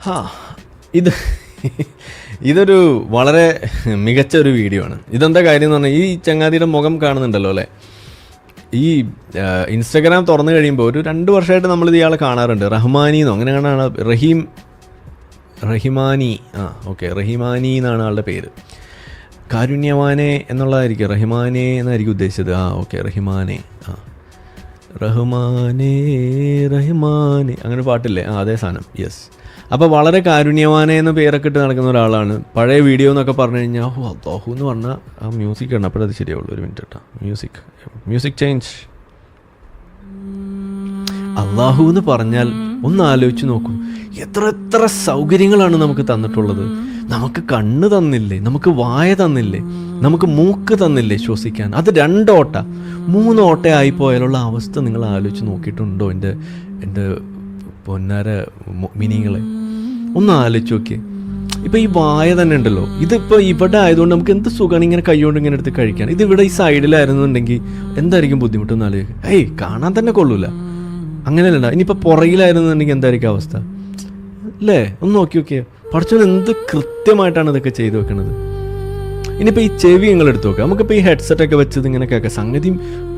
ഹാ ഇത് ഇതൊരു വളരെ മികച്ച ഒരു വീഡിയോ ആണ്. ഇതെന്താ കാര്യം എന്ന് പറഞ്ഞാൽ, ഈ ചങ്ങാതിയുടെ മുഖം കാണുന്നുണ്ടല്ലോ അല്ലേ, ഈ ഇൻസ്റ്റഗ്രാം തുറന്നു കഴിയുമ്പോൾ ഒരു 2 വർഷമായിട്ട് നമ്മളിത് ഇയാളെ കാണാറുണ്ട്. റഹ്മാനിന്നോ അങ്ങനെ കാണാണ്, റഹിമാനി ഓക്കെ, റഹിമാനി എന്നാണ് ആളുടെ പേര്. കാരുണ്യവാനെ എന്നുള്ളതായിരിക്കും, റഹിമാനെ എന്നായിരിക്കും ഉദ്ദേശിച്ചത്. ഓക്കെ, റഹിമാനെ റഹിമാനെ അങ്ങനെ പാട്ടില്ലേ, അതേ സാധനം, യെസ്. അപ്പോൾ വളരെ കാരുണ്യവാനെ എന്ന പേരൊക്കെ ഇട്ട് നടക്കുന്ന ഒരാളാണ്. പഴയ വീഡിയോ എന്നൊക്കെ പറഞ്ഞു കഴിഞ്ഞാൽ അല്ലാഹു എന്ന് പറഞ്ഞാൽ ആ മ്യൂസിക് ആണ്, അപ്പോഴത് ശരിയാവുള്ളൂ. ഒരു മിനിറ്റ് കേട്ടോ, മ്യൂസിക് ചേഞ്ച്. അല്ലാഹു എന്ന് പറഞ്ഞാൽ ഒന്ന് ആലോചിച്ച് നോക്കൂ, എത്ര സൗകര്യങ്ങളാണ് നമുക്ക് തന്നിട്ടുള്ളത്. നമുക്ക് കണ്ണ് തന്നില്ലേ, നമുക്ക് വായ തന്നില്ലേ, നമുക്ക് മൂക്ക് തന്നില്ലേ ശ്വസിക്കാൻ. അത് 2 ഓട്ട 3 ഓട്ട ആയിപ്പോയാലുള്ള അവസ്ഥ നിങ്ങൾ ആലോചിച്ച് നോക്കിയിട്ടുണ്ടോ? എൻ്റെ പൊന്നാര മിനിങ്ങളെ ഒന്ന് ആലോചിച്ച് നോക്കിയേ. ഇപ്പം ഈ വായ തന്നെ ഉണ്ടല്ലോ, ഇതിപ്പോൾ ഇവിടെ ആയതുകൊണ്ട് നമുക്ക് എന്ത് സുഖമാണ് ഇങ്ങനെ കൈകൊണ്ട് ഇങ്ങനെ എടുത്ത് കഴിക്കാൻ. ഇതിവിടെ ഈ സൈഡിലായിരുന്നുണ്ടെങ്കിൽ എന്തായിരിക്കും ബുദ്ധിമുട്ടെന്ന് ആലോചിക്കുക. കാണാൻ തന്നെ കൊള്ളൂല. അങ്ങനെയല്ല, ഇനിയിപ്പോൾ പുറകിലായിരുന്നുണ്ടെങ്കിൽ എന്തായിരിക്കും അവസ്ഥ അല്ലേ? ഒന്ന് നോക്കി നോക്കിയേ, പഠിച്ചവൻ എന്ത് കൃത്യമായിട്ടാണ് ഇതൊക്കെ ചെയ്തു വെക്കണത്. ഇനിയിപ്പോൾ ഈ ചെവി നിങ്ങൾ എടുത്ത് നോക്കുക. നമുക്കിപ്പോൾ ഈ ഹെഡ്സെറ്റൊക്കെ വെച്ചത് ഇങ്ങനെ കേൾക്കാം. സംഗതി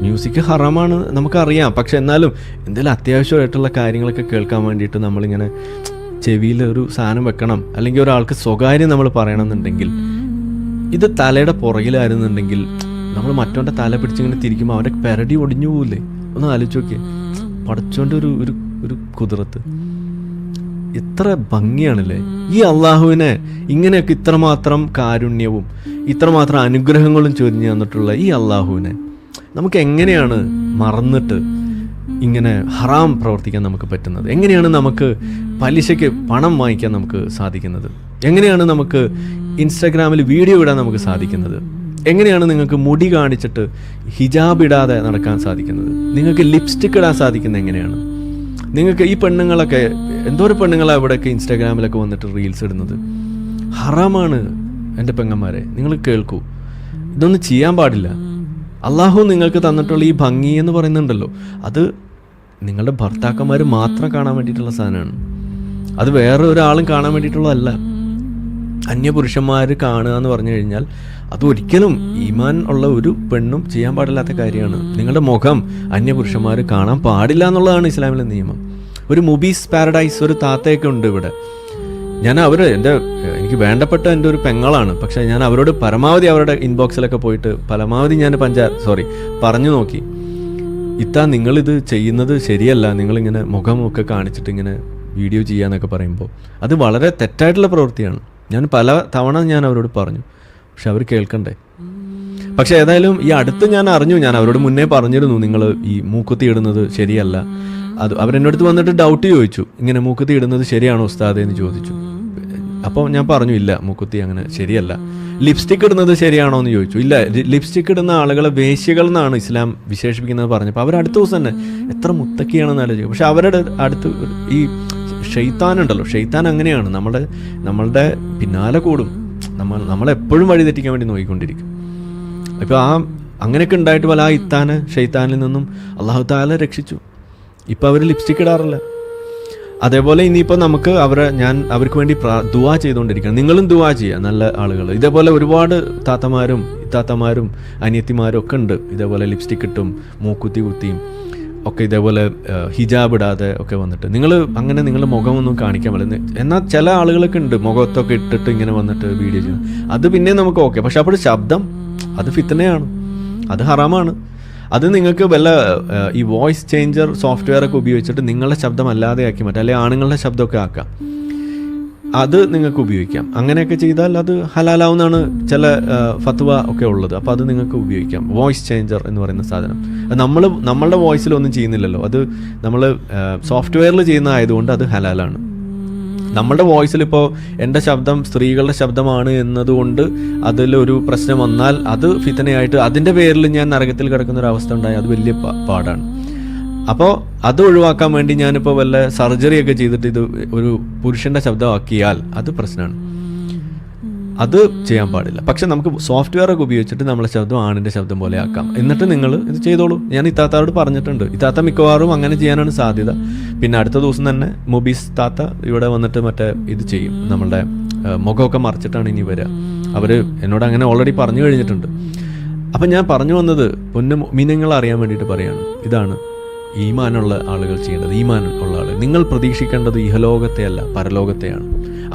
മ്യൂസിക് ഹറാമാണ് നമുക്കറിയാം, പക്ഷെ എന്നാലും എന്തെങ്കിലും അത്യാവശ്യമായിട്ടുള്ള കാര്യങ്ങളൊക്കെ കേൾക്കാൻ വേണ്ടിയിട്ട് നമ്മളിങ്ങനെ ചെവിയിൽ ഒരു സാധനം വെക്കണം, അല്ലെങ്കിൽ ഒരാൾക്ക് സ്വകാര്യം നമ്മൾ പറയണമെന്നുണ്ടെങ്കിൽ. ഇത് തലയുടെ പുറകിലായിരുന്നുണ്ടെങ്കിൽ നമ്മൾ മറ്റവൻ്റെ തല പിടിച്ചിങ്ങനെ തിരിക്കുമ്പോൾ അവൻ്റെ പെരടി ഒടിഞ്ഞു പോകില്ലേ? ഒന്ന് ആലോചിച്ച് നോക്കിയേ. പഠിച്ചോൻ്റെ ഒരു കുതിരത്ത് എത്ര ഭംഗിയാണല്ലേ. ഈ അള്ളാഹുവിനെ ഇങ്ങനെയൊക്കെ ഇത്രമാത്രം കാരുണ്യവും ഇത്രമാത്രം അനുഗ്രഹങ്ങളും ചൊരിഞ്ഞു തന്നിട്ടുള്ള ഈ അള്ളാഹുവിനെ നമുക്ക് എങ്ങനെയാണ് മറന്നിട്ട് ഇങ്ങനെ ഹറാം പ്രവർത്തിക്കാൻ നമുക്ക് പറ്റുന്നത്? എങ്ങനെയാണ് നമുക്ക് പലിശയ്ക്ക് പണം വാങ്ങിക്കാൻ നമുക്ക് സാധിക്കുന്നത്? എങ്ങനെയാണ് നമുക്ക് ഇൻസ്റ്റാഗ്രാമിൽ വീഡിയോ ഇടാൻ നമുക്ക് സാധിക്കുന്നത്? എങ്ങനെയാണ് നിങ്ങൾക്ക് മുടി കാണിച്ചിട്ട് ഹിജാബ് ഇടാതെ നടക്കാൻ സാധിക്കുന്നത്? നിങ്ങൾക്ക് ലിപ്സ്റ്റിക് ഇടാൻ സാധിക്കുന്നത് എങ്ങനെയാണ്? നിങ്ങൾക്ക് ഈ പെണ്ണുങ്ങളൊക്കെ, എന്തോരം പെണ്ണുങ്ങളാണ് ഇവിടെയൊക്കെ ഇൻസ്റ്റാഗ്രാമിലൊക്കെ വന്നിട്ട് റീൽസ് ഇടുന്നത്. ഹറാമാണ് എൻ്റെ പെങ്ങന്മാരെ, നിങ്ങൾ കേൾക്കൂ. ഇതൊന്നും ചെയ്യാൻ പാടില്ല. അള്ളാഹു നിങ്ങൾക്ക് തന്നിട്ടുള്ള ഈ ഭംഗി എന്ന് പറയുന്നുണ്ടല്ലോ, അത് നിങ്ങളുടെ ഭർത്താക്കന്മാർ മാത്രം കാണാൻ വേണ്ടിയിട്ടുള്ള സാധനമാണ്. അത് വേറെ ഒരാളും കാണാൻ വേണ്ടിയിട്ടുള്ളതല്ല. അന്യപുരുഷന്മാർ കാണുക എന്ന് പറഞ്ഞു കഴിഞ്ഞാൽ അത് ഒരിക്കലും ഈമാൻ ഉള്ള ഒരു പെണ്ണും ചെയ്യാൻ പാടില്ലാത്ത കാര്യമാണ്. നിങ്ങളുടെ മുഖം അന്യപുരുഷന്മാർ കാണാൻ പാടില്ല എന്നുള്ളതാണ് ഇസ്ലാമിലെ നിയമം. ഒരു മുബീസ് പാരഡൈസ് ഒരു താത്തയൊക്കെ ഉണ്ട് ഇവിടെ. എനിക്ക് വേണ്ടപ്പെട്ട എൻ്റെ ഒരു പെങ്ങളാണ്, പക്ഷേ ഞാൻ അവരോട് പരമാവധി അവരുടെ ഇൻബോക്സിലൊക്കെ പോയിട്ട് പരമാവധി ഞാൻ പറഞ്ഞു നോക്കി, നിങ്ങളിത് ചെയ്യുന്നത് ശരിയല്ല, നിങ്ങളിങ്ങനെ മുഖമൊക്കെ കാണിച്ചിട്ട് ഇങ്ങനെ വീഡിയോ ചെയ്യാന്നൊക്കെ പറയുമ്പോൾ അത് വളരെ തെറ്റായിട്ടുള്ള പ്രവൃത്തിയാണ്. ഞാൻ പല തവണ ഞാൻ അവരോട് പറഞ്ഞു, പക്ഷെ അവർ കേൾക്കണ്ടേ. പക്ഷെ ഏതായാലും ഈ അടുത്ത് ഞാൻ അവരോട് മുന്നേ പറഞ്ഞിരുന്നു, നിങ്ങൾ ഈ മൂക്കുത്തി ഇടുന്നത് ശരിയല്ല. അത് അവരെന്നോടത്ത് വന്നിട്ട് ഡൗട്ട് ചോദിച്ചു, ഇങ്ങനെ മൂക്കുത്തി ഇടുന്നത് ശരിയാണോ ഉസ്താദ് എന്ന് ചോദിച്ചു. അപ്പോൾ ഞാൻ പറഞ്ഞു, ഇല്ല, മൂക്കുത്തി അങ്ങനെ ശരിയല്ല. ലിപ്സ്റ്റിക് ഇടുന്നത് ശരിയാണോ എന്ന് ചോദിച്ചു. ഇല്ല, ലിപ്സ്റ്റിക് ഇടുന്ന ആളുകളെ വേശ്യകൾ എന്നാണ് ഇസ്ലാം വിശേഷിപ്പിക്കുന്നത് പറഞ്ഞപ്പോൾ അവർ അടുത്ത ദിവസം തന്നെ എത്ര മുത്തക്കിയാണെന്ന് ആലോചിക്കും. പക്ഷെ അവരുടെ അടുത്ത് ഈ ഷെയ്ത്താനുണ്ടല്ലോ, ഷെയ്ത്താൻ അങ്ങനെയാണ്, നമ്മളുടെ പിന്നാലെ കൂടും, നമ്മളെപ്പോഴും വഴി തെറ്റിക്കാൻ വേണ്ടി നോക്കിക്കൊണ്ടിരിക്കും. ഇപ്പോൾ അങ്ങനെയൊക്കെ ഉണ്ടായിട്ട് പല ഷെയ്ത്താനിൽ നിന്നും അള്ളാഹു തആല രക്ഷിച്ചു. ഇപ്പോൾ അവർ ലിപ്സ്റ്റിക് ഇടാറില്ല. അതേപോലെ ഇനിയിപ്പോൾ നമുക്ക് അവർക്ക് വേണ്ടി ദുആ ചെയ്തുകൊണ്ടിരിക്കണം. നിങ്ങളും ദുആ ചെയ്യുക, നല്ല ആളുകൾ. ഇതേപോലെ ഒരുപാട് താത്തമാരും അനിയത്തിമാരും ഒക്കെ ഉണ്ട്, ഇതേപോലെ ലിപ്സ്റ്റിക് ഇട്ടും മൂക്കുത്തി കുത്തിയും ഒക്കെ ഇതേപോലെ ഹിജാബ് ഇടാതെ ഒക്കെ വന്നിട്ട് നിങ്ങൾ മുഖമൊന്നും കാണിക്കാൻ പറ്റില്ല. എന്നാൽ ചില ആളുകളൊക്കെ ഉണ്ട് മുഖത്തൊക്കെ ഇട്ടിട്ട് ഇങ്ങനെ വന്നിട്ട് വീഡിയോ ചെയ്യുന്നത്. അത് പിന്നെ നമുക്ക് ഓക്കെ, പക്ഷെ അപ്പോൾ ശബ്ദം അത് ഫിത്നയാണ്, അത് ഹറാമാണ്. അത് നിങ്ങൾക്ക് വല്ല ഈ വോയിസ് ചേഞ്ചർ സോഫ്റ്റ്വെയർ ഒക്കെ ഉപയോഗിച്ചിട്ട് നിങ്ങളുടെ ശബ്ദം അല്ലാതെ ആക്കി മാറ്റാം, അല്ലെങ്കിൽ ആണുങ്ങളുടെ ശബ്ദമൊക്കെ ആക്കാം. അത് നിങ്ങൾക്ക് ഉപയോഗിക്കാം. അങ്ങനെയൊക്കെ ചെയ്താൽ അത് ഹലാലാവുന്നതാണ് ചില ഫത്വ ഒക്കെ ഉള്ളത്. അപ്പോൾ അത് നിങ്ങൾക്ക് ഉപയോഗിക്കാം. വോയിസ് ചേഞ്ചർ എന്ന് പറയുന്ന സാധനം നമ്മളുടെ വോയിസിലൊന്നും ചെയ്യുന്നില്ലല്ലോ, അത് നമ്മൾ സോഫ്റ്റ്വെയറിൽ ചെയ്യുന്ന ആയതുകൊണ്ട് അത് ഹലാലാണ്. നമ്മളുടെ വോയിസിൽ ഇപ്പോൾ എൻ്റെ ശബ്ദം സ്ത്രീകളുടെ ശബ്ദമാണ് എന്നതുകൊണ്ട് അതിലൊരു പ്രശ്നം വന്നാൽ അത് ഫിത്നയായിട്ട് അതിൻ്റെ പേരിൽ ഞാൻ നരകത്തിൽ കിടക്കുന്ന ഒരു അവസ്ഥ ഉണ്ടായി, അത് വലിയ പാടാണ്. അപ്പോൾ അത് ഒഴിവാക്കാൻ വേണ്ടി ഞാനിപ്പോൾ വല്ല സർജറിയൊക്കെ ചെയ്തിട്ട് ഇത് ഒരു പുരുഷൻ്റെ ശബ്ദമാക്കിയാൽ അത് പ്രശ്നമാണ്. അത് ചെയ്യാൻ പാടില്ല. പക്ഷെ നമുക്ക് സോഫ്റ്റ്വെയർ ഒക്കെ ഉപയോഗിച്ചിട്ട് നമ്മളെ ശബ്ദം ആണിൻ്റെ ശബ്ദം പോലെ ആക്കാം. എന്നിട്ട് നിങ്ങൾ ഇത് ചെയ്തോളൂ. ഞാൻ ഇത്താത്താരോട് പറഞ്ഞിട്ടുണ്ട്. ഇത്താത്ത മിക്കവാറും അങ്ങനെ ചെയ്യാനാണ് സാധ്യത. പിന്നെ അടുത്ത ദിവസം തന്നെ മുബീസ് താത്ത ഇവിടെ വന്നിട്ട് മറ്റേ ഇത് ചെയ്യും. നമ്മളുടെ മുഖമൊക്കെ മറിച്ചിട്ടാണ് ഇനി വരിക. അവർ എന്നോട് അങ്ങനെ ഓൾറെഡി പറഞ്ഞു കഴിഞ്ഞിട്ടുണ്ട്. അപ്പം ഞാൻ പറഞ്ഞു വന്നത് മീനങ്ങൾ അറിയാൻ വേണ്ടിയിട്ട് പറയാണ്. ഇതാണ് ഈമാനുള്ള ആളുകൾ ചെയ്യേണ്ടത്. ഈമാൻ ഉള്ള ആളുകൾ നിങ്ങൾ പ്രതീക്ഷിക്കേണ്ടത് ഇഹലോകത്തെയല്ല, പരലോകത്തെയാണ്.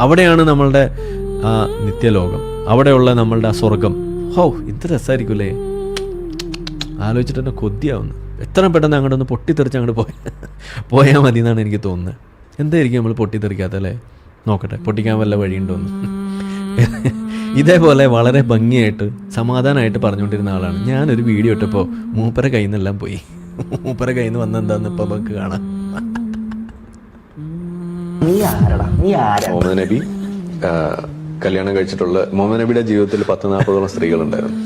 അവിടെയാണ് നമ്മളുടെ ആ നിത്യലോകം, അവിടെയുള്ള നമ്മളുടെ ആ സ്വർഗം. ഇത് രസമായിരിക്കും ആലോചിച്ചിട്ട് തന്നെ കൊതിയാവുന്നു. എത്ര പെട്ടെന്ന് അങ്ങോട്ട് ഒന്ന് പൊട്ടിത്തെറിച്ച് അങ്ങോട്ട് പോയാൽ മതി എന്നാണ് എനിക്ക് തോന്നുന്നത്. എന്തായിരിക്കും നമ്മൾ പൊട്ടിത്തെറിക്കാത്തല്ലേ? നോക്കട്ടെ, പൊട്ടിക്കാൻ വല്ല വഴിയുണ്ടോന്ന്. ഇതേപോലെ വളരെ ഭംഗിയായിട്ട് സമാധാനമായിട്ട് പറഞ്ഞുകൊണ്ടിരുന്ന ആളാണ്. ഞാനൊരു വീഡിയോ ഇട്ടപ്പോൾ മൂപ്പരെ കയ്യിൽ നിന്നെല്ലാം പോയി. മൂപ്പരെ കയ്യിൽ നിന്ന് വന്നെന്താന്ന് ഇപ്പം നമുക്ക് കാണാം. മുഹമ്മദ് നബി കല്യാണം കഴിച്ചിട്ടുള്ള മുഹമ്മദ് നബിയുടെ ജീവിതത്തിൽ 10-40 സ്ത്രീകളുണ്ടായിരുന്നു.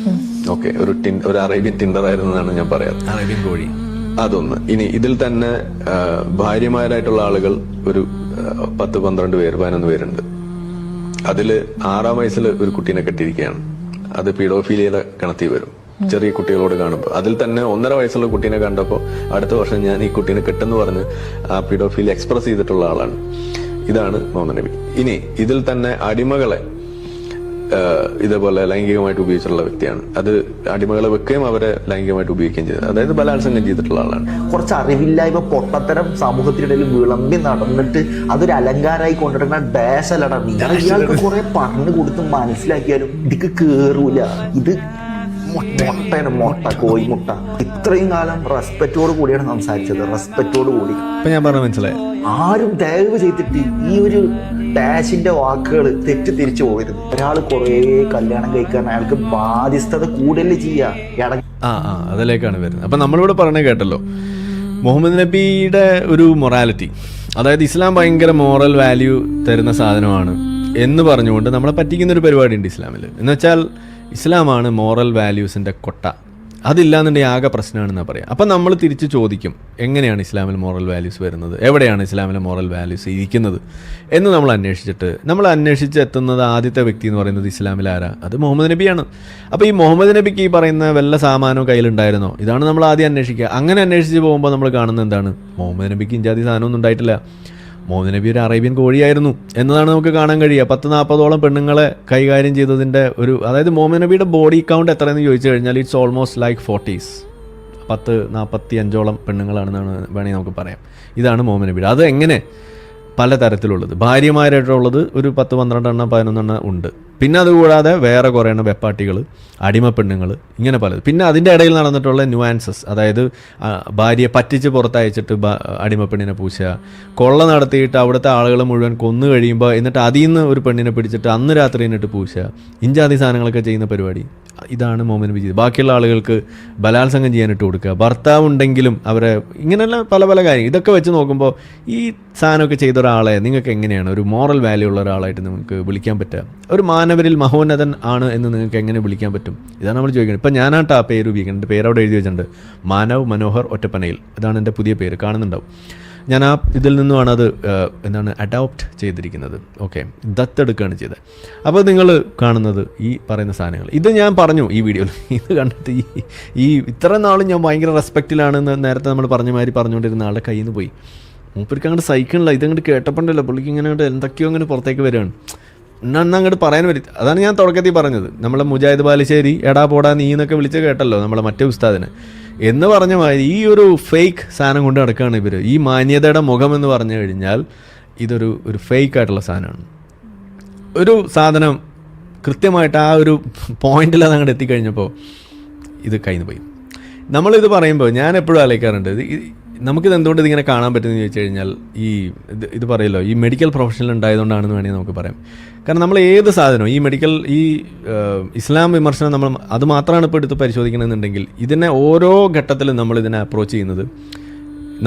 ഓക്കെ, ഒരു അറേബ്യൻ ടിൻഡർ ആയിരുന്നു എന്നാണ് ഞാൻ പറയാറ്. അറേബ്യൻ കോഴി അതൊന്ന്. ഇനി ഇതിൽ തന്നെ ഭാര്യമാരായിട്ടുള്ള ആളുകൾ ഒരു 10-12 പേര്, 11 പേരുണ്ട്. അതില് 6-ാം വയസ്സിൽ ഒരു കുട്ടീനെ കെട്ടിയിരിക്കുകയാണ്. അത് പീഡോഫീലിയയുടെ ഗണത്തിൽ വരും. ചെറിയ കുട്ടികളോട് കാണുമ്പോൾ അതിൽ തന്നെ 1.5 വയസ്സുള്ള കുട്ടീനെ കണ്ടപ്പോൾ അടുത്ത വർഷം ഞാൻ ഈ കുട്ടീനെ കെട്ടെന്ന് പറഞ്ഞ് ആ പീഡോഫീലിയ എക്സ്പ്രസ് ചെയ്തിട്ടുള്ള ആളാണ്. ഇതാണ് മുഹമ്മദ് നബി. ഇനി ഇതിൽ തന്നെ അടിമകളെ ഇതേപോലെ ലൈംഗികമായിട്ട് ഉപയോഗിച്ചിട്ടുള്ള വ്യക്തിയാണ്. അത് അടിമകളെ വെക്കുകയും അവരെ ലൈംഗികമായിട്ട് ഉപയോഗിക്കുകയും ചെയ്തത്, അതായത് ബലാത്സംഗം ചെയ്തിട്ടുള്ള ആളാണ്. കുറച്ച് അറിവില്ലായ്മ പൊട്ടത്തരം സമൂഹത്തിനിടയിൽ വിളമ്പി നടന്നിട്ട് അതൊരു അലങ്കാരമായി കൊണ്ടിരുന്ന ഡാഷ് അല്ലടാ. ഇയാൾക്ക് കുറെ പറഞ്ഞു കൊടുത്ത് മനസ്സിലാക്കിയാലും ഇതിക്ക് കേറൂല. ഇത് മുട്ടയാണ്, മുട്ട, കോഴിമുട്ട. ഇത്രയും കാലം റെസ്പെക്റ്റോട് കൂടിയാണ് സംസാരിച്ചത്, റെസ്പെക്റ്റോട് കൂടി. ഞാൻ പറഞ്ഞ മനസ്സിലായി. ആരും ദയവ് ചെയ്തിട്ട് ഈ ഒരു ഡാഷിന്റെ വാക്കുകൾ തിരിച്ചു പോകരുത്. ഒരാൾ കുറേ കല്യാണം കഴിക്കാൻ അയാൾക്ക് ബാധ്യസ്ഥത കൂടുതൽ ചെയ്യാ. അതിലേക്കാണ് വരുന്നത്. അപ്പൊ നമ്മളിവിടെ പറഞ്ഞ കേട്ടല്ലോ, മുഹമ്മദ് നബിയുടെ ഒരു മൊറാലിറ്റി, അതായത് ഇസ്ലാം ഭയങ്കര മോറൽ വാല്യൂ തരുന്ന സാധനമാണ് എന്ന് പറഞ്ഞുകൊണ്ട് നമ്മളെ പറ്റിക്കുന്ന ഒരു പരിപാടി ഉണ്ട് ഇസ്ലാമിൽ. എന്ന് വെച്ചാൽ ഇസ്ലാമാണ് മോറൽ വാല്യൂസിൻ്റെ കൊട്ട. അതില്ലാന്നുണ്ടെങ്കിൽ ആകെ പ്രശ്നമാണെന്നാണ് പറയാം. അപ്പം നമ്മൾ തിരിച്ച് ചോദിക്കും, എങ്ങനെയാണ് ഇസ്ലാമിൽ മോറൽ വാല്യൂസ് വരുന്നത്, എവിടെയാണ് ഇസ്ലാമിലെ മോറൽ വാല്യൂസ് ഇരിക്കുന്നത് എന്ന് നമ്മൾ അന്വേഷിച്ചെത്തുന്നത് ആദ്യത്തെ വ്യക്തി എന്ന് പറയുന്നത് ഇസ്ലാമിൽ ആരാ? അത് മുഹമ്മദ് നബിയാണ്. അപ്പോൾ ഈ മുഹമ്മദ് നബിക്ക് ഈ പറയുന്ന വല്ല സാമാനവും കയ്യിലുണ്ടായിരുന്നോ? ഇതാണ് നമ്മൾ ആദ്യം അന്വേഷിക്കുക. അങ്ങനെ അന്വേഷിച്ച് പോകുമ്പോൾ നമ്മൾ കാണുന്നത് എന്താണ്? മുഹമ്മദ് നബിക്ക് ഇഞ്ചാതി സാധനമൊന്നും ഉണ്ടായിട്ടില്ല. മുഹമ്മദ് നബി ഒരു അറേബ്യൻ കോഴിയായിരുന്നു എന്നതാണ് നമുക്ക് കാണാൻ കഴിയുക. 10-40 പെണ്ണുങ്ങളെ കൈകാര്യം ചെയ്തതിൻ്റെ ഒരു, അതായത് മുഹമ്മദ് നബിയുടെ ബോഡി കൗണ്ട് എത്രയെന്ന് ചോദിച്ചു കഴിഞ്ഞാൽ ഇറ്റ്സ് ഓൾമോസ്റ്റ് ലൈക്ക് 40s. 10-45 പെണ്ണുങ്ങളാണെന്നാണ് വേണമെങ്കിൽ നമുക്ക് പറയാം. ഇതാണ് മുഹമ്മദ് നബിയുടെ. അത് എങ്ങനെ? പല തരത്തിലുള്ളത്. ഭാര്യമാരായിട്ടുള്ളത് ഒരു 10-12 11 ഉണ്ട്. പിന്നെ അതുകൂടാതെ വേറെ കുറേ എണ്ണം വെപ്പാട്ടികൾ, അടിമപ്പെണ്ണുങ്ങൾ, ഇങ്ങനെ പലത്. പിന്നെ അതിൻ്റെ ഇടയിൽ നടന്നിട്ടുള്ള ന്യൂആൻസസ്, അതായത് ഭാര്യയെ പറ്റിച്ച് പുറത്തയച്ചിട്ട് അടിമപ്പെണ്ണിനെ പൂശുക, കൊള്ള നടത്തിയിട്ട് അവിടുത്തെ ആളുകൾ മുഴുവൻ കൊന്നു കഴിയുമ്പോൾ എന്നിട്ട് അതിൽ നിന്ന് ഒരു പെണ്ണിനെ പിടിച്ചിട്ട് അന്ന് രാത്രി എന്നിട്ട് പൂശുക, ഇഞ്ചാതി സാധനങ്ങളൊക്കെ ചെയ്യുന്ന പരിപാടി. ഇതാണ് മുഹമ്മദ് നബി ചെയ്തത്. ബാക്കിയുള്ള ആളുകൾക്ക് ബലാത്സംഗം ചെയ്യാനിട്ട് കൊടുക്കുക, ഭർത്താവ് ഉണ്ടെങ്കിലും അവരെ, ഇങ്ങനെയുള്ള പല പല കാര്യം. ഇതൊക്കെ വെച്ച് നോക്കുമ്പോൾ ഈ സാധനമൊക്കെ ചെയ്ത ഒരാളെ നിങ്ങൾക്ക് എങ്ങനെയാണ് ഒരു മോറൽ വാല്യൂ ഉള്ള ഒരാളായിട്ട് നിങ്ങൾക്ക് വിളിക്കാൻ പറ്റുക? ഒരു മാനവരിൽ മഹോന്നതൻ ആണ് എന്ന് നിങ്ങൾക്ക് എങ്ങനെ വിളിക്കാൻ പറ്റും? ഇതാണ് നമ്മൾ ചോദിക്കുന്നത്. ഇപ്പം ഞാനായിട്ട് ആ പേര് ഉപയോഗിക്കുന്നത്. എൻ്റെ പേര് അവിടെ എഴുതി വെച്ചിട്ടുണ്ട്, മാനവ് മനോഹർ ഒറ്റപ്പനയിൽ. അതാണ് എൻ്റെ പുതിയ പേര്, കാണുന്നുണ്ടാവും. ഞാൻ ആ ഇതിൽ നിന്നുമാണ് അത് അഡോപ്റ്റ് ചെയ്തിരിക്കുന്നത്. ഓക്കെ, ദത്തെടുക്കുകയാണ് ചെയ്തത്. അപ്പോൾ നിങ്ങൾ കാണുന്നത് ഈ പറയുന്ന സാധനങ്ങൾ. ഇത് ഞാൻ പറഞ്ഞു ഈ വീഡിയോയിൽ. ഇത് കണ്ടിട്ട് ഈ ഇത്ര നാളും ഞാൻ ഭയങ്കര റെസ്പെക്റ്റിലാണെന്ന് നേരത്തെ നമ്മൾ പറഞ്ഞ മാതിരി പറഞ്ഞുകൊണ്ടിരുന്ന ആളുടെ കയ്യിൽ നിന്ന് പോയി. മൂപ്പർക്ക് അങ്ങോട്ട് സഹിക്കണില്ല. ഇതങ്ങോട്ട് കേട്ടപ്പോണ്ടല്ലോ പുള്ളിക്ക് ഇങ്ങനെ എന്തൊക്കെയോ അങ്ങനെ പുറത്തേക്ക് വരികയാണ്. അങ്ങോട്ട് പറയാൻ പറ്റി. അതാണ് ഞാൻ തുടക്കത്തിൽ പറഞ്ഞത്. നമ്മളെ മുജാഹിദ് ബാലുശ്ശേരി എടാ പോടാ നീ എന്നൊക്കെ വിളിച്ച് കേട്ടല്ലോ നമ്മളെ മറ്റേ ഉസ്താദിനെ എന്ന് പറഞ്ഞ മാതിരി ഈ ഒരു ഫേക്ക് സാധനം കൊണ്ട് നടക്കുകയാണ് ഇവർ. ഈ മാന്യതയുടെ മുഖം എന്ന് പറഞ്ഞു കഴിഞ്ഞാൽ ഇതൊരു ഫേക്ക് ആയിട്ടുള്ള സാധനമാണ്. ഒരു സാധനം കൃത്യമായിട്ട് ആ ഒരു പോയിന്റിൽ അത് അങ്ങോട്ട് എത്തിക്കഴിഞ്ഞപ്പോൾ ഇത് കയ്യിൽ നിന്ന് പോയി. നമ്മളിത് പറയുമ്പോൾ ഞാൻ എപ്പോഴും ആലോചിക്കാറുണ്ട്, നമുക്കിത് എന്തുകൊണ്ട് ഇതിങ്ങനെ കാണാൻ പറ്റുമെന്ന് ചോദിച്ചു കഴിഞ്ഞാൽ ഇത് പറയല്ലോ, ഈ മെഡിക്കൽ പ്രൊഫഷനിൽ ഉണ്ടായതുകൊണ്ടാണെന്ന് വേണമെങ്കിൽ നമുക്ക് പറയാം. കാരണം നമ്മൾ ഏത് സാധനവും ഈ ഇസ്ലാം വിമർശനം നമ്മൾ അത് മാത്രമാണ് ഇപ്പോൾ എടുത്ത് പരിശോധിക്കണമെന്നുണ്ടെങ്കിൽ ഇതിനെ ഓരോ ഘട്ടത്തിലും നമ്മളിതിനെ അപ്രോച്ച് ചെയ്യുന്നത്,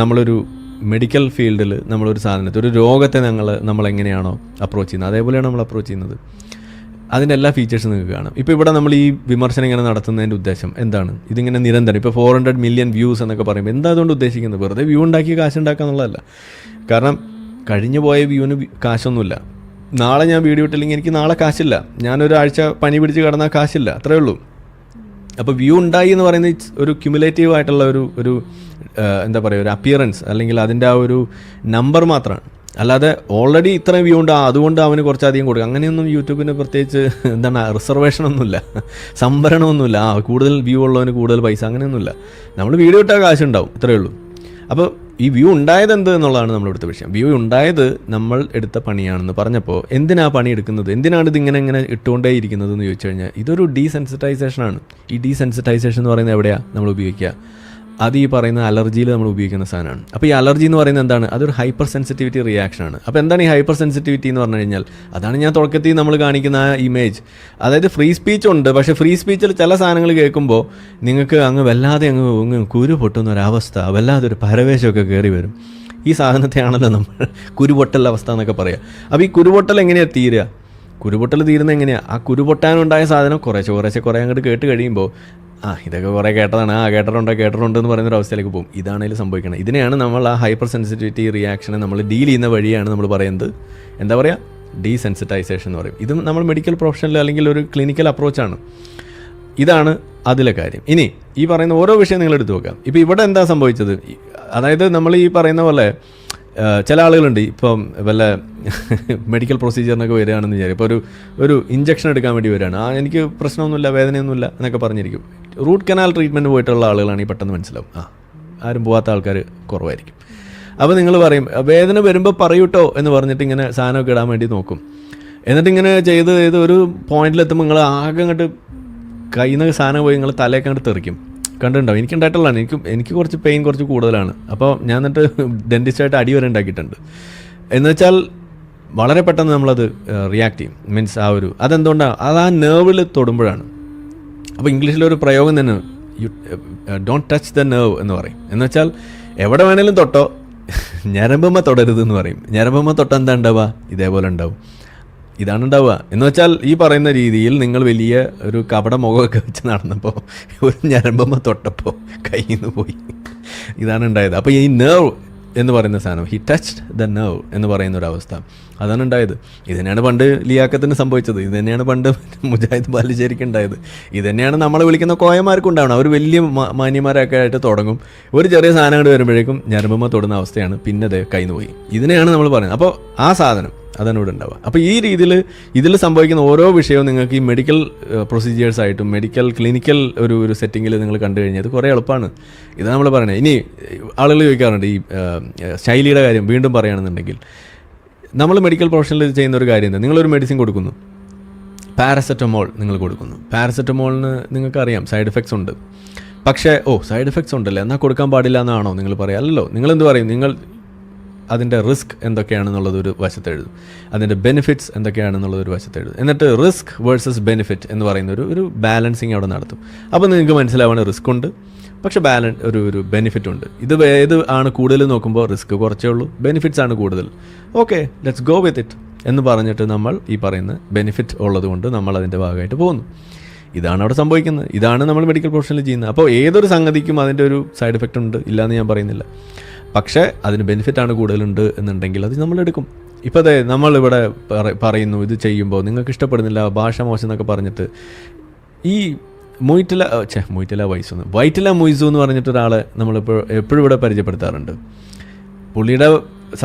നമ്മളൊരു മെഡിക്കൽ ഫീൽഡിൽ നമ്മളൊരു സാധനത്തെ, ഒരു രോഗത്തെ നമ്മൾ എങ്ങനെയാണോ അപ്രോച്ച് ചെയ്യുന്നത് അതേപോലെയാണ് നമ്മൾ അപ്രോച്ച് ചെയ്യുന്നത്. അതിൻ്റെ എല്ലാ ഫീച്ചേഴ്സും നിങ്ങൾക്ക് കാണാം. ഇപ്പോൾ ഇവിടെ നമ്മൾ ഈ വിമർശനം ഇങ്ങനെ നടത്തുന്നതിൻ്റെ ഉദ്ദേശം എന്താണ്? ഇതിങ്ങനെ നിരന്തരം ഇപ്പോൾ 400 മില്യൺ വ്യൂസ് എന്നൊക്കെ പറയുമ്പോൾ എന്താ അതുകൊണ്ട് ഉദ്ദേശിക്കുന്നത്? വെറുതെ വ്യൂ ഉണ്ടാക്കി കാശുണ്ടാക്കുക എന്നുള്ളതല്ല. കാരണം കഴിഞ്ഞു പോയ വ്യൂവിന് കാശൊന്നുമില്ല. നാളെ ഞാൻ വീഡിയോ ഇട്ടില്ലെങ്കിൽ എനിക്ക് നാളെ കാശില്ല, ഞാനൊരാഴ്ച പനി പിടിച്ച് കിടന്നാൽ കാശില്ല, അത്രേ ഉള്ളൂ. അപ്പോൾ വ്യൂ ഉണ്ടായി എന്ന് പറയുന്നത് ഒരു ക്യുമുലേറ്റീവ് ആയിട്ടുള്ള ഒരു എന്താ പറയുക, ഒരു അപ്പിയറൻസ് അല്ലെങ്കിൽ അതിൻ്റെ ആ ഒരു നമ്പർ മാത്രമാണ്. അല്ലാതെ ഓൾറെഡി ഇത്രയും വ്യൂ ഉണ്ട് അതുകൊണ്ട് അവന് കുറച്ചധികം കൊടുക്കുക, അങ്ങനെയൊന്നും യൂട്യൂബിന് പ്രത്യേകിച്ച് എന്താണ് റിസർവേഷനൊന്നുമില്ല, സംഭരണമൊന്നുമില്ല. കൂടുതൽ വ്യൂ ഉള്ളവന് കൂടുതൽ പൈസ, അങ്ങനെയൊന്നുമില്ല. നമ്മൾ വീഡിയോ ഇട്ടാൽ കാശുണ്ടാവും, ഇത്രയേ ഉള്ളൂ. അപ്പോൾ ഈ വ്യൂ ഉണ്ടായത് എന്ത് എന്നുള്ളതാണ് നമ്മളെടുത്ത വിഷയം. വ്യൂ ഉണ്ടായത് നമ്മൾ എടുത്ത പണിയാണെന്ന് പറഞ്ഞപ്പോൾ എന്തിനാ പണി എടുക്കുന്നത്, എന്തിനാണ് ഇതിങ്ങനെ ഇങ്ങനെ ഇട്ടുകൊണ്ടേ ഇരിക്കുന്നത് എന്ന് ചോദിച്ചു കഴിഞ്ഞാൽ ഇതൊരു ഡീസെൻസിറ്റൈസേഷനാണ്. ഈ ഡീസെൻസിറ്റൈസേഷൻ എന്ന് പറയുന്നത് എവിടെയാണ് നമ്മൾ ഉപയോഗിക്കുക? അത് ഈ പറയുന്ന അലർജിയിൽ നമ്മൾ ഉപയോഗിക്കുന്ന സാധനമാണ്. അപ്പോൾ ഈ അലർജി എന്ന് പറയുന്നത് എന്താണ്? അതൊരു ഹൈപ്പർ സെൻസിറ്റിവിറ്റി റിയാക്ഷനാണ്. അപ്പോൾ എന്താണ് ഈ ഹൈപ്പർ സെൻസിറ്റിവിറ്റി എന്ന് പറഞ്ഞു കഴിഞ്ഞാൽ അതാണ് ഞാൻ തുടക്കത്തിൽ നമ്മൾ കാണിക്കുന്ന ആ ഇമേജ്. അതായത് ഫ്രീ സ്പീച്ച് ഉണ്ട്, പക്ഷേ ഫ്രീ സ്പീച്ചിൽ ചില സാധനങ്ങൾ കേൾക്കുമ്പോൾ നിങ്ങൾക്ക് അങ്ങ് വല്ലാതെ അങ്ങ് കുരു പൊട്ടുന്ന ഒരവസ്ഥ, വല്ലാതെ ഒരു പരവേശമൊക്കെ കയറി വരും. ഈ സാധനത്തെയാണല്ലോ നമ്മൾ കുരുപൊട്ടൽ അവസ്ഥ എന്നൊക്കെ പറയുക. അപ്പോൾ ഈ കുരുപൊട്ടൽ എങ്ങനെയാണ് തീരുക? കുരുപൊട്ടൽ തീരുന്നത് എങ്ങനെയാണ്? ആ കുരുപൊട്ടാനുണ്ടായ സാധനം കുറേ അങ്ങോട്ട് കേട്ട് കഴിയുമ്പോൾ ഇതൊക്കെ കുറേ കേട്ടതാണ്, കേട്ടിട്ടുണ്ട് എന്ന് പറയുന്നൊരു അവസ്ഥയിലേക്ക് പോകും. ഇതാണെങ്കിലും സംഭവിക്കണം. ഇതിനെയാണ് നമ്മൾ ആ ഹൈപ്പർ സെൻസിറ്റിവിറ്റി റിയാക്ഷനെ നമ്മൾ ഡീൽ ചെയ്യുന്ന വഴിയാണ് നമ്മൾ പറയുന്നത് എന്താ പറയുക, ഡീസെൻസിറ്റൈസേഷൻ എന്ന് പറയും. ഇതും നമ്മൾ മെഡിക്കൽ പ്രൊഫഷനിൽ അല്ലെങ്കിൽ ഒരു ക്ലിനിക്കൽ അപ്രോച്ചാണ്. ഇതാണ് അതിലെ കാര്യം. ഇനി ഈ പറയുന്ന ഓരോ വിഷയം നിങ്ങൾ എടുത്തു നോക്കാം. ഇപ്പോൾ ഇവിടെ എന്താ സംഭവിച്ചത്? അതായത് നമ്മൾ ഈ പറയുന്ന പോലെ ചില ആളുകളുണ്ട്, ഇപ്പം വല്ല മെഡിക്കൽ പ്രൊസീജിയറിനൊക്കെ വരികയാണെന്ന് വിചാരിക്കും. ഇപ്പോൾ ഒരു ഇഞ്ചക്ഷൻ എടുക്കാൻ വേണ്ടി വരികയാണ്, എനിക്ക് പ്രശ്നമൊന്നുമില്ല, വേദനയൊന്നുമില്ല എന്നൊക്കെ പറഞ്ഞിരിക്കും. റൂട്ട് കനാൽ ട്രീറ്റ്മെൻറ്റ് പോയിട്ടുള്ള ആളുകളാണ് ഈ പെട്ടെന്ന് മനസ്സിലാവും. ആരും പോകാത്ത ആൾക്കാർ കുറവായിരിക്കും. അപ്പോൾ നിങ്ങൾ പറയും വേദന വരുമ്പോൾ പറയൂട്ടോ എന്ന് പറഞ്ഞിട്ട് ഇങ്ങനെ സാധനമൊക്കെ ഇടാൻ വേണ്ടി നോക്കും. എന്നിട്ട് ഇങ്ങനെ ചെയ്ത് ഒരു പോയിന്റിലെത്തുമ്പോൾ നിങ്ങൾ ആകെ അങ്ങോട്ട് കയ്യിൽ നിന്ന് സാധനം പോയി നിങ്ങൾ തലയൊക്കെ അങ്ങോട്ട് തെറിക്കും. കണ്ടിട്ടുണ്ടാവും, എനിക്കുണ്ടായിട്ടുള്ളതാണ്. എനിക്ക് കുറച്ച് പെയിൻ കുറച്ച് കൂടുതലാണ്. അപ്പോൾ ഞാൻ എന്നിട്ട് ഡെൻറ്റിസ്റ്റായിട്ട് അടി വരെ ഉണ്ടാക്കിയിട്ടുണ്ട്. എന്ന് വെച്ചാൽ വളരെ പെട്ടെന്ന് നമ്മളത് റിയാക്ട് ചെയ്യും. മീൻസ് അതെന്തുകൊണ്ടാണ്? അത് ആ നെർവിൽ തൊടുമ്പോഴാണ്. അപ്പോൾ ഇംഗ്ലീഷിലൊരു പ്രയോഗം തന്നെ, ഡോണ്ട് ടച്ച് ദ നെർവ് എന്ന് പറയും. എന്ന് വെച്ചാൽ എവിടെ വേണേലും തൊട്ടോ, ഞരമ്പമ്മ തൊടരുത് എന്ന് പറയും. ഞരമ്പമ്മ തൊട്ടാൽ എന്താ ഉണ്ടാവുക? ഇതേപോലെ ഉണ്ടാവും. ഇതാണ് ഉണ്ടാവുക. എന്ന് വെച്ചാൽ ഈ പറയുന്ന രീതിയിൽ നിങ്ങൾ വലിയ ഒരു കപട മുഖമൊക്കെ വെച്ച് നടന്നപ്പോൾ ഒരു ഞരമ്പമ്മ തൊട്ടപ്പോൾ കയ്യിൽ നിന്ന് പോയി. ഇതാണ് ഉണ്ടായത്. അപ്പോൾ ഈ നെർവ് എന്ന് പറയുന്ന സാധനം, ഹി ടച്ച്ഡ് ദ നെർവ് എന്ന് പറയുന്ന ഒരു അവസ്ഥ, അതാണ് ഉണ്ടായത്. ഇത് തന്നെയാണ് പണ്ട് ലിയാക്കത്തിന് സംഭവിച്ചത്. ഇത് തന്നെയാണ് പണ്ട് മുജാഹിദ് ബാലുശ്ശേരിക്ക് ഉണ്ടായത്. ഇത് തന്നെയാണ് നമ്മളെ വിളിക്കുന്ന കോയമാർക്കും ഉണ്ടാവണം. അവർ വലിയ മാന്യന്മാരൊക്കെ ആയിട്ട് തുടങ്ങും, ഒരു ചെറിയ സാധനം കൊണ്ട് വരുമ്പോഴേക്കും ഞരമ്പമ്മ തൊടുന്ന അവസ്ഥയാണ്, പിന്നെ അത് കയ്യിൽ നിന്ന് പോയി. ഇതിനെയാണ് നമ്മൾ പറയുന്നത്. അപ്പോൾ ആ സാധനം അതാണ് ഇവിടെ ഉണ്ടാവുക. അപ്പോൾ ഈ രീതിയിൽ ഇതിൽ സംഭവിക്കുന്ന ഓരോ വിഷയവും നിങ്ങൾക്ക് ഈ മെഡിക്കൽ പ്രൊസീജിയേഴ്സായിട്ടും മെഡിക്കൽ ക്ലിനിക്കൽ ഒരു സെറ്റിങ്ങിൽ നിങ്ങൾ കണ്ടു കഴിഞ്ഞാൽ കുറേ എളുപ്പമാണ്. ഇത് നമ്മൾ പറയണേ. ഇനി ആളുകൾ ചോദിക്കാറുണ്ട് ഈ ശൈലിയുടെ കാര്യം വീണ്ടും പറയുകയാണെന്നുണ്ടെങ്കിൽ, നമ്മൾ മെഡിക്കൽ പ്രൊഫഷനിൽ ചെയ്യുന്ന ഒരു കാര്യം എന്താ? നിങ്ങളൊരു മെഡിസിൻ കൊടുക്കുന്നു, പാരസെറ്റമോൾ നിങ്ങൾ കൊടുക്കുന്നു. പാരസെറ്റമോളിന് നിങ്ങൾക്കറിയാം സൈഡ് എഫക്ട്സ് ഉണ്ട്. പക്ഷേ സൈഡ് എഫക്ട്സ് ഉണ്ടല്ലേ, എന്നാൽ കൊടുക്കാൻ പാടില്ല എന്നാണോ നിങ്ങൾ പറയുക? അല്ലല്ലോ. നിങ്ങളെന്ത് പറയും? നിങ്ങൾ അതിൻ്റെ റിസ്ക് എന്തൊക്കെയാണെന്നുള്ളത് ഒരു വശത്ത് എഴുതും, അതിൻ്റെ ബെനിഫിറ്റ്സ് എന്തൊക്കെയാണെന്നുള്ളത് ഒരു വശത്ത് എഴുതും. എന്നിട്ട് റിസ്ക് വേഴ്സസ് ബെനിഫിറ്റ് എന്ന് പറയുന്ന ഒരു ബാലൻസിങ് അവിടെ നടത്തും. അപ്പോൾ നിങ്ങൾക്ക് മനസ്സിലാവുന്ന റിസ്ക് ഉണ്ട്, പക്ഷേ ഒരു ബെനിഫിറ്റ് ഉണ്ട്. ഏത് ആണ് കൂടുതൽ നോക്കുമ്പോൾ റിസ്ക് കുറച്ചേ ഉള്ളൂ, ബെനിഫിറ്റ്സ് ആണ് കൂടുതൽ. Okay, let's go with it എന്ന് പറഞ്ഞിട്ട് നമ്മൾ ഈ പറയുന്ന ബെനിഫിറ്റ് ഉള്ളത് കൊണ്ട് നമ്മൾ അതിൻ്റെ ഭാഗമായിട്ട് പോകുന്നു. ഇതാണ് അവിടെ സംഭവിക്കുന്നത്. ഇതാണ് നമ്മൾ മെഡിക്കൽ പ്രൊഫഷനിൽ ചെയ്യുന്നത്. അപ്പോൾ ഏതൊരു സംഗതിക്കും അതിൻ്റെ ഒരു സൈഡ് എഫക്റ്റ് ഉണ്ട്, ഇല്ലയെന്ന് ഞാൻ പറയുന്നില്ല. പക്ഷേ അതിന് ബെനിഫിറ്റാണ് കൂടുതലുണ്ട് എന്നുണ്ടെങ്കിൽ അത് നമ്മളെടുക്കും. ഇപ്പോൾ അതെ നമ്മളിവിടെ പറയുന്നു ഇത് ചെയ്യുമ്പോൾ നിങ്ങൾക്ക് ഇഷ്ടപ്പെടുന്നില്ല, ഭാഷ മോശം എന്നൊക്കെ പറഞ്ഞിട്ട് ഈ വൈറ്റില മൊയ്സു എന്ന് പറഞ്ഞിട്ടൊരാളെ നമ്മളിപ്പോൾ എപ്പോഴും ഇവിടെ പരിചയപ്പെടുത്താറുണ്ട്. പുള്ളിയുടെ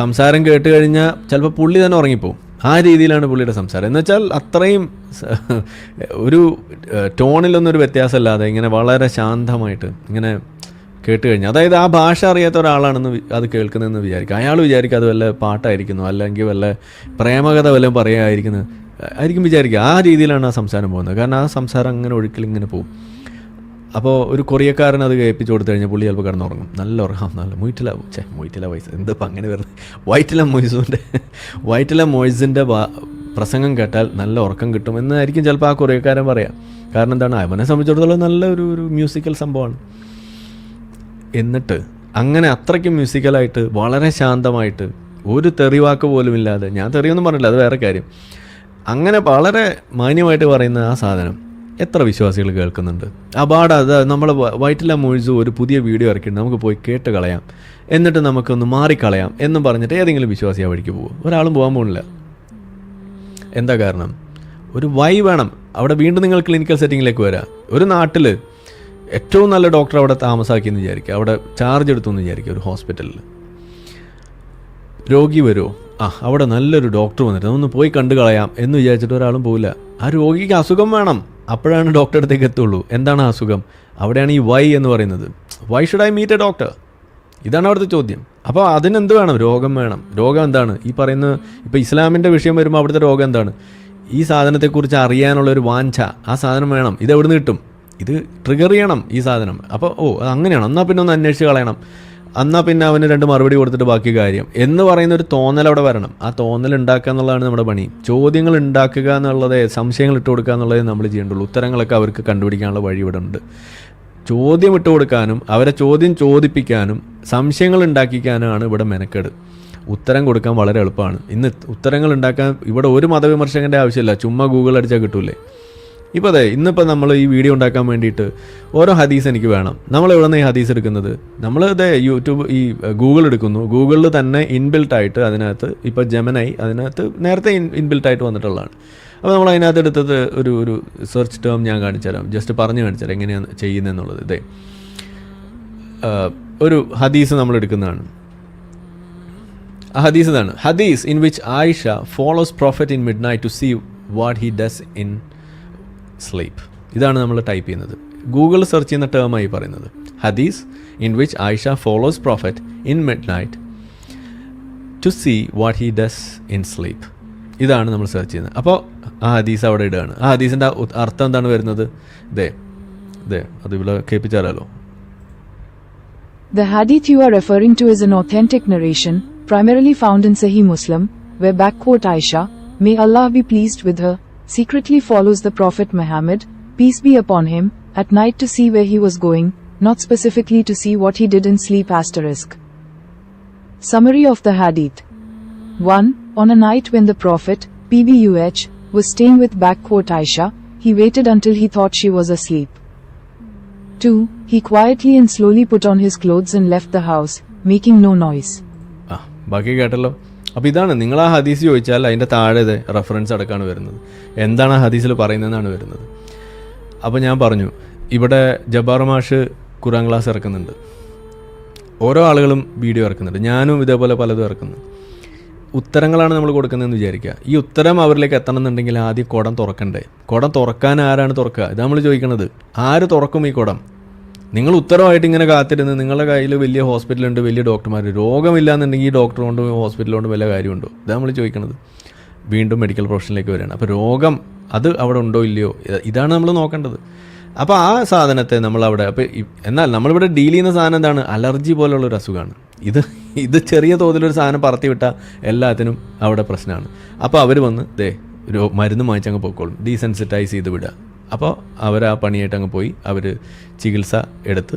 സംസാരം കേട്ട് കഴിഞ്ഞാൽ ചിലപ്പോൾ പുള്ളി തന്നെ ഉറങ്ങിപ്പോവും. ആ രീതിയിലാണ് പുള്ളിയുടെ സംസാരം. എന്ന് വെച്ചാൽ അത്രയും ഒരു ടോണിലൊന്നും ഒരു വ്യത്യാസമില്ലാതെ ഇങ്ങനെ വളരെ ശാന്തമായിട്ട് ഇങ്ങനെ കേട്ട് കഴിഞ്ഞാൽ, അതായത് ആ ഭാഷ അറിയാത്ത ഒരാളാണെന്ന് അത് കേൾക്കുന്നതെന്ന് വിചാരിക്കും. അയാൾ വിചാരിക്കും അത് വല്ല പാട്ടായിരിക്കുന്നു, അല്ലെങ്കിൽ വല്ല പ്രേമകഥ വല്ലതും പറയുകയായിരിക്കുന്നു ആയിരിക്കും വിചാരിക്കുക. ആ രീതിയിലാണ് ആ സംസാരം പോകുന്നത്. കാരണം ആ സംസാരം അങ്ങനെ ഒഴുക്കിലിങ്ങനെ പോകും. അപ്പോൾ ഒരു കൊറിയക്കാരൻ അത് കേൾപ്പിച്ച് കൊടുത്തു കഴിഞ്ഞാൽ പുള്ളി ചിലപ്പോൾ കിടന്നുറങ്ങും. നല്ല ഉറങ്ങാം. നല്ല മൊയ്റ്റില വയസ്സ് എന്തിപ്പോൾ അങ്ങനെ വരുന്നത്? വൈറ്റില മൊയ്സിൻ്റെ പ്രസംഗം കേട്ടാൽ നല്ല ഉറക്കം കിട്ടും എന്നായിരിക്കും ചിലപ്പോൾ ആ കൊറിയക്കാരൻ പറയാം. കാരണം എന്താണ്, അവനെ സംബന്ധിച്ചിടത്തോളം നല്ല ഒരു മ്യൂസിക്കൽ സംഭവമാണ്. എന്നിട്ട് അങ്ങനെ അത്രയ്ക്കും മ്യൂസിക്കലായിട്ട് വളരെ ശാന്തമായിട്ട് ഒരു തെറിവാക്ക് പോലും ഇല്ലാതെ, ഞാൻ തെറിയൊന്നും പറഞ്ഞില്ല, അത് വേറെ കാര്യം, അങ്ങനെ വളരെ മാന്യമായിട്ട് പറയുന്ന ആ സാധനം എത്ര വിശ്വാസികൾ കേൾക്കുന്നുണ്ട്? അത് നമ്മൾ വൈറ്റില മൊയ്സു ഒരു പുതിയ വീഡിയോ ഇറക്കിയിട്ട് നമുക്ക് പോയി കേട്ട് കളയാം, എന്നിട്ട് നമുക്കൊന്ന് മാറിക്കളയാം എന്നും പറഞ്ഞിട്ട് ഏതെങ്കിലും വിശ്വാസി ആ വഴിക്ക് പോകും? ഒരാളും പോകാൻ പോകുന്നില്ല. എന്താ കാരണം? ഒരു വൈ വേണം. അവിടെ വീണ്ടും നിങ്ങൾ ക്ലിനിക്കൽ സെറ്റിങ്ങിലേക്ക് വരാം. ഒരു നാട്ടിൽ ഏറ്റവും നല്ല ഡോക്ടർ അവിടെ താമസാക്കിയെന്ന് വിചാരിക്കുക, അവിടെ ചാർജ് എടുത്തു എന്ന് വിചാരിക്കുക. ഒരു ഹോസ്പിറ്റലിൽ രോഗി വരുമോ? അവിടെ നല്ലൊരു ഡോക്ടർ വന്നിട്ട് ഒന്ന് പോയി കണ്ടു കളയാം എന്ന് വിചാരിച്ചിട്ട് ഒരാളും പോവില്ല. ആ രോഗിക്ക് അസുഖം വേണം, അപ്പോഴാണ് ഡോക്ടറുടെ അടുത്തേക്ക് എത്തുള്ളൂ. എന്താണ് ആ അസുഖം? അവിടെയാണ് ഈ വൈ എന്ന് പറയുന്നത്. Why should I meet a doctor? ഇതാണ് അവിടുത്തെ ചോദ്യം. അപ്പോൾ അതിനെന്ത് വേണം? രോഗം വേണം. രോഗം എന്താണ്? ഈ പറയുന്ന ഇപ്പോൾ ഇസ്ലാമിൻ്റെ വിഷയം വരുമ്പോൾ അവിടുത്തെ രോഗം എന്താണ്? ഈ സാധനത്തെക്കുറിച്ച് അറിയാനുള്ളൊരു വാഞ്ച, ആ സാധനം വേണം. ഇത് എവിടെ നിന്ന് കിട്ടും? ഇത് ട്രിഗർ ചെയ്യണം ഈ സാധനം. അപ്പോൾ അങ്ങനെയാണ്, എന്നാൽ പിന്നെ ഒന്ന് അന്വേഷിച്ച് കളയണം, എന്നാൽ പിന്നെ അവന് 2 മറുപടി കൊടുത്തിട്ട് ബാക്കി കാര്യം എന്ന് പറയുന്ന ഒരു തോന്നൽ അവിടെ വരണം. ആ തോന്നൽ ഉണ്ടാക്കുക എന്നുള്ളതാണ് നമ്മുടെ പണി. ചോദ്യങ്ങൾ ഉണ്ടാക്കുക എന്നുള്ളത്, സംശയങ്ങൾ ഇട്ട് കൊടുക്കുക എന്നുള്ളതേ നമ്മൾ ചെയ്യേണ്ടുള്ളൂ. ഉത്തരങ്ങളൊക്കെ അവർക്ക് കണ്ടുപിടിക്കാനുള്ള വഴി ഇവിടെ ഉണ്ട്. ചോദ്യം ഇട്ട് കൊടുക്കാനും അവരെ ചോദ്യം ചോദിപ്പിക്കാനും സംശയങ്ങൾ ഉണ്ടാക്കിക്കാനുമാണ് ഇവിടെ മെനക്കേട്. ഉത്തരം കൊടുക്കാൻ വളരെ എളുപ്പമാണ്. ഇന്ന് ഉത്തരങ്ങൾ ഉണ്ടാക്കാൻ ഇവിടെ ഒരു മതവിമർശകൻ്റെ ആവശ്യമില്ല. ചുമ്മാ ഗൂഗിൾ അടിച്ചാൽ കിട്ടൂലേ. ഇപ്പോൾ ഇന്നിപ്പോൾ നമ്മൾ ഈ വീഡിയോ ഉണ്ടാക്കാൻ വേണ്ടിയിട്ട് ഓരോ ഹദീസ് എനിക്ക് വേണം. നമ്മൾ എവിടെ നിന്ന് ഈ ഹദീസ് എടുക്കുന്നത്? നമ്മൾ യൂട്യൂബ് ഈ ഗൂഗിൾ എടുക്കുന്നു. ഗൂഗിളിൽ തന്നെ ഇൻബിൽട്ടായിട്ട് അതിനകത്ത് ഇപ്പോൾ ജെമിനൈ അതിനകത്ത് നേരത്തെ ഇൻബിൽട്ടായിട്ട് വന്നിട്ടുള്ളതാണ്. അപ്പോൾ നമ്മൾ അതിനകത്ത് എടുത്തത് ഒരു സെർച്ച് ടേം ഞാൻ കാണിച്ചു തരാം, ജസ്റ്റ് പറഞ്ഞു കാണിച്ചു തരാം എങ്ങനെയാണ് ചെയ്യുന്നതെന്നുള്ളത്. ഒരു ഹദീസ് നമ്മൾ എടുക്കുന്നതാണ്. ആ ഹദീസ് ഇതാണ്: ഹദീസ് in which Aisha follows prophet in midnight to see what he does in sleep. ഇതാണ് നമ്മൾ ടൈപ്പ് ചെയ്യുന്നത്. ഗൂഗിൾ സെർച്ച് ചെയ്യുന്ന ടേമായി പറയുന്നത് ഹദീസ് in which Aisha follows prophet in midnight to see what he does in sleep. ഇതാണ് നമ്മൾ search ചെയ്യുന്നത്. അപ്പോൾ ആ ഹദീസ് അവിടെ ഇടുകയാണ്. ആ ഹദീസിൻ്റെ അർത്ഥം എന്താണ് വരുന്നത്? അത് ഇവിടെ കേൾപ്പിച്ചാലോ. The hadith you are referring to is an authentic narration, primarily found in Sahih Muslim, where Aisha, may Allah be pleased with her, secretly follows the Prophet Muhammad, peace be upon him, at night to see where he was going, not specifically to see what he did in sleep *. Summary of the hadith. 1. On a night when the Prophet, PBUH, was staying with Aisha, he waited until he thought she was asleep. 2. He quietly and slowly put on his clothes and left the house, making no noise. ബാക്കി കേട്ടല്ലോ. അപ്പോൾ ഇതാണ്, നിങ്ങൾ ആ ഹദീസ് ചോദിച്ചാൽ അതിൻ്റെ താഴെ റെഫറൻസ് അടക്കമാണ് വരുന്നത്. എന്താണ് ആ ഹദീസിൽ പറയുന്നതെന്നാണ് വരുന്നത്. അപ്പോൾ ഞാൻ പറഞ്ഞു, ഇവിടെ ജബ്ബാർ മാഷ് ഖുർആൻ ക്ലാസ് ഇറക്കുന്നുണ്ട്, ഓരോ ആളുകളും വീഡിയോ ഇറക്കുന്നുണ്ട്, ഞാനും ഇതേപോലെ പലതും ഇറക്കുന്നു. ഉത്തരങ്ങളാണ് നമ്മൾ കൊടുക്കുന്നതെന്ന് വിചാരിക്കുക. ഈ ഉത്തരം അവരിലേക്ക് എത്തണം എന്നുണ്ടെങ്കിൽ ആദ്യം കുടം തുറക്കണ്ടേ? കുടം തുറക്കാൻ ആരാണ് തുറക്കുക? ഇത് നമ്മൾ ചോദിക്കുന്നത്. ആര് തുറക്കും ഈ കുടം? നിങ്ങൾ ഉത്തരവായിട്ട് ഇങ്ങനെ കാത്തിരുന്ന്, നിങ്ങളുടെ കയ്യിൽ വലിയ ഹോസ്പിറ്റലുണ്ട്, വലിയ ഡോക്ടർമാർ, രോഗമില്ല എന്നുണ്ടെങ്കിൽ ഈ ഡോക്ടർ കൊണ്ട് ഹോസ്പിറ്റൽ കൊണ്ട് വല്ല കാര്യമുണ്ടോ? ഇതാണ് നമ്മൾ ചോദിക്കുന്നത്. വീണ്ടും മെഡിക്കൽ പ്രൊഫഷനിലേക്ക് വരികയാണ്. അപ്പോൾ രോഗം അത് അവിടെ ഉണ്ടോ ഇല്ലയോ, ഇതാണ് നമ്മൾ നോക്കേണ്ടത്. അപ്പോൾ ആ സാധനത്തെ നമ്മളവിടെ എന്നാൽ നമ്മളിവിടെ ഡീൽ ചെയ്യുന്ന സാധനം എന്താണ്? അലർജി പോലുള്ളൊരു അസുഖമാണ്. ഇത് ചെറിയ തോതിലൊരു സാധനം പറത്തി വിട്ടാൽ എല്ലാത്തിനും അവിടെ പ്രശ്നമാണ്. അപ്പോൾ അവർ വന്ന് മരുന്ന് വാങ്ങിച്ചങ്ങ് പോയിക്കോളും, ഡീസെൻസിറ്റൈസ് ചെയ്ത് വിടുക. അപ്പോൾ അവർ ആ പണിയായിട്ട് അങ്ങ് പോയി അവർ ചികിത്സ എടുത്ത്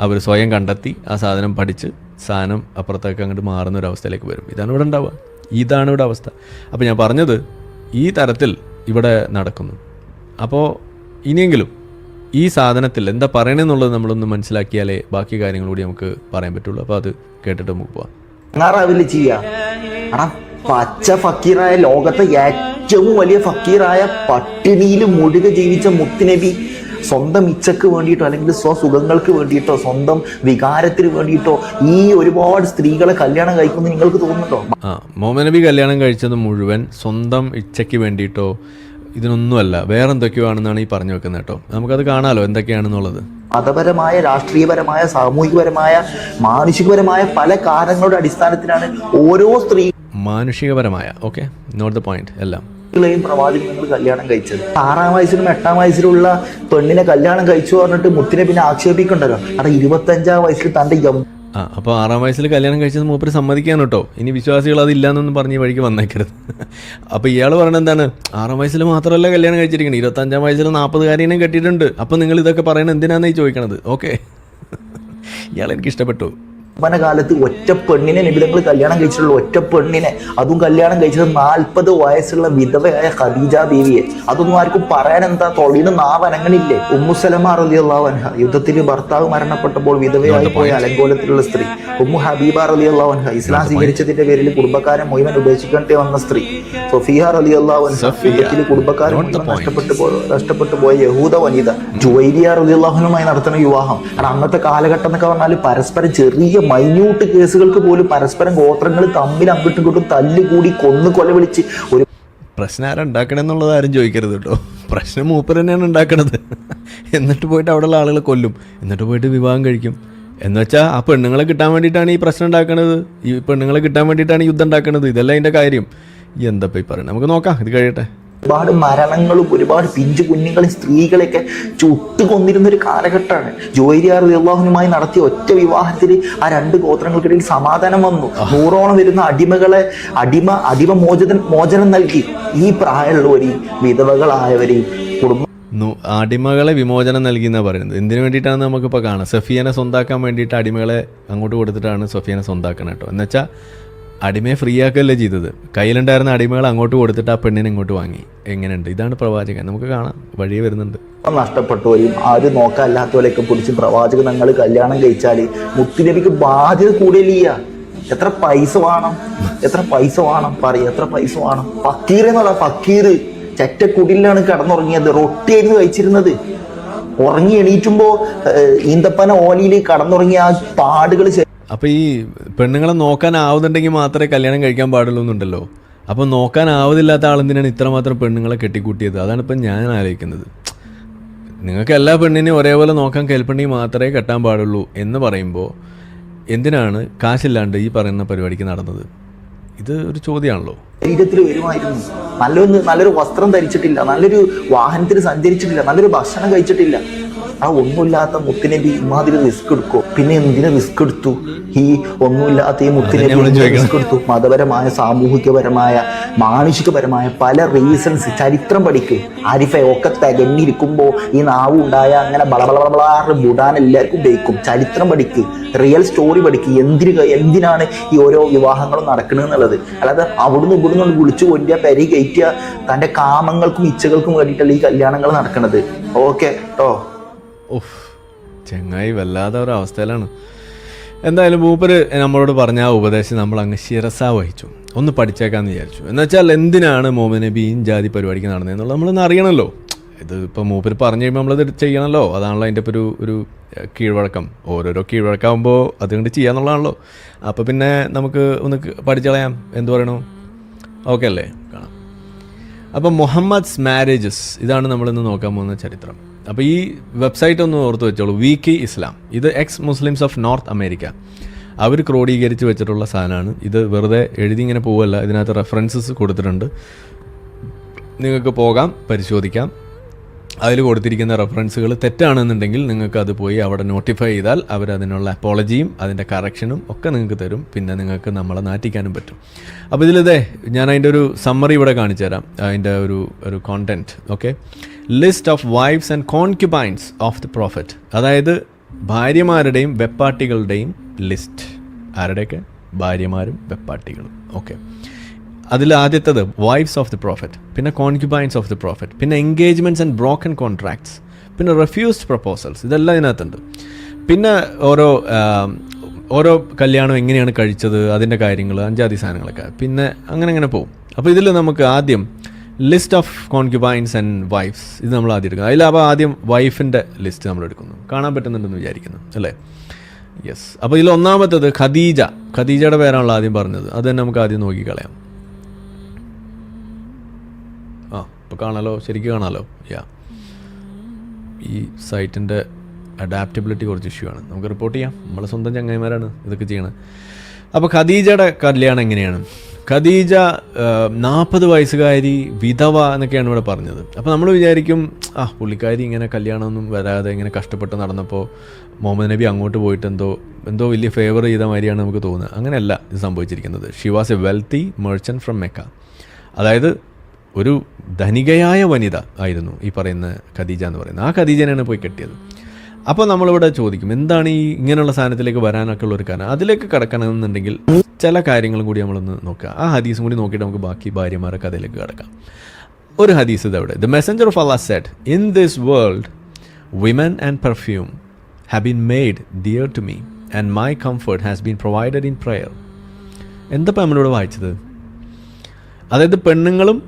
അവർ സ്വയം കണ്ടെത്തി ആ സാധനം പഠിച്ച് സാധനം അപ്പുറത്തേക്ക് അങ്ങോട്ട് മാറുന്നൊരവസ്ഥയിലേക്ക് വരും. ഇതാണ് ഇവിടെ ഉണ്ടാവുക. ഇതാണ് ഇവിടെ അവസ്ഥ. അപ്പോൾ ഞാൻ പറഞ്ഞത് ഈ തരത്തിൽ ഇവിടെ നടക്കുന്നു. അപ്പോൾ ഇനിയെങ്കിലും ഈ സാധനത്തിൽ എന്താ പറയണമെന്നുള്ളത് നമ്മളൊന്ന് മനസ്സിലാക്കിയാലേ ബാക്കി കാര്യങ്ങൾ കൂടി നമുക്ക് പറയാൻ പറ്റുള്ളൂ. അപ്പോൾ അത് കേട്ടിട്ട് നമുക്ക് പോവാം. പച്ച ഫക്കീറായ, ലോകത്തെ ഏറ്റവും വലിയ ഫക്കീറായ, പട്ടിണിയിൽ മുഴുക ജീവിച്ച മുത്തുനബി സ്വന്തം ഇച്ഛക്ക് വേണ്ടിയിട്ടോ അല്ലെങ്കിൽ സ്വസുഖങ്ങൾക്ക് വേണ്ടിയിട്ടോ സ്വന്തം വികാരത്തിന് വേണ്ടിയിട്ടോ ഈ ഒരുപാട് സ്ത്രീകളെ കല്യാണം കഴിക്കുമെന്ന് നിങ്ങൾക്ക് തോന്നുന്നുണ്ടോ? മുഹമ്മദ് നബി കല്യാണം കഴിച്ചത് മുഴുവൻ സ്വന്തം ഇച്ഛയ്ക്ക് വേണ്ടിയിട്ടോ ഇതിനൊന്നുമല്ല, വേറെ എന്തൊക്കെയോ ആണെന്നാണ് ഈ പറഞ്ഞു വെക്കുന്നത് കേട്ടോ. നമുക്കത് കാണാമല്ലോ എന്തൊക്കെയാണെന്നുള്ളത്. മതപരമായ, രാഷ്ട്രീയപരമായ, സാമൂഹികപരമായ, മാനുഷികപരമായ പല കാരണങ്ങളുടെ അടിസ്ഥാനത്തിലാണ് ഓരോ സ്ത്രീ മാനുഷികപരമായ നോട്ട് ദ പോയിന്റ് എല്ലാം പ്രവാചകങ്ങൾ കല്യാണം കഴിച്ചത്. 6-ാം വയസ്സിലും 8-ാം വയസ്സിലുള്ള പെണ്ണിനെ കല്യാണം കഴിച്ചു പറഞ്ഞിട്ട് മുത്തിനെ പിന്നെ ആക്ഷേപിക്കണ്ടല്ലോ. അവിടെ 25-ാം വയസ്സിൽ തന്റെ അപ്പോൾ 6-ാം വയസ്സിൽ കല്യാണം കഴിച്ചത് മൂപ്പര് സമ്മതിക്കാൻ കേട്ടോ. ഇനി വിശ്വാസികൾ അതില്ലാന്നൊന്നും പറഞ്ഞ് ഈ വഴിക്ക് വന്നേക്കരുത്. അപ്പോൾ ഇയാൾ പറയണത് എന്താണ്? 6-ാം വയസ്സിൽ മാത്രമല്ല കല്യാണം കഴിച്ചിരിക്കുന്നത്, 25-ാം വയസ്സിൽ 40-കാരിനെ കെട്ടിയിട്ടുണ്ട്. അപ്പോൾ നിങ്ങൾ ഇതൊക്കെ പറയണത് എന്തിനാണെന്ന് ഈ ചോദിക്കണത്? ഇയാൾ എനിക്ക് ഇഷ്ടപ്പെട്ടു. കാലത്ത് ഒറ്റ പെണ്ണിനെ നിബിധങ്ങൾ കല്യാണം കഴിച്ചിട്ടുള്ള ഒറ്റ പെണ്ണിനെ, അതും കല്യാണം കഴിച്ചത് 40 വയസ്സുള്ള വിധവയായ ഖദീജ ബീവിയെ. അതൊന്നും ആർക്കും പറയാൻ എന്താ, തൊളിന് നാവനങ്ങണില്ലേ. ഉമ്മു സലമ റളിയല്ലാഹു അൻഹ, യുദ്ധത്തിൽ ഭർത്താവ് മരണപ്പെട്ടപ്പോൾ വിധവയായി പോയ അലങ്കോലത്തിലുള്ള സ്ത്രീ. ഉമ്മു ഹബീബ റളിയല്ലാഹു അൻഹ, ഇസ്ലാം സ്വീകരിച്ചതിന്റെ പേരിൽ കുടുംബക്കാരെ മുഴുവൻ ഉപേക്ഷിക്കേണ്ടി വന്ന സ്ത്രീ. സഫിയ റളിയല്ലാഹു അൻഹ, യുദ്ധത്തിൽ കുടുംബക്കാരെ നഷ്ടപ്പെട്ടു പോയ യഹൂദ വനിത. ജുവൈരിയ റളിയല്ലാഹു അൻഹുമായി നടത്തുന്ന വിവാഹം. കാരണം അന്നത്തെ കാലഘട്ടം എന്നൊക്കെ പറഞ്ഞാൽ പരസ്പരം ചെറിയ മൈന്യൂട്ട് കേസുകൾക്ക് പോലും പരസ്പരം ഗോത്രങ്ങൾ തമ്മിൽ അങ്ങോട്ടും ഇങ്ങോട്ടും തല്ലുകൂടി കൊല വിളിച്ച് ഒരു പ്രശ്നം ആരാ ഉണ്ടാക്കണമെന്നുള്ളത് ആരും ചോദിക്കരുത് കേട്ടോ. പ്രശ്നം മൂപ്പർ തന്നെയാണ് ഉണ്ടാക്കണത്. എന്നിട്ട് പോയിട്ട് അവിടെയുള്ള ആളുകളെ കൊല്ലും, എന്നിട്ട് പോയിട്ട് വിവാഹം കഴിക്കും. എന്നുവെച്ചാൽ ആ പെണ്ണുങ്ങളെ കിട്ടാൻ വേണ്ടിയിട്ടാണ് ഈ പ്രശ്നം ഉണ്ടാക്കണത്, ഈ പെണ്ണുങ്ങളെ കിട്ടാൻ വേണ്ടിയിട്ടാണ് യുദ്ധം ഉണ്ടാക്കണത്. ഇതല്ല അതിൻ്റെ കാര്യം. എന്താ ഈ പറയുന്നത്, നമുക്ക് നോക്കാം, ഇത് കഴിയട്ടെ. ഒരുപാട് മരണങ്ങളും ഒരുപാട് പിഞ്ചു കുഞ്ഞുങ്ങളെയും സ്ത്രീകളെയൊക്കെ ചുട്ടുകൊന്നിരുന്ന ഒരു കാലഘട്ടമാണ്. ജുവൈരിയ റളിയല്ലാഹു അൻഹുമായി നടത്തിയ ഒറ്റ വിവാഹത്തിൽ ആ 2 ഗോത്രങ്ങൾക്കിടയിൽ സമാധാനം വന്നു. 100ഓളം വരുന്ന അടിമകളെ മോചനം നൽകി. ഈ പ്രായമുള്ളവരെയും വിധവകളായവരെയും അടിമകളെ വിമോചനം നൽകി എന്നാണ് പറയുന്നത്. എന്തിനു വേണ്ടിയിട്ടാണ് നമുക്കിപ്പോൾ കാണാം. സഫിയനെ സ്വന്താക്കാൻ വേണ്ടിയിട്ട് അടിമകളെ അങ്ങോട്ട് കൊടുത്തിട്ടാണ് സഫിയനെ സ്വന്താക്കണം കേട്ടോ. എന്നുവെച്ചാൽ അടിമയെ ഫ്രീ ആക്കുകയല്ലേ ചെയ്തത്. കയ്യിലുണ്ടായിരുന്ന അടിമകൾ അങ്ങോട്ട് കൊടുത്തിട്ട് ആ പെണ്ണിനെ ഇങ്ങോട്ട് വാങ്ങി. എങ്ങനെയുണ്ട്? ഇതാണ് പ്രവാചകൻ. നമുക്ക് കാണാം, വഴിയെ വരുന്നുണ്ട്. നഷ്ടപ്പെട്ടവരെയും ആരും നോക്കാല്ലാത്തവരെയൊക്കെ പിടിച്ച് പ്രവാചകൻ ഞങ്ങൾ കല്യാണം കഴിച്ചാൽ മുത്തുനബിക്ക് ബാധ്യത കൂടിയില്ല. എത്ര പൈസ വേണം പറയും, എത്ര പൈസ വേണം. ഫക്കീർ എന്നുള്ള ഫക്കീർ ചെറ്റക്കുടിലാണ് കിടന്നുറങ്ങിയത്. റൊട്ടിയായിരുന്നു കഴിച്ചിരുന്നത്. ഉറങ്ങി എണീറ്റുമ്പോ ഈന്തപ്പന ഓലയിൽ കടന്നുറങ്ങിയ ആ പാടുകൾ. അപ്പോൾ ഈ പെണ്ണുങ്ങളെ നോക്കാനാവുന്നുണ്ടെങ്കിൽ മാത്രമേ കല്യാണം കഴിക്കാൻ പാടുള്ളൂ എന്നുണ്ടല്ലോ. അപ്പോൾ നോക്കാനാവുന്നില്ലാത്ത ആളെന്തിനാണ് ഇത്രമാത്രം പെണ്ണുങ്ങളെ കെട്ടിക്കൂട്ടിയത്? അതാണ് ഇപ്പം ഞാൻ ആലോചിക്കുന്നത്. നിങ്ങൾക്ക് എല്ലാ പെണ്ണിനെയും ഒരേപോലെ നോക്കാൻ കേൾപ്പുണ്ടെങ്കിൽ മാത്രമേ കെട്ടാൻ പാടുള്ളൂ എന്ന് പറയുമ്പോൾ എന്തിനാണ് കാശില്ലാണ്ട് ഈ പറയുന്ന പരിപാടിക്ക് നടന്നത്? ഇത് ഒരു ചോദ്യമാണല്ലോ. ശരീരത്തിൽ വരുമായിരുന്നു. നല്ലൊരു വസ്ത്രം ധരിച്ചിട്ടില്ല, നല്ലൊരു വാഹനത്തിൽ സഞ്ചരിച്ചിട്ടില്ല, നല്ലൊരു ഭക്ഷണം കഴിച്ചിട്ടില്ല. ആ ഒന്നുമില്ലാത്ത മുത്തുനബി ഇമാതിരി റിസ്ക് എടുക്കോ? പിന്നെ എന്തിനു റിസ്ക് എടുത്തു? ഈ ഒന്നുമില്ലാത്ത ഈ മുത്തുനബി റിസ്ക് എടുത്തു. മതപരമായ, സാമൂഹികപരമായ, മാനുഷികപരമായ പല റീസൺസ്. ചരിത്രം പഠിക്ക്. ആരിഫെ ഒക്കെ തികഞ്ഞിരിക്കുമ്പോ ഈ നാവ് ഉണ്ടായ അങ്ങനെ ബളബളബളാറ് ബുടാൻ എല്ലാവർക്കും ഉപയോഗിക്കും. ചരിത്രം പഠിക്ക്, റിയൽ സ്റ്റോറി പഠിക്ക്. എന്തിനാണ് ഈ ഓരോ വിവാഹങ്ങളും നടക്കുന്നത് എന്നുള്ളത്. അല്ലാതെ അവിടുന്ന് ഇവിടുന്ന് വിളിച്ചു കൊല്ലുക, പെരി കയറ്റുക, തൻ്റെ കാമങ്ങൾക്കും ഇച്ഛകൾക്കും വേണ്ടിയിട്ടല്ല ഈ കല്യാണങ്ങൾ നടക്കുന്നത്. ഓക്കെ കേട്ടോ. ഓഹ്, ചങ്ങായി വല്ലാത്ത ഒരു അവസ്ഥയിലാണ്. എന്തായാലും മൂപ്പര് നമ്മളോട് പറഞ്ഞ ആ ഉപദേശം നമ്മൾ അങ്ങ് ശിരസ വഹിച്ചു. ഒന്ന് പഠിച്ചേക്കാന്ന് വിചാരിച്ചു. എന്നുവെച്ചാൽ എന്തിനാണ് മുഹമ്മദ് നബി ഈ ജാതി പരിപാടിക്ക് നടന്നതെന്നുള്ളത് നമ്മളൊന്ന് അറിയണമല്ലോ. ഇത് ഇപ്പോൾ മൂപ്പര് പറഞ്ഞു കഴിയുമ്പോൾ നമ്മളത് ചെയ്യണമല്ലോ. അതാണല്ലോ അതിൻ്റെ ഇപ്പോൾ ഒരു കീഴ്വഴക്കം. ഓരോരോ കീഴ്വഴക്കാവുമ്പോൾ അതുകൊണ്ട് ചെയ്യാന്നുള്ളതാണല്ലോ. അപ്പോൾ പിന്നെ നമുക്ക് ഒന്ന് പഠിച്ചളയാം. എന്ത് പറയണു? ഓക്കെ അല്ലേ? കാണാം. അപ്പോൾ മുഹമ്മദ്സ് മാരേജസ്, ഇതാണ് നമ്മളിന്ന് നോക്കാൻ പോകുന്ന ചരിത്രം. അപ്പോൾ ഈ വെബ്സൈറ്റ് ഒന്ന് ഓർത്ത് വെച്ചോളൂ. Wiki Islam. ഇത് ex Muslims of North America അവർ ക്രോഡീകരിച്ച് വെച്ചിട്ടുള്ള സാധനമാണ്. ഇത് വെറുതെ എഴുതി ഇങ്ങനെ പോവല്ല. ഇതിനകത്ത് റെഫറൻസസ് കൊടുത്തിട്ടുണ്ട്. നിങ്ങൾക്ക് പോകാം, പരിശോധിക്കാം. അതിൽ കൊടുത്തിരിക്കുന്ന റെഫറൻസുകൾ തെറ്റാണെന്നുണ്ടെങ്കിൽ നിങ്ങൾക്ക് അത് പോയി അവിടെ നോട്ടിഫൈ ചെയ്താൽ അവരതിനുള്ള അപ്പോളജിയും അതിൻ്റെ കറക്ഷനും ഒക്കെ നിങ്ങൾക്ക് തരും. പിന്നെ നിങ്ങൾക്ക് നമ്മളെ നാറ്റിക്കാനും പറ്റും. അപ്പോൾ ഇതിലിതേ ഞാൻ അതിൻ്റെ ഒരു സമ്മറി ഇവിടെ കാണിച്ചു തരാം. അതിൻ്റെ ഒരു content. Okay, list of wives and concubines of the prophet. അതായത് ഭാര്യമാരുടെയും വെപ്പാട്ടികളുടെയും ലിസ്റ്റ്. ആരുടെയൊക്കെ? ഭാര്യമാരും വെപ്പാട്ടികളും. ഓക്കെ, അതിൽ ആദ്യത്തത് വൈഫ്സ് ഓഫ് ദി പ്രോഫറ്റ്, പിന്നെ കോൺക്യുബൈൻസ് ഓഫ് ദി പ്രോഫറ്റ്, പിന്നെ എൻഗേജ്മെൻറ്റ്സ് ആൻഡ് ബ്രോക്കൺ കോൺട്രാക്ട്സ്, പിന്നെ റെഫ്യൂസ്ഡ് പ്രപ്പോസൽസ്. ഇതെല്ലാം ഇതിനകത്തുണ്ട്. പിന്നെ ഓരോ കല്യാണം എങ്ങനെയാണ് കഴിച്ചത്, അതിൻ്റെ കാര്യങ്ങൾ, അഞ്ചാതി സാധനങ്ങളൊക്കെ. പിന്നെ അങ്ങനെ പോകും. അപ്പോൾ ഇതിൽ നമുക്ക് ആദ്യം ലിസ്റ്റ് ഓഫ് കോൺക്യുബൈൻസ് ആൻഡ് വൈഫ്സ്, ഇത് നമ്മൾ ആദ്യം എടുക്കുന്നത്. അതിലാവുമ്പോൾ ആദ്യം വൈഫിൻ്റെ ലിസ്റ്റ് നമ്മൾ എടുക്കുന്നു. കാണാൻ പറ്റുന്നുണ്ടെന്ന് വിചാരിക്കുന്നു അല്ലേ? യെസ്. അപ്പോൾ ഇതിൽ ഒന്നാമത്തത് ഖദീജ. ഖദീജയുടെ പേരാണല്ലോ ആദ്യം പറഞ്ഞത്. അത് തന്നെ നമുക്ക് ആദ്യം നോക്കിക്കളയാം. ഇപ്പോൾ കാണാലോ, ശരിക്കും കാണാലോ. ഈ സൈറ്റിൻ്റെ അഡാപ്റ്റബിലിറ്റി കുറച്ച് ഇഷ്യൂ ആണ്. നമുക്ക് റിപ്പോർട്ട് ചെയ്യാം. നമ്മളെ സ്വന്തം ചങ്ങായിമാരാണ് ഇതൊക്കെ ചെയ്യണത്. അപ്പോൾ ഖദീജയുടെ കല്യാണം എങ്ങനെയാണ്? ഖദീജ 40 വയസ്സുകാരി, വിധവ എന്നൊക്കെയാണ് ഇവിടെ പറഞ്ഞത്. അപ്പോൾ നമ്മൾ വിചാരിക്കും പുള്ളിക്കാരി ഇങ്ങനെ കല്യാണമൊന്നും വരാതെ ഇങ്ങനെ കഷ്ടപ്പെട്ട് നടന്നപ്പോൾ മുഹമ്മദ് നബി അങ്ങോട്ട് പോയിട്ട് എന്തോ വലിയ ഫേവർ ചെയ്ത മാതിരിയാണ് നമുക്ക് തോന്നുന്നത്. അങ്ങനെയല്ല ഇത് സംഭവിച്ചിരിക്കുന്നത്. Xi was a wealthy merchant from Mecca. അതായത് ഒരു ധനികയായ വനിത ആയിരുന്നു ഈ പറയുന്ന ഖദീജ എന്ന് പറയുന്നത്. ആ ഖദീജനെയാണ് പോയി കെട്ടിയത്. അപ്പോൾ നമ്മളിവിടെ ചോദിക്കും എന്താണ് ഈ ഇങ്ങനെയുള്ള സാധനത്തിലേക്ക് വരാനൊക്കെ ഉള്ള ഒരു കാരണം. അതിലേക്ക് കിടക്കണമെന്നുണ്ടെങ്കിൽ ചില കാര്യങ്ങളും കൂടി നമ്മളൊന്ന് നോക്കുക. ആ ഹദീസും കൂടി നോക്കിയിട്ട് നമുക്ക് ബാക്കി ഭാര്യമാരെ കഥയിലേക്ക് കിടക്കാം. ഒരു ഹദീസ് ഇതവിടെ, the messenger of Allah said, in this world women and perfume have been made dear to me and my comfort has been provided in prayer. എന്തപ്പോൾ നമ്മളിവിടെ വായിച്ചത്? അതായത് പെണ്ണുങ്ങളും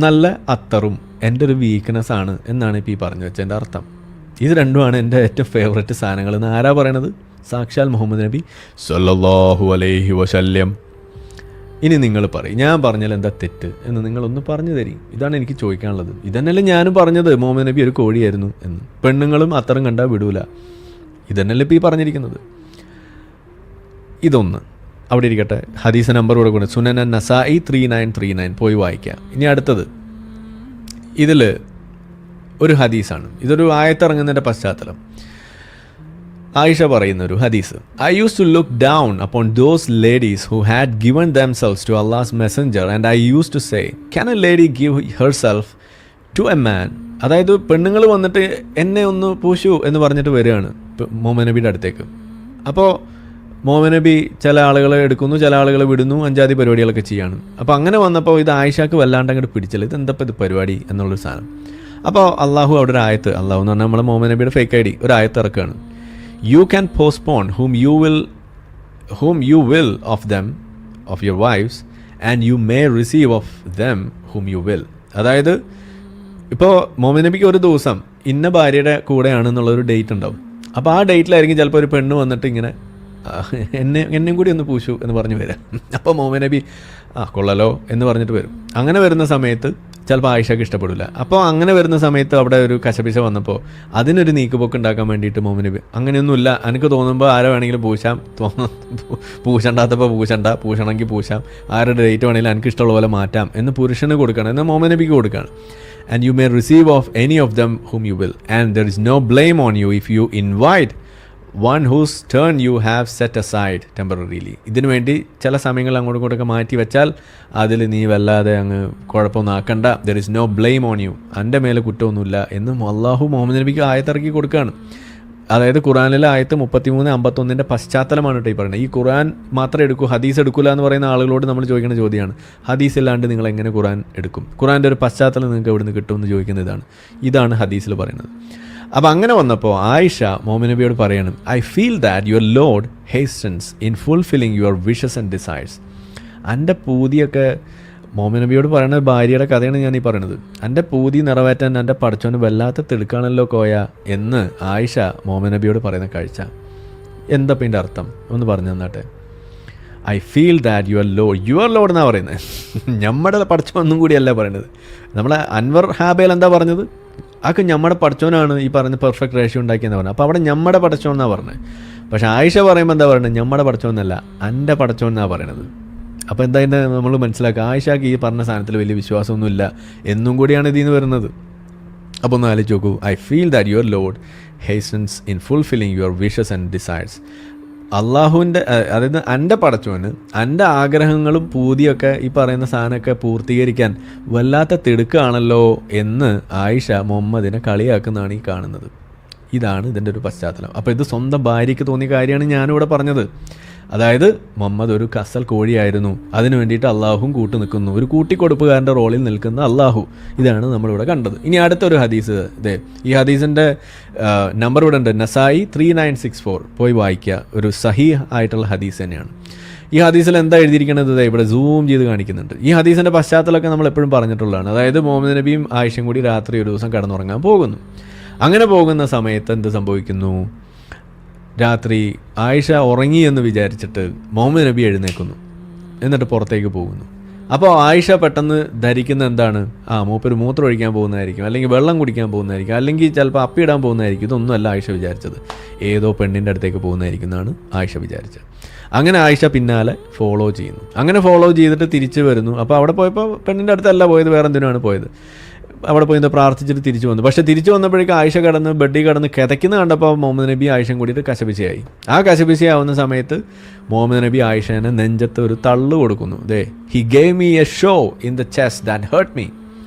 നല്ല അത്തറും എൻ്റെ ഒരു വീക്ക്നെസ് ആണ് എന്നാണ് ഇപ്പോൾ ഈ പറഞ്ഞു വെച്ചതിൻ്റെ അർത്ഥം. ഇത് രണ്ടുമാണ് എൻ്റെ ഏറ്റവും ഫേവററ്റ് സാധനങ്ങൾ എന്ന് ആരാ പറയണത്? സാക്ഷാൽ മുഹമ്മദ് നബി സല്ലല്ലാഹു അലൈഹി വസല്ലം. ഇനി നിങ്ങൾ പറയും, ഞാൻ പറഞ്ഞാൽ എന്താ തെറ്റ് എന്ന് നിങ്ങളൊന്ന് പറഞ്ഞു തരി. ഇതാണ് എനിക്ക് ചോദിക്കാനുള്ളത്. ഇതന്നെയല്ലേ ഞാനും പറഞ്ഞത്, മുഹമ്മദ് നബി ഒരു കോഴിയായിരുന്നു എന്ന്. പെണ്ണുങ്ങളും അത്തരം കണ്ടാൽ വിടൂല. ഇതന്നെയല്ലേ ഇപ്പോൾ ഈ പറഞ്ഞിരിക്കുന്നത്. ഇതൊന്ന് അവിടെ ഇരിക്കട്ടെ. ഹദീസ് നമ്പർ കൂടെ കൊണ്ട് സുനൻ നസായി 3939 പോയി വായിക്കാം. ഇനി അടുത്തത്, ഇതിൽ ഒരു ഹദീസാണ്. ഇതൊരു ആയത്തിറങ്ങുന്നതിൻ്റെ പശ്ചാത്തലം. ആയിഷ പറയുന്ന ഒരു ഹദീസ്, I use to look down upon those ladies who had given themselves to Allah's messenger and I use to say can a lady give herself to a man. അതായത് പെണ്ണുങ്ങൾ വന്നിട്ട് എന്നെ ഒന്ന് പൂശു എന്ന് പറഞ്ഞിട്ട് വരികയാണ് മുഹമ്മദ് നബിയുടെ അടുത്തേക്ക്. അപ്പോൾ മുഹമ്മദ് നബി ചില ആളുകളെ എടുക്കുന്നു, ചില ആളുകളെ വിടുന്നു, അഞ്ചാതി പരിപാടികളൊക്കെ ചെയ്യാണ്. അപ്പോൾ അങ്ങനെ വന്നപ്പോൾ ഇത് ആയിഷക്ക് വല്ലാണ്ട് അങ്ങോട്ട് പിടിച്ചില്ല. ഇത് എന്തപ്പോൾ ഇത് പരിപാടി എന്നുള്ളൊരു സാധനം. അപ്പോൾ അള്ളാഹു അവിടെ ഒരു ആയത്ത്, അള്ളാഹു എന്ന് പറഞ്ഞാൽ നമ്മളെ മുഹമ്മദ് നബിയുടെ ഫേക്ക് ഐ ഡി, ഒരു ആയത്ത് ഇറക്കുകയാണ്. You can postpone whom you will of them, of your wives, and you may receive of them whom you will. അതായത് ഇപ്പോൾ മുഹമ്മദ് നബിക്ക് ഒരു ദിവസം ഇന്ന ഭാര്യയുടെ കൂടെയാണെന്നുള്ളൊരു ഡേറ്റ് ഉണ്ടാവും. അപ്പോൾ ആ ഡേറ്റിലായിരിക്കും ചിലപ്പോൾ ഒരു പെണ്ണ് വന്നിട്ട് ഇങ്ങനെ എന്നെയും കൂടി ഒന്ന് പൂശു എന്ന് പറഞ്ഞ് വരാം. അപ്പോൾ മുഹമ്മദ് നബി കൊള്ളലോ എന്ന് പറഞ്ഞിട്ട് വരും. അങ്ങനെ വരുന്ന സമയത്ത് ചിലപ്പോൾ ആയിഷക്ക് ഇഷ്ടപ്പെടില്ല. അപ്പോൾ അങ്ങനെ വരുന്ന സമയത്ത് അവിടെ ഒരു കശപിശ വന്നപ്പോൾ അതിനൊരു നീക്കുപോക്ക് ഉണ്ടാക്കാൻ വേണ്ടിയിട്ട് മുഹമ്മദ് നബി അങ്ങനെയൊന്നുമില്ല, എനിക്ക് തോന്നുമ്പോൾ ആരെ വേണമെങ്കിലും പൂശാം, പൂശണ്ടാത്തപ്പോൾ പൂശണമെങ്കിൽ പൂശാം, ആരുടെ ഡേറ്റ് വേണമെങ്കിലും എനിക്ക് ഇഷ്ടമുള്ള പോലെ മാറ്റാം എന്ന് പുരുഷന് കൊടുക്കണം, എന്ന് മുഹമ്മദ് നബിക്ക് കൊടുക്കുകയാണ്. And you may receive of any of them whom you will and there is no blame on you if you invite one whose turn you have set aside temporarily. ഇതിനു വേണ്ടി ചില സമയങ്ങൾ അങ്ങോട്ടും ഇങ്ങോട്ടൊക്കെ മാറ്റി വെച്ചാൽ അതിൽ നീ വല്ലാതെ അങ്ങ് കുഴപ്പമൊന്നും ആക്കണ്ട. There is no blame on you, എൻ്റെ മേലെ കുറ്റമൊന്നുമില്ല എന്ന് അള്ളാഹു മുഹമ്മദ് നബിക്ക് ആയത്തിറക്കി കൊടുക്കുകയാണ്. അതായത് ഖുറാനിലെ ആയത്ത് 33-51 പശ്ചാത്തലമാണ് കേട്ടോ ഈ പറയുന്നത്. ഈ ഖുറാൻ മാത്രം എടുക്കൂ, ഹദീസ് എടുക്കില്ല എന്ന് പറയുന്ന ആളുകളോട് നമ്മൾ ചോദിക്കുന്ന ചോദ്യമാണ്, ഹദീസ് ഇല്ലാണ്ട് നിങ്ങൾ എങ്ങനെ ഖുറാൻ എടുക്കും? ഖുറാൻ്റെ ഒരു പശ്ചാത്തലം നിങ്ങൾക്ക് എവിടെ നിന്ന് കിട്ടുമെന്ന് ചോദിക്കുന്ന ഇതാണ് ഹദീസിൽ പറയുന്നത്. അപ്പോൾ അങ്ങനെ വന്നപ്പോൾ ആയിഷ മുഹമ്മദ് നബിയോട് പറയണം, I feel that your lord hastens in fulfilling your wishes and desires. എൻ്റെ പൂതിയൊക്കെ മുഹമ്മദ് നബിയോട് പറയുന്ന ഭാര്യയുടെ കഥയാണ് ഞാൻ ഈ പറയണത്. എൻ്റെ പൂതി നിറവേറ്റാൻ എൻ്റെ പടച്ചോന് വല്ലാത്ത തിടുക്കാണല്ലോ കോയ എന്ന് ആയിഷ മുഹമ്മദ് നബിയോട് പറയുന്ന കാഴ്ച. എന്താ ഇതിൻ്റെ അർത്ഥം ഒന്ന് പറഞ്ഞു തന്നാട്ടെ. I feel that your lord എന്നാണ് പറയുന്നത്. നമ്മുടെ പടച്ചോന്നും കൂടിയല്ല പറയുന്നത്. നമ്മളെ അൻവർ ഹാബേൽ എന്താ പറഞ്ഞത്? ആക്ക് നമ്മുടെ പടച്ചോനാണ് ഈ പറഞ്ഞ പെർഫെക്റ്റ് റേഷ്യോ ഉണ്ടാക്കിയെന്ന് പറഞ്ഞത്. അപ്പോൾ അവിടെ നമ്മുടെ പടച്ചോൻ എന്നാണ് പറഞ്ഞത്. പക്ഷേ ആയിഷ പറയുമ്പോൾ എന്താ പറയുന്നത്? നമ്മുടെ പടച്ചോൻ എന്നല്ല, എൻ്റെ പടച്ചോൻ എന്നാണ് പറയണത്. അപ്പോൾ എന്താ ഇതിൻ്റെ നമ്മൾ മനസ്സിലാക്കുക, ആയിഷക്ക് ഈ പറഞ്ഞ സാധനത്തിൽ വലിയ വിശ്വാസമൊന്നുമില്ല എന്നും കൂടിയാണ് ഇതിൽ നിന്ന് വരുന്നത്. അപ്പോൾ ഒന്ന് ആലോചിച്ച് നോക്കൂ. I feel that your lord hastens in fulfilling your wishes and desires. അള്ളാഹുവിൻ്റെ, അതായത് എൻ്റെ പടച്ചോന് എൻ്റെ ആഗ്രഹങ്ങളും പൂതിയൊക്കെ ഈ പറയുന്ന സാധനമൊക്കെ പൂർത്തീകരിക്കാൻ വല്ലാത്ത തിടുക്കാണല്ലോ എന്ന് ആയിഷ മുഹമ്മദിനെ കളിയാക്കുന്നതാണ് ഈ കാണുന്നത്. ഇതാണ് ഇതിൻ്റെ ഒരു പശ്ചാത്തലം. അപ്പോൾ ഇത് സ്വന്തം ഭാര്യയ്ക്ക് തോന്നിയ കാര്യമാണ് ഞാനിവിടെ പറഞ്ഞത്. അതായത് മുഹമ്മദ് ഒരു കസൽ കോഴിയായിരുന്നു, അതിനു വേണ്ടിയിട്ട് അള്ളാഹുവും കൂട്ടു നിൽക്കുന്നു, ഒരു കൂട്ടിക്കൊടുപ്പുകാരൻ്റെ റോളിൽ നിൽക്കുന്ന അള്ളാഹു. ഇതാണ് നമ്മളിവിടെ കണ്ടത്. ഇനി അടുത്തൊരു ഹദീസ്, ഈ ഹദീസിൻ്റെ നമ്പർ ഇവിടെ ഉണ്ട്, നസായി 3964 പോയി വായിക്കുക. ഒരു സഹീഹ് ആയിട്ടുള്ള ഹദീസ് തന്നെയാണ്. ഈ ഹദീസിൽ എന്താ എഴുതിയിരിക്കുന്നത് ഇവിടെ സൂം ചെയ്ത് കാണിക്കുന്നുണ്ട്. ഈ ഹദീസിൻ്റെ പശ്ചാത്തലമൊക്കെ നമ്മൾ എപ്പോഴും പറഞ്ഞിട്ടുള്ളതാണ്. അതായത് മുഹമ്മദ് നബിയും ആയിഷയും കൂടി രാത്രി ഒരു ദിവസം കടന്നുറങ്ങാൻ പോകുന്നു. അങ്ങനെ പോകുന്ന സമയത്ത് എന്ത് സംഭവിക്കുന്നു? രാത്രി ആയിഷ ഉറങ്ങി എന്ന് വിചാരിച്ചിട്ട് മുഹമ്മദ് നബി എഴുന്നേൽക്കുന്നു, എന്നിട്ട് പുറത്തേക്ക് പോകുന്നു. അപ്പോൾ ആയിഷ പെട്ടെന്ന് ധരിക്കുന്ന എന്താണ്? മൂപ്പര് മൂത്രം ഒഴിക്കാൻ പോകുന്നതായിരിക്കും, അല്ലെങ്കിൽ വെള്ളം കുടിക്കാൻ പോകുന്നതായിരിക്കും, അല്ലെങ്കിൽ ചിലപ്പോൾ അപ്പിയിടാൻ പോകുന്നതായിരിക്കും. ഇതൊന്നുമല്ല ആയിഷ വിചാരിച്ചത്. ഏതോ പെണ്ണിൻ്റെ അടുത്തേക്ക് പോകുന്നതായിരിക്കും എന്നാണ് ആയിഷ വിചാരിച്ചത്. അങ്ങനെ ആയിഷ പിന്നാലെ ഫോളോ ചെയ്യുന്നു. അങ്ങനെ ഫോളോ ചെയ്തിട്ട് തിരിച്ചു വരുന്നു. അപ്പോൾ അവിടെ പോയപ്പോൾ പെണ്ണിൻ്റെ അടുത്തല്ല പോയത്, വേറെ എന്തിനാണ് പോയത്. അവിടെ പോയി പ്രാർത്ഥിച്ചിട്ട് തിരിച്ചു വന്നു. പക്ഷേ തിരിച്ചു വന്നപ്പോഴേക്കും ആയിഷ ബെഡിൽ കിടന്ന് കിതയ്ക്കുന്ന കണ്ടപ്പോൾ മുഹമ്മദ് നബി ആയിഷയും കൂടിയിട്ട് കശപിശയായി. ആ കശപിശയാവുന്ന സമയത്ത് മുഹമ്മദ് നബി ആയിഷേനെ നെഞ്ചത്ത് ഒരു തള്ളു കൊടുക്കുന്നു. He gave me a show in the chest that hurt me.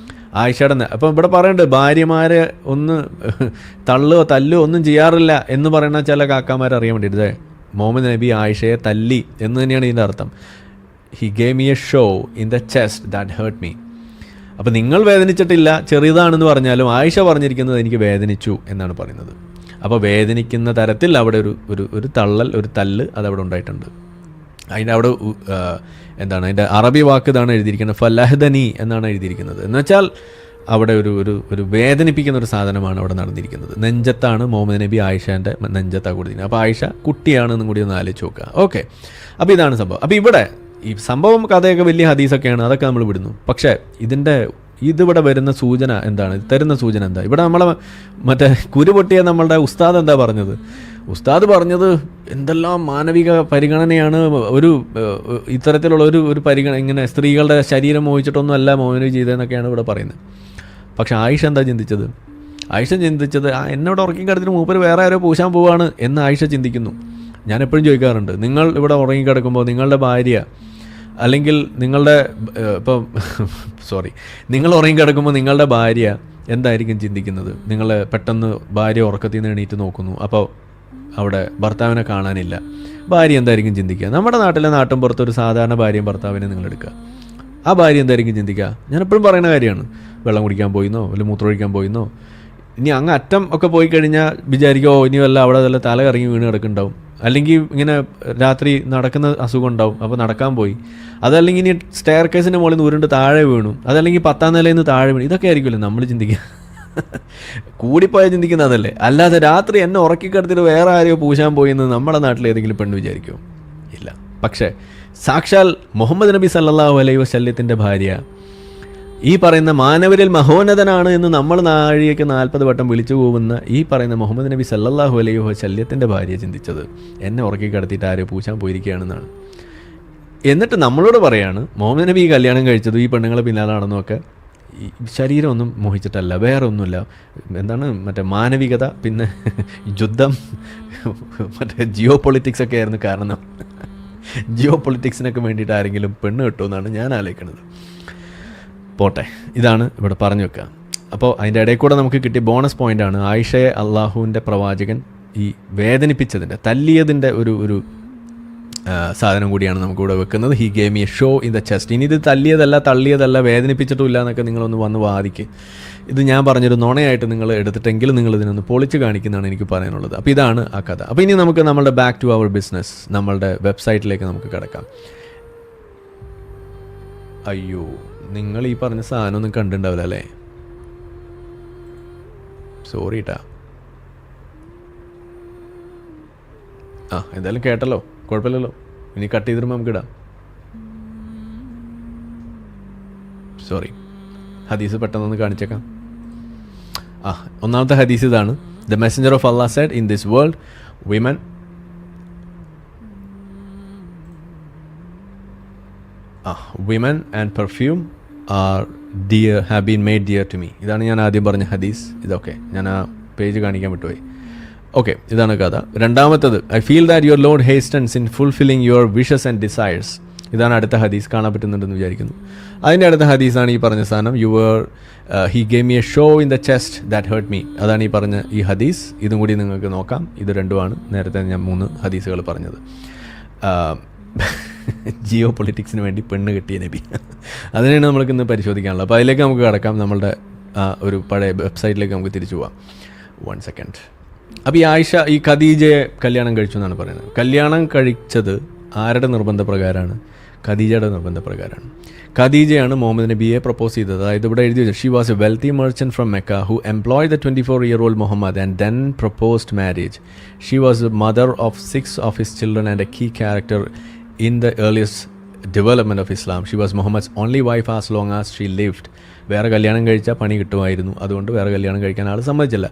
ആയിഷയുടെ അപ്പം ഇവിടെ പറയുന്നുണ്ട് ഭാര്യമാരെ ഒന്ന് തള്ളുകയോ തല്ലുകയോ ഒന്നും ചെയ്യാറില്ല എന്ന് പറയുന്ന ചില കാക്കാമാരെ അറിയാൻ വേണ്ടിയിട്ട് മുഹമ്മദ് നബി ആയിഷയെ തല്ലി എന്ന് തന്നെയാണ് ഇതിൻ്റെ അർത്ഥം. He gave me a show in the chest that hurt me. അപ്പോൾ നിങ്ങൾ വേദനിച്ചിട്ടില്ല, ചെറുതാണെന്ന് പറഞ്ഞാലും ആയിഷ പറഞ്ഞിരിക്കുന്നത് എനിക്ക് വേദനിച്ചു എന്നാണ് പറയുന്നത്. അപ്പോൾ വേദനിക്കുന്ന തരത്തിൽ അവിടെ ഒരു തള്ളൽ, ഒരു തല്ല് അതവിടെ ഉണ്ടായിട്ടുണ്ട്. അതിൻ്റെ അവിടെ എന്താണ് അതിൻ്റെ അറബി വാക്ക് ഇതാണ് എഴുതിയിരിക്കുന്നത്, ഫലഹദനി എന്നാണ് എഴുതിയിരിക്കുന്നത്. എന്ന് വെച്ചാൽ അവിടെ ഒരു വേദനിപ്പിക്കുന്ന ഒരു സാധനമാണ് അവിടെ നടന്നിരിക്കുന്നത്. നെഞ്ചത്താണ് മുഹമ്മദ് നബി ആയിഷേൻ്റെ നെഞ്ചത്താണ് കൊടുത്തിരിക്കുന്നത്. അപ്പോൾ ആയിഷ കുട്ടിയാണെന്നും കൂടി ഒന്ന് ആലോചിച്ച് നോക്കുക. ഓക്കെ, അപ്പോൾ ഇതാണ് സംഭവം. അപ്പോൾ ഇവിടെ ഈ സംഭവം കഥയൊക്കെ വലിയ ഹദീസൊക്കെയാണ്, അതൊക്കെ നമ്മൾ വിടുന്നു. പക്ഷേ ഇതിവിടെ വരുന്ന സൂചന എന്താണ്, തരുന്ന സൂചന എന്താ? ഇവിടെ നമ്മളെ മറ്റേ കുരുപൊട്ടിയ നമ്മളുടെ ഉസ്താദ് എന്താ പറഞ്ഞത്? ഉസ്താദ് പറഞ്ഞത് എന്തെല്ലാം മാനവിക പരിഗണനയാണ്, ഇത്തരത്തിലുള്ള ഒരു പരിഗണന, ഇങ്ങനെ സ്ത്രീകളുടെ ശരീരം മോഹിച്ചിട്ടൊന്നും അല്ല മോഹനവി ചെയ്തതെന്നൊക്കെയാണ് ഇവിടെ പറയുന്നത്. പക്ഷെ ആയിഷ എന്താ ചിന്തിച്ചത്? ആയിഷ ചിന്തിച്ചത് എന്നോട് ഉറങ്ങിക്കിടത്തിട്ട് മൂപ്പര് വേറെ ആരോ പൂശാൻ പോവാണ് എന്ന് ആയിഷ ചിന്തിക്കുന്നു. ഞാൻ എപ്പോഴും ചോദിക്കാറുണ്ട്, നിങ്ങൾ ഇവിടെ ഉറങ്ങിക്കിടക്കുമ്പോൾ നിങ്ങളുടെ ഭാര്യ അല്ലെങ്കിൽ നിങ്ങൾ ഉറങ്ങിക്കിടക്കുമ്പോൾ നിങ്ങളുടെ ഭാര്യ എന്തായിരിക്കും ചിന്തിക്കുന്നത്? നിങ്ങൾ പെട്ടെന്ന് ഭാര്യ ഉറക്കത്തിൽ നിന്ന് എണീറ്റ് നോക്കുന്നു, അപ്പോൾ അവിടെ ഭർത്താവിനെ കാണാനില്ല. ഭാര്യ എന്തായിരിക്കും ചിന്തിക്കുക? നമ്മുടെ നാട്ടിലെ നാട്ടും പുറത്തൊരു സാധാരണ ഭാര്യയും ഭർത്താവിനെ നിങ്ങളെടുക്കുക, ആ ഭാര്യ എന്തായിരിക്കും ചിന്തിക്കുക? ഞാൻ എപ്പോഴും പറയുന്ന കാര്യമാണ്, വെള്ളം കുടിക്കാൻ പോയിന്നോ അല്ലെങ്കിൽ മൂത്രമൊഴിക്കാൻ പോയിന്നോ. ഇനി അങ്ങ് അറ്റം ഒക്കെ പോയി കഴിഞ്ഞാൽ വിചാരിക്കുമോ ഇനി വല്ല അവിടെ വല്ല തല കറങ്ങി വീണ് കിടക്കുന്നുണ്ടാവും, അല്ലെങ്കിൽ ഇങ്ങനെ രാത്രി നടക്കുന്ന അസുഖം ഉണ്ടാവും, അപ്പോൾ നടക്കാൻ പോയി. അതല്ലെങ്കിൽ ഇനി സ്റ്റെയർ കേസിൻ്റെ മുകളിൽ നിന്ന് ഉരുണ്ട് താഴെ വീണു, അതല്ലെങ്കിൽ 10ാം നിലയിൽ നിന്ന് താഴെ വീണു. ഇതൊക്കെ ആയിരിക്കുമല്ലോ നമ്മൾ ചിന്തിക്കുക. കൂടിപ്പോയാൽ ചിന്തിക്കുന്ന അതല്ലേ, അല്ലാതെ രാത്രി എന്നെ ഉറക്കിക്കിടത്തിട്ട് വേറെ ആരെയോ പൂശാൻ പോയി എന്ന് നമ്മുടെ നാട്ടിൽ ഏതെങ്കിലും പെണ്ണ് വിചാരിക്കുമോ? ഇല്ല. പക്ഷേ സാക്ഷാൽ മുഹമ്മദ് നബി സല്ലല്ലാഹു അലൈഹി വസല്ലത്തിൻ്റെ ഭാര്യ, ഈ പറയുന്ന മാനവരിൽ മഹോന്നതനാണ് എന്ന് നമ്മൾ നാഴികയ്ക്ക് 40 വട്ടം വിളിച്ചു പോകുന്ന ഈ പറയുന്ന മുഹമ്മദ് നബി സല്ലല്ലാഹു അലൈഹി വസല്ലത്തിൻ്റെ ഭാര്യ ചിന്തിച്ചത് എന്നെ ഉറക്കി കിടത്തിയിട്ട് ആരോ പൂശാൻ പോയിരിക്കുകയാണെന്നാണ്. എന്നിട്ട് നമ്മളോട് പറയാണ് മുഹമ്മദ് നബി കല്യാണം കഴിച്ചത് ഈ പെണ്ണുങ്ങളെ പിന്നാലാണെന്നൊക്കെ. ഈ ശരീരമൊന്നും മോഹിച്ചിട്ടല്ല, വേറെ ഒന്നുമില്ല. എന്താണ് മറ്റേ മാനവികത, പിന്നെ യുദ്ധം, മറ്റേ ജിയോ പൊളിറ്റിക്സ് ഒക്കെ ആയിരുന്നു കാരണം. ജിയോ പൊളിറ്റിക്സിനൊക്കെ വേണ്ടിയിട്ട് ആരെങ്കിലും പെണ്ണ് കിട്ടുമെന്നാണ് ഞാൻ ആലോചിക്കുന്നത്. പോട്ടെ, ഇതാണ് ഇവിടെ പറഞ്ഞു വെക്കുക. അപ്പോൾ അതിൻ്റെ ഇടയിൽ കൂടെ നമുക്ക് കിട്ടിയ ബോണസ് പോയിൻ്റാണ് ആയിഷയെ അള്ളാഹുവിൻ്റെ പ്രവാചകൻ ഈ വേദനിപ്പിച്ചതിൻ്റെ, തല്ലിയതിൻ്റെ ഒരു സാധനം കൂടിയാണ് നമുക്കിവിടെ വെക്കുന്നത്. He gave me a show in the chest. ഇനി ഇത് തല്ലിയതല്ല, തള്ളിയതല്ല, വേദനിപ്പിച്ചിട്ടില്ല എന്നൊക്കെ നിങ്ങളൊന്ന് വന്ന് വാദിക്ക്. ഇത് ഞാൻ പറഞ്ഞൊരു നുണയായിട്ട് നിങ്ങൾ എടുത്തിട്ടെങ്കിലും നിങ്ങൾ ഇതിനൊന്ന് പൊളിച്ച് കാണിക്കുന്നതാണ് എനിക്ക് പറയാനുള്ളത്. അപ്പോൾ ഇതാണ് ആ കഥ. അപ്പോൾ ഇനി നമുക്ക് നമ്മളുടെ ബാക്ക് ടു അവർ ബിസിനസ്, നമ്മളുടെ വെബ്സൈറ്റിലേക്ക് നമുക്ക് കിടക്കാം. അയ്യോ, നിങ്ങൾ ഈ പറഞ്ഞ സാധനമൊന്നും കണ്ടിട്ടുണ്ടാവില്ല അല്ലേ? സോറി ട്ടാ. എന്തായാലും കേട്ടല്ലോ, കുഴപ്പമില്ലല്ലോ. ഇനി കട്ട് ചെയ്തിരുമ്പോൾ നമുക്ക് ഇടാം. സോറി, ഹദീസ് പെട്ടെന്നൊന്ന് കാണിച്ചേക്കാം. ഒന്നാമത്തെ ഹദീസ് ഇതാണ്. The messenger of Allah said, in this world women and perfume have been made dear to me. ഇതാണ് ഞാൻ ആദ്യം പറഞ്ഞ ഹദീസ്. ഇതൊക്കെ ഞാൻ ആ പേജ് കാണിക്കാൻ വിട്ടുപോയി. ഓക്കെ, ഇതാണ് കഥ. രണ്ടാമത്തത്, I feel that your lord hastens in fulfilling your wishes and desires. ഇതാണ് അടുത്ത ഹദീസ്. കാണാൻ പറ്റുന്നുണ്ടെന്ന് വിചാരിക്കുന്നു. അതിൻ്റെ അടുത്ത ഹദീസാണ് ഈ പറഞ്ഞ സാധനം. He gave me a show in the chest that hurt me. അതാണ് ഈ പറഞ്ഞ ഈ ഹദീസ്. ഇതും കൂടി നിങ്ങൾക്ക് നോക്കാം. ഇത് രണ്ടുമാണ് നേരത്തെ ഞാൻ 3 ഹദീസുകൾ പറഞ്ഞത്. ജിയോ പൊളിറ്റിക്സിന് വേണ്ടി പെണ്ണ് കിട്ടിയ നബി, അതിനാണ് നമ്മൾക്ക് ഇന്ന് പരിശോധിക്കാനുള്ളത്. അപ്പോൾ അതിലേക്ക് നമുക്ക് കിടക്കാം. നമ്മളുടെ ഒരു പഴയ വെബ്സൈറ്റിലേക്ക് നമുക്ക് തിരിച്ചു പോവാം. 1 സെക്കൻഡ്. അപ്പോൾ ഈ ആയിഷ ഈ ഖദീജയെ കല്യാണം കഴിച്ചു എന്നാണ് പറയുന്നത്. കല്യാണം കഴിച്ചത് ആരുടെ നിർബന്ധപ്രകാരമാണ്? ഖദീജയുടെ നിർബന്ധപ്രകാരമാണ്. ഖദീജയാണ് മുഹമ്മദ് നബിയെ പ്രപ്പോസ് ചെയ്തത്. അതായത് ഇവിടെ എഴുതി വെച്ചു, she was a wealthy merchant from Mecca who employed the 24-year-old Muhammad and then proposed marriage. She was a mother of 6 of his children and a key character in the earliest development of Islam. She was Muhammad's only wife as long as she lived. വേറെ കല്യാണം കഴിച്ചാൽ പണി കിട്ടുമായിരുന്നു, അതുകൊണ്ട് വേറെ കല്യാണം കഴിക്കാൻ ആൾ സമ്മതിച്ചില്ല.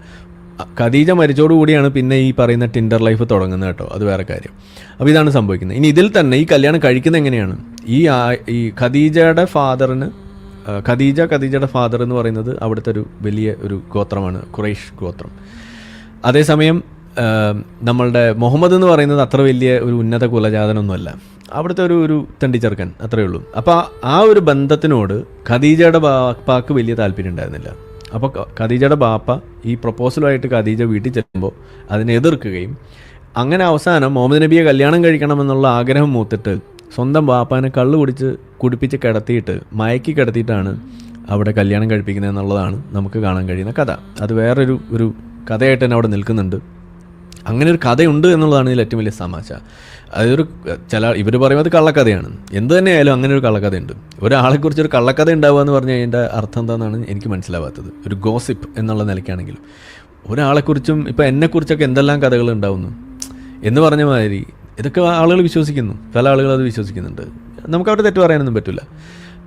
ഖദീജ മരിച്ചോടുകൂടിയാണ് പിന്നെ ഈ പറയുന്ന ടിൻഡർ ലൈഫ് തുടങ്ങുന്നത് കേട്ടോ, അത് വേറെ കാര്യം. അപ്പോൾ ഇതാണ് സംഭവിക്കുന്നത്. ഇനി ഇതിൽ തന്നെ ഈ കല്യാണം കഴിക്കുന്നത് എങ്ങനെയാണ്? ഈ ഖദീജയുടെ ഫാദർ എന്ന് പറയുന്നത് അവിടുത്തെ ഒരു വലിയ ഒരു ഗോത്രമാണ്, ഖുറൈഷ് ഗോത്രം. അതേസമയം നമ്മളുടെ മുഹമ്മദ് എന്ന് പറയുന്നത് അത്ര വലിയ ഒരു ഉന്നത കുലജാതനൊന്നുമല്ല. അവിടുത്തെ ഒരു തെണ്ടിച്ചെറുക്കൻ, അത്രയേ ഉള്ളൂ. അപ്പോൾ ആ ഒരു ബന്ധത്തിനോട് ഖദീജയുടെ ബാപ്പാക്ക് വലിയ താല്പര്യം ഉണ്ടായിരുന്നില്ല. അപ്പോൾ ഖദീജയുടെ ബാപ്പ ഈ പ്രപ്പോസലുമായിട്ട് ഖദീജ വീട്ടിൽ ചെല്ലുമ്പോൾ അതിനെ എതിർക്കുകയും അങ്ങനെ അവസാനം മുഹമ്മദ് നബിയെ കല്യാണം കഴിക്കണമെന്നുള്ള ആഗ്രഹം മൂത്തിട്ട് സ്വന്തം ബാപ്പാനെ കുടിപ്പിച്ച് കിടത്തിയിട്ട് മയക്കി കിടത്തിയിട്ടാണ് അവിടെ കല്യാണം കഴിപ്പിക്കുന്നത് എന്നുള്ളതാണ് നമുക്ക് കാണാൻ കഴിയുന്ന കഥ. അത് വേറൊരു കഥയായിട്ട് തന്നെ അവിടെ നിൽക്കുന്നുണ്ട്. അങ്ങനെ ഒരു കഥയുണ്ട് എന്നുള്ളതാണ് ഇതിൽ ഏറ്റവും വലിയ തമാശ. അതൊരു ഇവർ പറയുന്നത് കള്ളക്കഥയാണ്. എന്ത് തന്നെയായാലും അങ്ങനെ ഒരു കള്ളക്കഥയുണ്ട്. ഒരാളെക്കുറിച്ചൊരു കള്ളക്കഥ ഉണ്ടാവുക എന്ന് പറഞ്ഞാൽ അതിൻ്റെ അർത്ഥം എന്താണെന്നാണ് എനിക്ക് മനസ്സിലാവാത്തത്. ഒരു ഗോസിപ്പ് എന്നുള്ള നിലയ്ക്കാണെങ്കിലും ഒരാളെക്കുറിച്ചും ഇപ്പോൾ എന്നെക്കുറിച്ചൊക്കെ എന്തെല്ലാം കഥകൾ ഉണ്ടാവുന്നു എന്ന് പറഞ്ഞ മാതിരി ഇതൊക്കെ ആളുകൾ വിശ്വസിക്കുന്നു. പല ആളുകൾ അത് വിശ്വസിക്കുന്നുണ്ട്. നമുക്കവിടെ തെറ്റ് പറയാനൊന്നും പറ്റില്ല.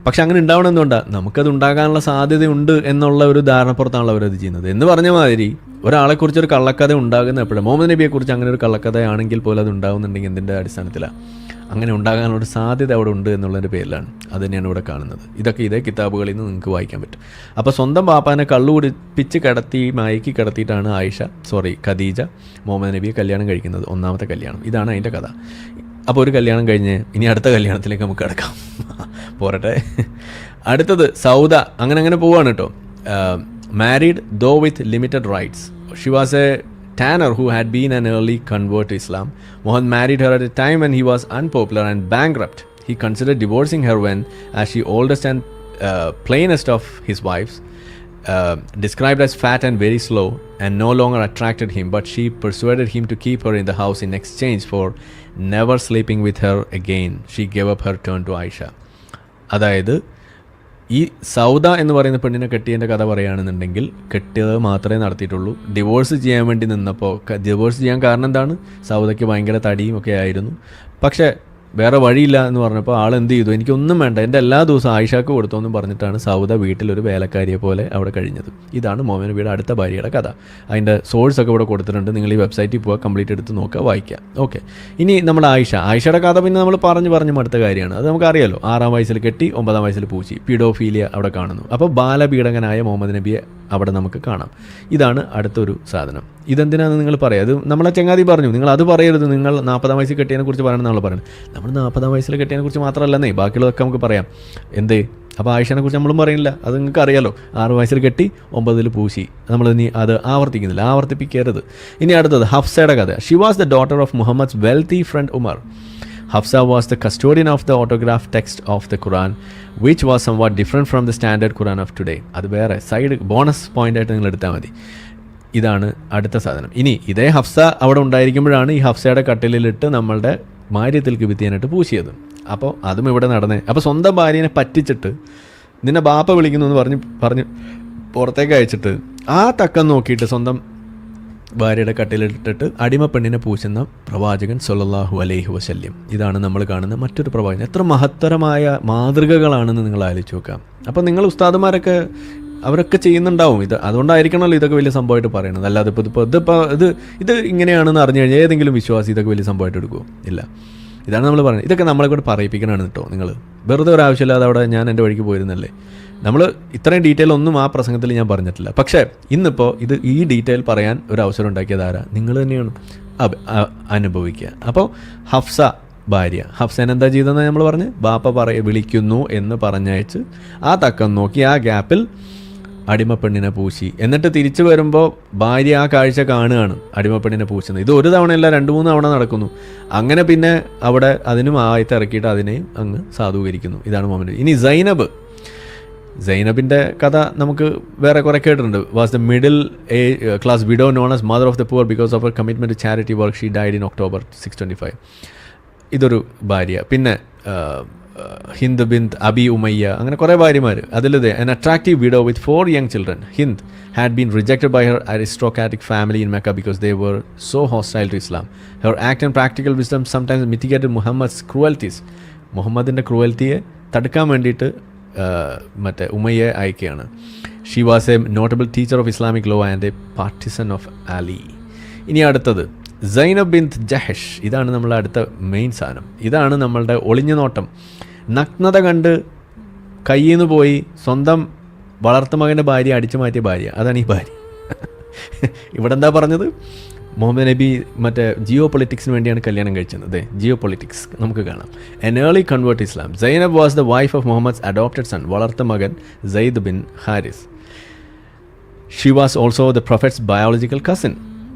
പക്ഷെ അങ്ങനെ ഉണ്ടാവണം എന്തുകൊണ്ടാണ്? നമുക്കത് ഉണ്ടാകാനുള്ള സാധ്യതയുണ്ട് എന്നുള്ള ഒരു ധാരണപ്പുറത്താണല്ലോ അവരത് ചെയ്യുന്നത്. എന്ന് പറഞ്ഞ മാതിരി ഒരാളെക്കുറിച്ചൊരു കള്ളക്കഥ ഉണ്ടാകുന്ന എപ്പോഴും മുഹമ്മദ് നബിയെക്കുറിച്ച് അങ്ങനെ ഒരു കള്ളക്കഥയാണെങ്കിൽ പോലും അത് ഉണ്ടാകുന്നുണ്ടെങ്കിൽ എന്തിൻ്റെ അടിസ്ഥാനത്തിലാണ്? അങ്ങനെ ഉണ്ടാകാനുള്ളൊരു സാധ്യത അവിടെ ഉണ്ട് എന്നുള്ളതിൻ്റെ പേരിലാണ്. അത് തന്നെയാണ് ഇവിടെ കാണുന്നത്. ഇതൊക്കെ ഇതേ കിതാബുകളിൽ നിന്ന് നിങ്ങൾക്ക് വായിക്കാൻ പറ്റും. അപ്പോൾ സ്വന്തം പാപ്പാനെ കുടിപ്പിച്ച് മയക്കി കിടത്തിയിട്ടാണ് ഖദീജ മുഹമ്മദ് നബിയെ കല്യാണം കഴിക്കുന്നത്. ഒന്നാമത്തെ കല്യാണം ഇതാണ് അതിൻ്റെ കഥ. അപ്പോൾ ഒരു കല്യാണം കഴിഞ്ഞ് ഇനി അടുത്ത കല്യാണത്തിലേക്ക് നമുക്ക് കിടക്കാം. പോരട്ടെ. അടുത്തത് സൗദ. അങ്ങനെ പോവാണ് കേട്ടോ. Married though with limited rights. She was a tanner who had been an early convert to Islam. Mohan married her at a time when he was unpopular and bankrupt. He considered divorcing her when, as she oldest and plainest of his wives, described as fat and very slow and no longer attracted him, but she persuaded him to keep her in the house in exchange for never sleeping with her again. She gave up her turn to Aisha. അതായത് ഈ സൗദ എന്ന് പറയുന്ന പെണ്ണിനെ കെട്ടിയതിൻ്റെ കഥ പറയുകയാണെന്നുണ്ടെങ്കിൽ കെട്ടിയത് മാത്രമേ നടത്തിയിട്ടുള്ളൂ. Divorce ചെയ്യാൻ വേണ്ടി നിന്നപ്പോൾ ഡിവോഴ്സ് ചെയ്യാൻ കാരണം എന്താണ്? സൗദയ്ക്ക് ഭയങ്കര തടിയും ഒക്കെ ആയിരുന്നു. പക്ഷേ വേറെ വഴിയില്ല എന്ന് പറഞ്ഞപ്പോൾ ആൾ എന്ത് ചെയ്തു? എനിക്കൊന്നും വേണ്ട, എൻ്റെ എല്ലാ ദിവസവും ആയിഷാക്ക് കൊടുത്തോന്നും പറഞ്ഞിട്ടാണ് സൗദ വീട്ടിലൊരു വേലക്കാരിയെ പോലെ അവിടെ കഴിഞ്ഞത്. ഇതാണ് മുഹമ്മദ് നബിയുടെ അടുത്ത ഭാര്യയുടെ കഥ. അതിൻ്റെ സോഴ്സൊക്കെ ഇവിടെ കൊടുത്തിട്ടുണ്ട്. നിങ്ങൾ ഈ വെബ്സൈറ്റിൽ പോവുക, കംപ്ലീറ്റ് എടുത്ത് നോക്കുക, വായിക്കുക. ഓക്കെ. ഇനി നമ്മുടെ ആയിഷയുടെ കഥ പിന്നെ നമ്മൾ പറഞ്ഞു അടുത്ത കാര്യമാണ്. അത് നമുക്കറിയാലോ. 6-ാം വയസ്സിൽ കെട്ടി 9-ാം വയസ്സിൽ പൂച്ചി. പീഡോഫീലിയ അവിടെ കാണുന്നു. അപ്പോൾ ബാലപീഡകനായ മുഹമ്മദ് നബിയെ അവിടെ നമുക്ക് കാണാം. ഇതാണ് അടുത്തൊരു സാധനം. ഇതെന്തിനാണെന്ന് നിങ്ങൾ പറയാം. അത് നമ്മളെ ചങ്ങാതി പറഞ്ഞു, നിങ്ങൾ അത് പറയരുത്, നിങ്ങൾ 40-ാം വയസ്സിൽ കെട്ടിയതിനെ കുറിച്ച് പറയണം നമ്മൾ പറയുന്നത്. നമ്മൾ 40-ാം വയസ്സിൽ കെട്ടിയതിനെ കുറിച്ച് മാത്രമല്ലെന്നേ, ബാക്കിയുള്ളതൊക്കെ നമുക്ക് പറയാം. അപ്പോൾ ആയിഷനെ കുറിച്ച് നമ്മളും പറയുന്നില്ല. അത് നിങ്ങൾക്ക് അറിയാലോ. 6 വയസ്സിൽ കെട്ടി 9-ൽ പൂശി. നമ്മളിനി അത് ആവർത്തിപ്പിക്കരുത്. ഇനി അടുത്തത് ഹഫ്സയുടെ കഥ. She was the daughter of Muhammad's wealthy friend Umar. Hafsa was the custodian of the autograph text of the Quran, which was somewhat different from the standard Quran of today. അത് വേറെ സൈഡ് ബോണസ് പോയിൻ്റായിട്ട് നിങ്ങൾ എടുത്താൽ മതി. ഇതാണ് അടുത്ത സാധനം. ഇനി ഇതേ ഹഫ്സ അവിടെ ഉണ്ടായിരിക്കുമ്പോഴാണ് ഈ ഹഫ്സയുടെ കട്ടിലിലിട്ട് നമ്മളുടെ മാര്യത്തിൽ കിബിത്തിയാനായിട്ട് പൂശിയത്. അപ്പോൾ അതും ഇവിടെ നടന്നേ. അപ്പോൾ സ്വന്തം ഭാര്യനെ പറ്റിച്ചിട്ട് നിന്നെ ബാപ്പ വിളിക്കുന്നു എന്ന് പറഞ്ഞ് പുറത്തേക്ക് അയച്ചിട്ട് ആ തക്കം നോക്കിയിട്ട് സ്വന്തം ഭാര്യയുടെ കട്ടിലിട്ടിട്ട് അടിമപ്പെണ്ണിനെ പൂശുന്ന പ്രവാചകൻ സ്വല്ലല്ലാഹു അലൈഹി വസല്ലം. ഇതാണ് നമ്മൾ കാണുന്ന മറ്റൊരു പ്രവാചകൻ. എത്ര മഹത്തരമായ മാതൃകകളാണെന്ന് നിങ്ങൾ ആലോചിച്ച് നോക്കാം. അപ്പോൾ നിങ്ങൾ ഉസ്താദുമാരൊക്കെ അവരൊക്കെ ചെയ്യുന്നുണ്ടാവും ഇത്. അതുകൊണ്ടായിരിക്കണമല്ലോ ഇതൊക്കെ വലിയ സംഭവമായിട്ട് പറയണത്. അല്ലാതെ ഇത് ഇങ്ങനെയാണെന്ന് അറിഞ്ഞു കഴിഞ്ഞാൽ ഏതെങ്കിലും വിശ്വാസി ഇതൊക്കെ വലിയ സംഭവമായിട്ട് എടുക്കുമോ? ഇല്ല. ഇതാണ് നമ്മൾ പറയുന്നത്. ഇതൊക്കെ നമ്മളെ കൂടെ പറയിപ്പിക്കണമാണ് കേട്ടോ. നിങ്ങൾ വെറുതെ ഒരു ആവശ്യമില്ലാതെ അവിടെ ഞാൻ എൻ്റെ വഴിക്ക് പോയിരുന്നല്ലേ. നമ്മൾ ഇത്രയും ഡീറ്റെയിൽ ഒന്നും ആ പ്രസംഗത്തിൽ ഞാൻ പറഞ്ഞിട്ടില്ല. പക്ഷേ ഇന്നിപ്പോൾ ഈ ഡീറ്റെയിൽ പറയാൻ ഒരു അവസരം ഉണ്ടാക്കിയത് ആരാ? നിങ്ങൾ തന്നെയാണ് അനുഭവിക്കുക. അപ്പോൾ ഹഫ്സ ഭാര്യ, ഹഫ്സേൻ എന്താ ചെയ്തതെന്ന് നമ്മൾ പറഞ്ഞ് ബാപ്പ വിളിക്കുന്നു എന്ന് പറഞ്ഞയച്ച് ആ തക്കം നോക്കി ആ ഗ്യാപ്പിൽ അടിമപ്പെണ്ണിനെ പൂശി. എന്നിട്ട് തിരിച്ചു വരുമ്പോൾ ഭാര്യ ആ കാഴ്ച കാണുകയാണ് അടിമപ്പെണ്ണിനെ പൂശുന്നത്. ഇത് ഒരു തവണയല്ല 2-3 തവണ നടക്കുന്നു. അങ്ങനെ പിന്നെ അവിടെ അതിനും ആയത്ത് ഇറക്കിയിട്ട് അതിനെയും അങ്ങ് സാധൂകരിക്കുന്നു. ഇതാണ് മൊമെൻ്റ്. ഇനി സൈനബിൻ്റെ കഥ നമുക്ക് വേറെ കുറേ കേട്ടിട്ടുണ്ട്. Was the middle class widow known as mother of the poor because of her commitment to charity work. She died in October 625. ഇതൊരു ഭാര്യ. പിന്നെ ഹിന്ദ് ബിന്ത് അബി ഉമയ്യ, അങ്ങനെ കുറേ ഭാര്യമാർ. അതിലത് an attractive widow with 4 young children. Hind had been rejected by her aristocratic family in Mecca because they were so hostile to Islam. Her act and practical wisdom sometimes mitigated Muhammad's cruelties. മുഹമ്മദിൻ്റെ ക്രൂവൽറ്റിയെ തടുക്കാൻ വേണ്ടിയിട്ട് മറ്റേ ഉമയ്യെ അയക്കുകയാണ്. She was a notable teacher of Islamic law and a partisan of Ali. ഇനി അടുത്തത് സൈനബ് ബിന്ത് ജഹഷ്. ഇതാണ് നമ്മളെ അടുത്ത മെയിൻ സാധനം. ഇതാണ് നമ്മളുടെ ഒളിഞ്ഞു നോട്ടം. നഗ്നത കണ്ട് കയ്യിൽ നിന്ന് പോയി സ്വന്തം വളർത്തുമകൻ്റെ ഭാര്യ അടിച്ചു മാറ്റിയ ഭാര്യ. അതാണ് ഈ ഭാര്യ. ഇവിടെ എന്താ പറഞ്ഞത്? മുഹമ്മദ് നബി മറ്റേ ജിയോ പൊളിറ്റിക്സിന് വേണ്ടിയാണ് കല്യാണം കഴിച്ചത്. അതെ, ജിയോ പൊളിറ്റിക്സ് നമുക്ക് കാണാം. An early convert Islam. Zainab was the wife of Muhammad's adopted son, വളർത്ത മകൻ Zaid bin Haris. She was also the prophet's biological cousin.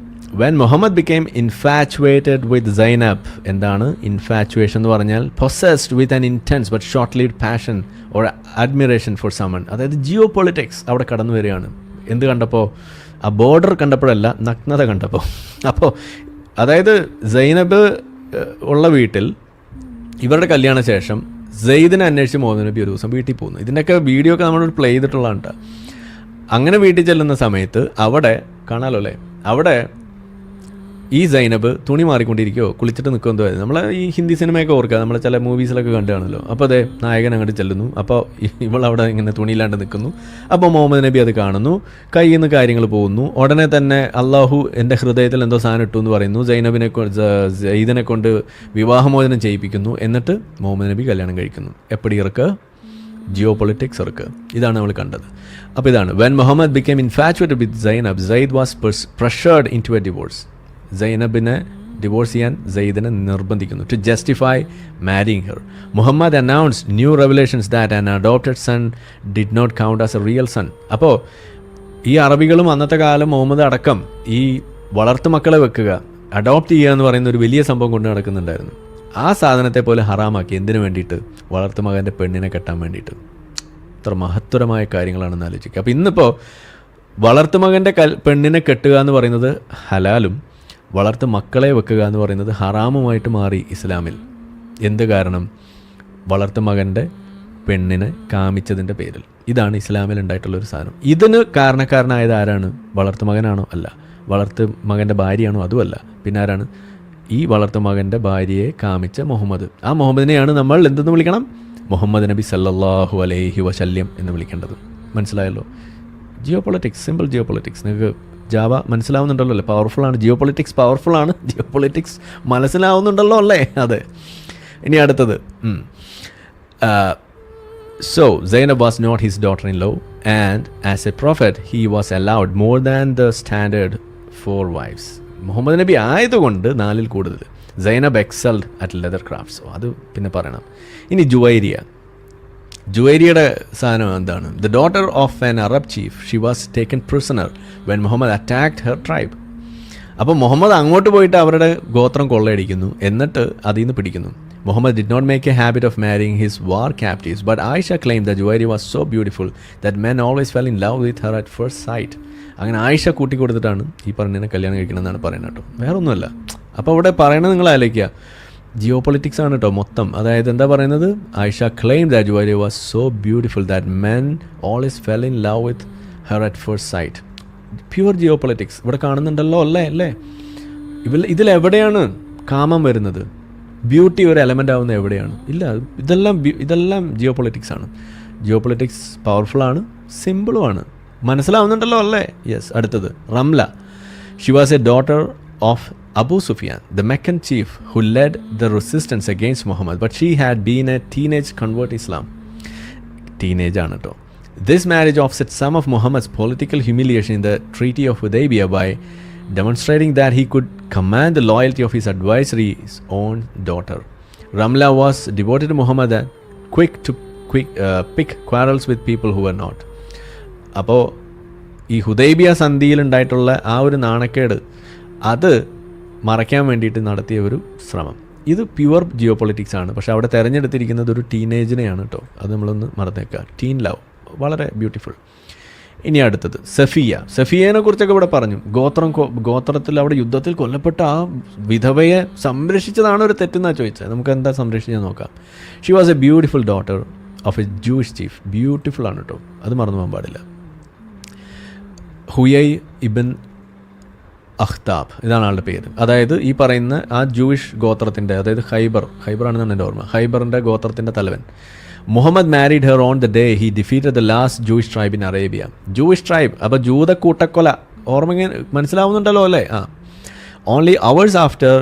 When Muhammad became infatuated with Zainab, എന്താണ് ഇൻഫാച്ചുവേഷൻ എന്ന് പറഞ്ഞാൽ? Possessed with an intense but short lived passion or admiration for someone. അതായത് geopolitics അവിടെ കടന്നു വരികയാണ്. എന്ത് കണ്ടപ്പോൾ? ആ ബോർഡർ കണ്ടപ്പോഴല്ല, നഗ്നത കണ്ടപ്പോൾ. അപ്പോൾ അതായത് സൈനബ് ഉള്ള വീട്ടിൽ ഇവരുടെ കല്യാണ ശേഷം സെയ്ദിനെ അന്വേഷിച്ച് മുഹമ്മദ് നബി ഒരു ദിവസം വീട്ടിൽ പോകുന്നു. ഇതിൻ്റെയൊക്കെ വീഡിയോ ഒക്കെ നമ്മൾ പ്ലേ ചെയ്തിട്ടുള്ളതാണ് കേട്ടോ. അങ്ങനെ വീട്ടിൽ ചെല്ലുന്ന സമയത്ത് അവിടെ കാണാമല്ലോ അല്ലേ, അവിടെ ഈ സൈനബ് തുണി മാറിക്കൊണ്ടിരിക്കുകയോ കുളിച്ചിട്ട് നിൽക്കുമെന്തോ. നമ്മൾ ഈ ഹിന്ദി സിനിമയൊക്കെ ഓർക്കുക, നമ്മൾ ചില മൂവീസിലൊക്കെ കണ്ടുകാണല്ലോ. അപ്പോൾ അതെ, നായകൻ അങ്ങോട്ട് ചെല്ലുന്നു, അപ്പോൾ ഇവളവിടെ ഇങ്ങനെ തുണിയില്ലാണ്ട് നിൽക്കുന്നു. അപ്പോൾ മുഹമ്മദ് നബി അത് കാണുന്നു, കയ്യിൽ നിന്ന് കാര്യങ്ങൾ പോകുന്നു. ഉടനെ തന്നെ അള്ളാഹു എൻ്റെ ഹൃദയത്തിൽ എന്തോ സാധനം ഇട്ടു എന്ന് പറയുന്നു. സെയ്ദിനെ കൊണ്ട് വിവാഹമോചനം ചെയ്യിപ്പിക്കുന്നു. എന്നിട്ട് മുഹമ്മദ് നബി കല്യാണം കഴിക്കുന്നു. എപ്പടി ഇറക്കുക? ജിയോ പൊളിറ്റിക്സ് ഇറക്കുക. ഇതാണ് നമ്മൾ കണ്ടത്. അപ്പോൾ ഇതാണ് when Muhammad became infatuated with Zainab, Zaid was pressured into a divorce. സൈനബിനെ ഡിവോഴ്സ് ചെയ്യാൻ സെയ്ദിനെ നിർബന്ധിക്കുന്നു. To justify marrying her, Muhammad announced new revelations that an adopted son did not count as a real son. അപ്പോൾ ഈ അറബികളും അന്നത്തെ കാലം മുഹമ്മദ് അടക്കം ഈ വളർത്തു മക്കളെ വെക്കുക, അഡോപ്റ്റ് ചെയ്യുക എന്ന് പറയുന്ന ഒരു വലിയ സംഭവം കൊണ്ട് നടക്കുന്നുണ്ടായിരുന്നു. ആ സാധനത്തെ പോലെ ഹറാമാക്കി. എന്തിനു വേണ്ടിയിട്ട്? വളർത്തുമകൻ്റെ പെണ്ണിനെ കെട്ടാൻ വേണ്ടിയിട്ട്. ഇത്ര മഹത്തരമായ കാര്യങ്ങളാണെന്ന് ആലോചിക്കുക. അപ്പോൾ ഇന്നിപ്പോൾ വളർത്തുമകൻ്റെ പെണ്ണിനെ കെട്ടുക എന്ന് പറയുന്നത് ഹലാലും വളർത്ത് മക്കളെ വെക്കുക എന്ന് പറയുന്നത് ഹറാമുമായിട്ട് മാറി ഇസ്ലാമിൽ. എന്ത് കാരണം? വളർത്തുമകൻ്റെ പെണ്ണിനെ കാമിച്ചതിൻ്റെ പേരിൽ. ഇതാണ് ഇസ്ലാമിൽ ഉണ്ടായിട്ടുള്ളൊരു സാധനം. ഇതിന് കാരണക്കാരനായത് ആരാണ്? വളർത്തുമകനാണോ? അല്ല. വളർത്തുമകൻ്റെ ഭാര്യയാണോ? അതുമല്ല. പിന്നെ ആരാണ്? ഈ വളർത്തുമകൻ്റെ ഭാര്യയെ കാമിച്ച മുഹമ്മദ്. ആ മുഹമ്മദിനെയാണ് നമ്മൾ എന്തെന്ന് വിളിക്കണം? മുഹമ്മദ് നബി സല്ലല്ലാഹു അലൈഹി വസല്ലം എന്ന് വിളിക്കേണ്ടത്. മനസ്സിലായല്ലോ? Geopolitics, simple geopolitics. നിങ്ങൾക്ക് ജാവ മനസ്സിലാവുന്നുണ്ടല്ലോ അല്ലേ? പവർഫുള്ളാണ് ജിയോ പൊളിറ്റിക്സ്, പവർഫുള്ളാണ് ജിയോ പൊളിറ്റിക്സ്, മനസ്സിലാവുന്നുണ്ടല്ലോ അല്ലേ? അതെ. ഇനി അടുത്തത്. So Zainab was not his daughter-in-law, and as a prophet he was allowed more than the standard 4 wives. Muhammad നബി ആയതുകൊണ്ട് 4-ൽ കൂടുതൽ. Zainab excelled at leather crafts. അത് പിന്നെ പറയണം. ഇനി ജുവൈരിയയുടെ സാധനം എന്താണ്? The daughter of an Arab chief, she was taken prisoner when Muhammad attacked her tribe. അപ്പോൾ മുഹമ്മദ് അങ്ങോട്ട് പോയിട്ട് അവരുടെ ഗോത്രം കൊള്ളയടിക്കുന്നു, എന്നിട്ട് അതിൽ നിന്ന് പിടിക്കുന്നു. Muhammad did not make a habit of marrying his war captives, but Aisha claim the Juwairi was so beautiful that men always fell in love with her at first sight. അങ്ങനെ Aisha കൂട്ടിക്കൊടുത്തിട്ടാണ് ഈ പറഞ്ഞതിനെ കല്യാണം കഴിക്കണമെന്നാണ് പറയുന്നത് കേട്ടോ, വേറെ ഒന്നുമല്ല. അപ്പോൾ അവിടെ പറയണത് നിങ്ങൾ ആലോചിക്കുക, ജിയോ പൊളിറ്റിക്സ് ആണ് കേട്ടോ മൊത്തം. അതായത് എന്താ പറയുന്നത്? Aisha claim that Juwairi was so beautiful that men always fell in love with her at first sight. Pure geopolitics ഇവിടെ കാണുന്നുണ്ടല്ലോ അല്ലേ? ഇതിലെവിടെയാണ് കാമം വരുന്നത്? ബ്യൂട്ടി ഒരു എലമെൻ്റ് ആവുന്നത് എവിടെയാണ്? ഇല്ല. ഇതെല്ലാം ജിയോ പൊളിറ്റിക്സ് ആണ്. ജിയോ പൊളിറ്റിക്സ് പവർഫുള്ളാണ്, സിമ്പിളുമാണ്. മനസ്സിലാവുന്നുണ്ടല്ലോ അല്ലേ? യെസ്. അടുത്തത് Ramla. Xi was A daughter of Abu Sufyan, the Meccan chief who led the resistance against Muhammad, but she had been a teenage convert Islam. Teenage ആണ് കേട്ടോ. This marriage offset some of Muhammad's political humiliation in the Treaty of Hudaybiyah by demonstrating that he could command the loyalty of his adversary's own daughter. Ramla was devoted to Muhammad and quick to pick quarrels with people who were not. അപ്പോൾ ഈ Hudaibiya സന്ധിയിൽ ഉണ്ടായിട്ടുള്ള ആ ഒരു നാണക്കേട് അത് മറയ്ക്കാൻ വേണ്ടിയിട്ട് നടത്തിയ ഒരു ശ്രമം. ഇത് പ്യുവർ ജിയോ പൊളിറ്റിക്സ് ആണ്. പക്ഷേ അവിടെ തിരഞ്ഞെടുത്തിരിക്കുന്നത് ഒരു ടീനേജിനെയാണ് കേട്ടോ. അത് നമ്മളൊന്ന് മറന്നേക്കുക. ടീൻ ലവ് വളരെ ബ്യൂട്ടിഫുൾ. ഇനി അടുത്തത് സഫിയനെ കുറിച്ചൊക്കെ ഇവിടെ പറഞ്ഞു. ഗോത്രത്തിൽ അവിടെ യുദ്ധത്തിൽ കൊല്ലപ്പെട്ട ആ വിധവയെ സംരക്ഷിച്ചതാണ് ഒരു തെറ്റെന്നാണ് ചോദിച്ചത്. നമുക്ക് എന്താ സംരക്ഷിച്ചാൽ നോക്കാം. Xi was A beautiful daughter of A Jewish chief. Beautiful ആണ് കേട്ടോ, അത് മറന്നു പോകാൻ പാടില്ല. ഹുയൈ ഇബൻ അഖ്താബ് ഇതാണ് ആളുടെ പേര്. അതായത് ഈ പറയുന്ന ആ ജൂയിഷ് ഗോത്രത്തിൻ്റെ, അതായത് ഖൈബറാണെന്നാണ് എൻ്റെ ഓർമ്മ, ഖൈബറിൻ്റെ ഗോത്രത്തിൻ്റെ തലവൻ. Muhammad married her on the day he defeated the last Jewish tribe in Arabia. Jewish tribe, അപ്പോൾ ജൂത കൂട്ടക്കൊല ഓർമ്മ മനസ്സിലാവുന്നുണ്ടല്ലോ അല്ലേ? Only hours after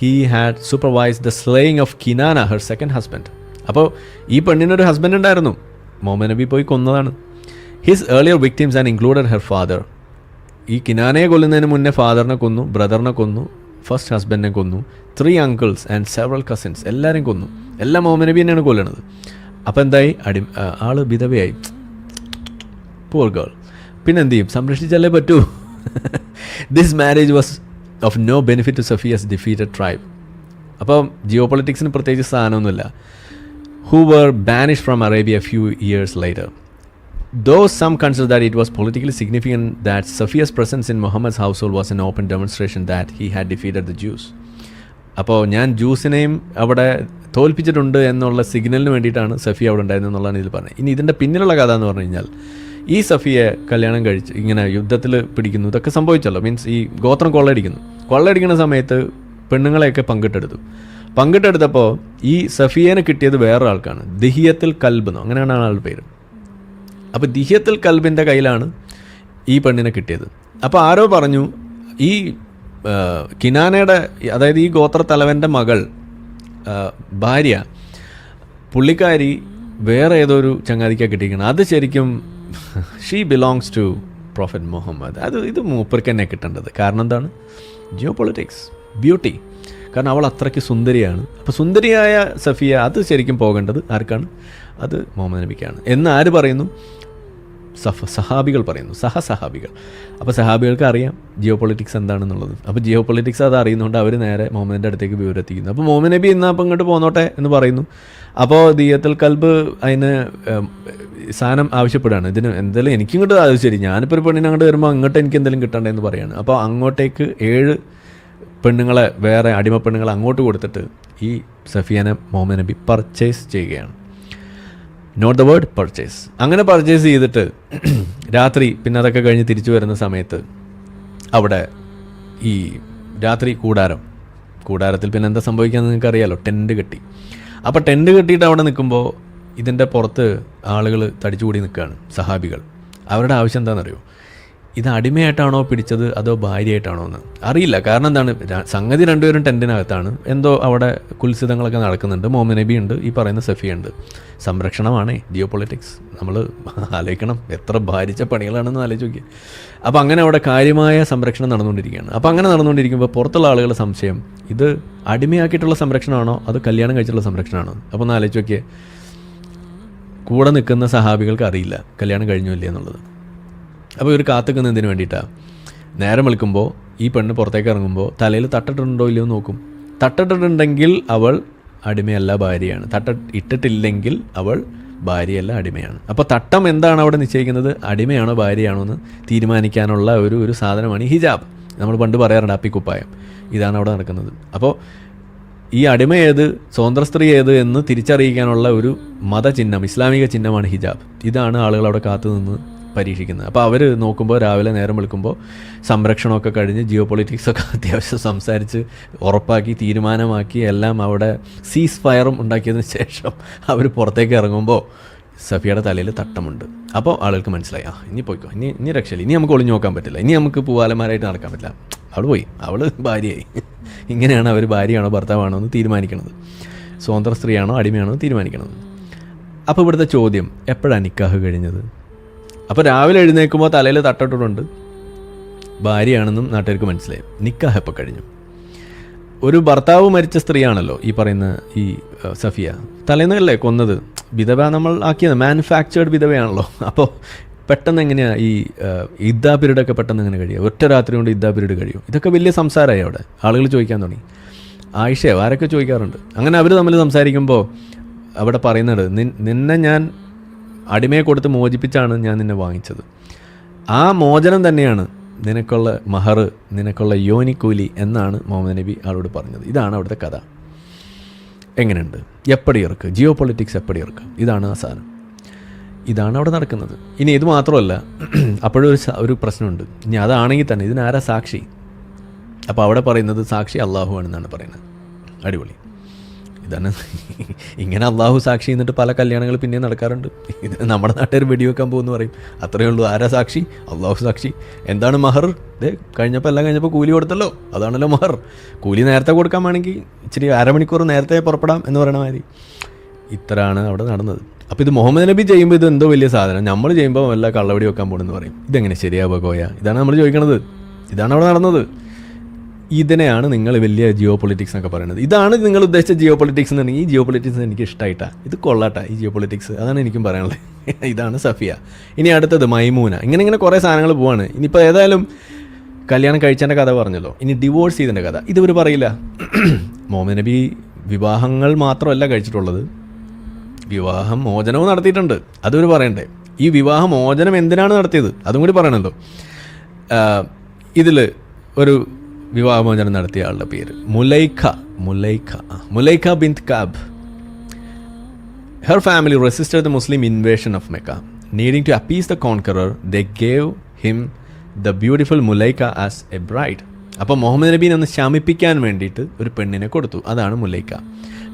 he had supervised the slaying of Kinana, her second husband. അപ്പോൾ ഈ പെണ്ണിനൊരു ഹസ്ബൻഡ് ഉണ്ടായിരുന്നു, മുഹമ്മദ് നബി പോയി കൊന്നതാണ്. His earlier victims and included her father. ഈ കിനാനയെ കൊല്ലുന്നതിന് മുന്നേ ഫാദറിനെ കൊന്നു, ബ്രദറിനെ കൊന്നു, ഫസ്റ്റ് ഹസ്ബൻഡിനെ കൊന്നു, 3 uncles ആൻഡ് സെവറൽ കസിൻസ് എല്ലാവരെയും കൊന്നു. എല്ലാം മുഹമ്മദ് നബി തന്നെയാണ് കൊല്ലണത്. അപ്പോൾ എന്തായി? ആള് വിധവയായി, പൂർ ഗേൾ. പിന്നെ എന്ത് ചെയ്യും? സംരക്ഷിച്ചല്ലേ പറ്റൂ. This marriage was of no benefit to Safiyya's defeated tribe. അപ്പം ജിയോ പൊളിറ്റിക്സിന് പ്രത്യേകിച്ച് സ്ഥാനമൊന്നുമില്ല. Who were banished from Arabia few years later. Though some consider that it was politically significant that Safiya's presence in Muhammad's household was an open demonstration that he had defeated the Jews. അപ്പോൾ ഞാൻ ജ്യൂസിനെയും അവിടെ തോൽപ്പിച്ചിട്ടുണ്ട് എന്നുള്ള സിഗ്നലിന് വേണ്ടിയിട്ടാണ് സഫിയ അവിടെ ഉണ്ടായിരുന്നത് എന്നുള്ളതാണ് ഇതിൽ പറഞ്ഞത്. ഇനി ഇതിൻ്റെ പിന്നിലുള്ള കഥ എന്ന് പറഞ്ഞു കഴിഞ്ഞാൽ, ഈ സഫിയെ കല്യാണം കഴിച്ച് ഇങ്ങനെ യുദ്ധത്തിൽ പിടിക്കുന്നു, ഇതൊക്കെ സംഭവിച്ചല്ലോ. മീൻസ് ഈ ഗോത്രം കൊള്ളയടിക്കുന്ന സമയത്ത് പെണ്ണുങ്ങളെയൊക്കെ പങ്കിട്ടെടുത്തപ്പോൾ ഈ സഫിയേനെ കിട്ടിയത് വേറൊരാൾക്കാണ്. ദിഹിയത്തുൽ കൽബ് എന്നോ അങ്ങനെയാണ് ആളുടെ പേര്. അപ്പോൾ ദിഹിയത്തുൽ കൽബിൻ്റെ കയ്യിലാണ് ഈ പെണ്ണിനെ കിട്ടിയത്. അപ്പോൾ ആരോ പറഞ്ഞു ഈ കിനാനയുടെ, അതായത് ഈ ഗോത്രത്തലവൻ്റെ മകൾ ഭാര്യ, പുള്ളിക്കാരി വേറെ ഏതൊരു ചങ്ങാതിക്കാണ് കിട്ടിയിരിക്കണം. അത് ശരിക്കും she belongs to prophet Muhammad. ഇത് മൂപ്പർക്ക് തന്നെ കിട്ടേണ്ടത്. കാരണം എന്താണ്? Geopolitics, beauty. കാരണം അവൾ അത്രയ്ക്ക് സുന്ദരിയാണ്. അപ്പോൾ സുന്ദരിയായ സഫിയ അത് ശരിക്കും പോകേണ്ടത് ആർക്കാണ്? അത് മുഹമ്മദ് നബിക്കാണ് എന്ന് ആര് പറയുന്നു? സഹാബികൾ പറയുന്നു, സഹസഹാബികൾ. അപ്പോൾ സഹാബികൾക്ക് അറിയാം ജിയോ പൊളിറ്റിക്സ് എന്താണെന്നുള്ളത്. അപ്പോൾ ജിയോ പൊളിറ്റിക്സ് അത് അറിയുന്നതുകൊണ്ട് അവർ നേരെ മുഹമ്മദിൻ്റെ അടുത്തേക്ക് വിവരെത്തിക്കുന്നു. അപ്പോൾ മുഹമ്മദ് നബി ഇന്ന് അപ്പം ഇങ്ങോട്ട് പോന്നോട്ടെ എന്ന് പറയുന്നു. അപ്പോൾ ദിയത്തുൽ കൽബ് അതിന് സാധനം ആവശ്യപ്പെടുകയാണ്. ഇതിന് എന്തെങ്കിലും എനിക്കിങ്ങോട്ട്, അത് ശരി, ഞാനിപ്പോൾ ഒരു പെണ്ണിനെ അങ്ങോട്ട് വരുമ്പോൾ അങ്ങോട്ട് എനിക്ക് എന്തെങ്കിലും കിട്ടണ്ടെന്ന് പറയുകയാണ്. അപ്പോൾ അങ്ങോട്ടേക്ക് 7 പെണ്ണുങ്ങളെ, വേറെ അടിമ പെണ്ണുങ്ങളെ അങ്ങോട്ട് കൊടുത്തിട്ട് ഈ സഫിയനെ മുഹമ്മദ് നബി പർച്ചേസ് ചെയ്യുകയാണ്. Note the word, purchase. അങ്ങനെ പർച്ചേസ് ചെയ്തിട്ട് രാത്രി, പിന്നെ അതൊക്കെ കഴിഞ്ഞ് തിരിച്ചു വരുന്ന സമയത്ത് അവിടെ ഈ രാത്രി കൂടാരത്തിൽ പിന്നെ എന്താ സംഭവിക്കാമെന്ന് നിങ്ങൾക്ക് അറിയാമല്ലോ. ടെൻറ്റ് കെട്ടി. അപ്പോൾ ടെൻറ്റ് കെട്ടിയിട്ട് അവിടെ നിൽക്കുമ്പോൾ ഇതിൻ്റെ പുറത്ത് ആളുകൾ തടിച്ചുകൂടി നിൽക്കുകയാണ്, സഹാബികൾ. അവരുടെ ആവശ്യം എന്താണെന്നറിയോ? ഇത് അടിമയായിട്ടാണോ പിടിച്ചത് അതോ ഭാര്യയായിട്ടാണോ എന്ന് അറിയില്ല. കാരണം എന്താണ്? സംഗതി രണ്ടുപേരും ടെൻറ്റിനകത്താണ്. എന്തോ അവിടെ കുൽസിതങ്ങളൊക്കെ നടക്കുന്നുണ്ട്. മുഹമ്മദ് നബി ഉണ്ട്, ഈ പറയുന്ന സഫിയ ഉണ്ട്. സംരക്ഷണമാണേ ജിയോ പൊളിറ്റിക്സ്. നമ്മൾ ആലോചിക്കണം എത്ര ഭാരിച്ച പണികളാണെന്ന് ആലോചിച്ച് നോക്കിയാൽ. അപ്പോൾ അങ്ങനെ അവിടെ കാര്യമായ സംരക്ഷണം നടന്നുകൊണ്ടിരിക്കുകയാണ്. അപ്പോൾ അങ്ങനെ നടന്നുകൊണ്ടിരിക്കുമ്പോൾ പുറത്തുള്ള ആളുകളുടെ സംശയം, ഇത് അടിമയാക്കിയിട്ടുള്ള സംരക്ഷണമാണോ അത് കല്യാണം കഴിച്ചിട്ടുള്ള സംരക്ഷണമാണോ? അപ്പോൾ ഒന്ന് ആലോചിച്ച് നോക്കിയേ. കൂടെ നിൽക്കുന്ന സഹാബികൾക്ക് അറിയില്ല കല്യാണം കഴിഞ്ഞു ഇല്ലേ എന്നുള്ളത്. അപ്പോൾ ഇവർ കാത്തുക്കുന്നതിന് വേണ്ടിയിട്ടാണ്. നേരം വിളിക്കുമ്പോൾ ഈ പെണ്ണ് പുറത്തേക്ക് ഇറങ്ങുമ്പോൾ തലയിൽ തട്ടിട്ടുണ്ടോ ഇല്ലയോ നോക്കും. തട്ടിട്ടുണ്ടെങ്കിൽ അവൾ അടിമയല്ല, ഭാര്യയാണ്. ഇട്ടിട്ടില്ലെങ്കിൽ അവൾ ഭാര്യയല്ല, അടിമയാണ്. അപ്പോൾ തട്ടം എന്താണ് അവിടെ നിശ്ചയിക്കുന്നത്? അടിമയാണോ ഭാര്യയാണോ എന്ന് തീരുമാനിക്കാനുള്ള ഒരു സാധനമാണ് ഈ ഹിജാബ്. നമ്മൾ പണ്ട് പറയാറുണ്ട് അപ്പിക്കുപ്പായം. ഇതാണ് അവിടെ നടക്കുന്നത്. അപ്പോൾ ഈ അടിമ ഏത്, സ്വതന്ത്ര സ്ത്രീ ഏത് എന്ന് തിരിച്ചറിയിക്കാനുള്ള ഒരു മതചിഹ്നം, ഇസ്ലാമിക ചിഹ്നമാണ് ഹിജാബ്. ഇതാണ് ആളുകൾ അവിടെ കാത്തു നിന്ന് പരീക്ഷിക്കുന്നത്. അപ്പോൾ അവർ നോക്കുമ്പോൾ രാവിലെ നേരം വിളിക്കുമ്പോൾ സംരക്ഷണമൊക്കെ കഴിഞ്ഞ് ജിയോ പൊളിറ്റിക്സൊക്കെ അത്യാവശ്യം സംസാരിച്ച് ഉറപ്പാക്കി തീരുമാനമാക്കി എല്ലാം അവിടെ സീസ് ഫയറും ഉണ്ടാക്കിയതിന് ശേഷം അവർ പുറത്തേക്ക് ഇറങ്ങുമ്പോൾ സഫിയയുടെ തലയിൽ തട്ടമുണ്ട്. അപ്പോൾ ആളുകൾക്ക് മനസ്സിലായി, ഇനി പോയിക്കോ, ഇനി രക്ഷയില്ല, ഇനി നമുക്ക് ഒളിഞ്ഞു നോക്കാൻ പറ്റില്ല, ഇനി നമുക്ക് പൂവാലന്മാരായിട്ട് നടക്കാൻ പറ്റില്ല. അവൾ പോയി, അവൾ ഭാര്യയായി. ഇങ്ങനെയാണ് അവർ ഭാര്യയാണോ ഭർത്താവാണോ എന്ന് തീരുമാനിക്കുന്നത്. സ്വതന്ത്ര സ്ത്രീയാണോ അടിമയാണോ എന്ന് തീരുമാനിക്കുന്നത്. അപ്പോൾ ഇവിടുത്തെ ചോദ്യം, എപ്പോഴാണ് നിക്കാഹ് കഴിഞ്ഞത്? അപ്പോൾ രാവിലെ എഴുന്നേൽക്കുമ്പോൾ തലയിൽ തട്ടിട്ടുണ്ട്, ഭാര്യയാണെന്നും നാട്ടുകാർക്ക് മനസ്സിലായി. നിക്കാഹ് എപ്പോൾ കഴിഞ്ഞു? ഒരു ഭർത്താവ് മരിച്ച സ്ത്രീയാണല്ലോ ഈ പറയുന്ന ഈ സഫിയ. തലേന്നല്ലേ കൊന്നത്? വിധവ നമ്മൾ ആക്കിയത് മാനുഫാക്ചേർഡ് വിധവയാണല്ലോ. അപ്പോൾ പെട്ടെന്ന് എങ്ങനെയാണ് ഈ ഇദ്ദാ പീരീഡൊക്കെ പെട്ടെന്ന് എങ്ങനെ കഴിയും? ഒറ്റ രാത്രി കൊണ്ട് ഇദ്ദാ പീരീഡ് കഴിയും? ഇതൊക്കെ വലിയ സംസാരമായി അവിടെ. ആളുകൾ ചോദിക്കാൻ തുടങ്ങി. ആയിഷയോ ആരൊക്കെ ചോദിക്കാറുണ്ട്. അങ്ങനെ അവർ തമ്മിൽ സംസാരിക്കുമ്പോൾ അവിടെ പറയുന്നത്, നിന്നെ ഞാൻ അടിമയെ കൊടുത്ത് മോചിപ്പിച്ചാണ് ഞാൻ നിന്നെ വാങ്ങിച്ചത്. ആ മോചനം തന്നെയാണ് നിനക്കുള്ള മഹർ, നിനക്കുള്ള യോനിക്കൂലി എന്നാണ് മുഹമ്മദ് നബി ആളോട് പറഞ്ഞത്. ഇതാണ് അവിടുത്തെ കഥ. എങ്ങനെയുണ്ട്? എപ്പടി ഇറക്ക്, ജിയോ പൊളിറ്റിക്സ് എപ്പടി ഇറക്ക്, ഇതാണ് ആ സാധനം. ഇതാണ് അവിടെ നടക്കുന്നത്. ഇനി ഇത് മാത്രമല്ല, അപ്പോഴും ഒരു പ്രശ്നമുണ്ട്. ഇനി അതാണെങ്കിൽ തന്നെ ഇതിനാരാ സാക്ഷി? അപ്പോൾ അവിടെ പറയുന്നത് സാക്ഷി അള്ളാഹു ആണെന്നാണ് പറയുന്നത്. അടിപൊളി. ഇതാണ് ഇങ്ങനെ അള്ളാഹു സാക്ഷി എന്നിട്ട് പല കല്യാണങ്ങൾ പിന്നെയും നടക്കാറുണ്ട്. ഇത് നമ്മുടെ നാട്ടുകാർ വെടിവെക്കാൻ പോകുമെന്ന് പറയും. അത്രയേ ഉള്ളൂ. ആരാ സാക്ഷി? അള്ളാഹു സാക്ഷി. എന്താണ് മഹർ? എല്ലാം കഴിഞ്ഞപ്പോൾ കൂലി കൊടുത്തല്ലോ, അതാണല്ലോ മഹർ. കൂലി നേരത്തെ കൊടുക്കാൻ വേണമെങ്കിൽ ഇച്ചിരി അരമണിക്കൂർ നേരത്തെ പുറപ്പെടാം എന്ന് പറയണ മാതിരി ഇത്രയാണ് അവിടെ നടന്നത്. അപ്പോൾ ഇത് മുഹമ്മദ് നബി ചെയ്യുമ്പോൾ ഇത് എന്തോ വലിയ സാധനം, നമ്മൾ ചെയ്യുമ്പോൾ വല്ല കള്ളവടി വെക്കാൻ പോകണമെന്ന് പറയും. ഇതെങ്ങനെ ശരിയാവുക കോയ? ഇതാണ് നമ്മൾ ചോദിക്കണത്. ഇതാണ് അവിടെ നടന്നത്. ഇതിനെയാണ് നിങ്ങൾ വലിയ ജിയോ പൊളിറ്റിക്സ് എന്നൊക്കെ പറയുന്നത്. ഇതാണ് നിങ്ങൾ ഉദ്ദേശിച്ച ജിയോ പൊളിറ്റിക്സ് എന്നുണ്ടെങ്കിൽ ഈ ജിയോ പൊളിറ്റിക്സ് എനിക്ക് ഇഷ്ടമായിട്ടാണ്. ഇത് കൊള്ളാട്ടാ ഈ ജിയോ പൊളിറ്റിക്സ്. അതാണ് എനിക്കും പറയാനുള്ളത്. ഇതാണ് സഫിയ. ഇനി അടുത്തത് മൈമൂന. ഇങ്ങനെ കുറേ സാധനങ്ങൾ പോവാണ്. ഇനിയിപ്പോൾ ഏതായാലും കല്യാണം കഴിച്ചതിൻ്റെ കഥ പറഞ്ഞല്ലോ. ഇനി ഡിവോഴ്സ് ചെയ്തതിൻ്റെ കഥ ഇതിവർ പറയില്ല. മുഹമ്മദ് നബി വിവാഹങ്ങൾ മാത്രമല്ല കഴിച്ചിട്ടുള്ളത്, വിവാഹം മോചനവും നടത്തിയിട്ടുണ്ട്. അതിവർ പറയണ്ടേ? ഈ വിവാഹ മോചനം എന്തിനാണ് നടത്തിയത് അതും കൂടി പറയണല്ലോ. ഇതിൽ ഒരു വിവാഹമോചനം നടത്തിയ ആളുടെ പേര് മുലൈഖ ബിന്ത് cab. Her family resisted the Muslim invasion of Mecca. Needing to appease the conqueror, they gave him the beautiful Mulaika as a bride. അപ്പോൾ മുഹമ്മദ് നബീനെ ഒന്ന് ശമിപ്പിക്കാൻ വേണ്ടിയിട്ട് ഒരു പെണ്ണിനെ കൊടുത്തു. അതാണ് Mulaika.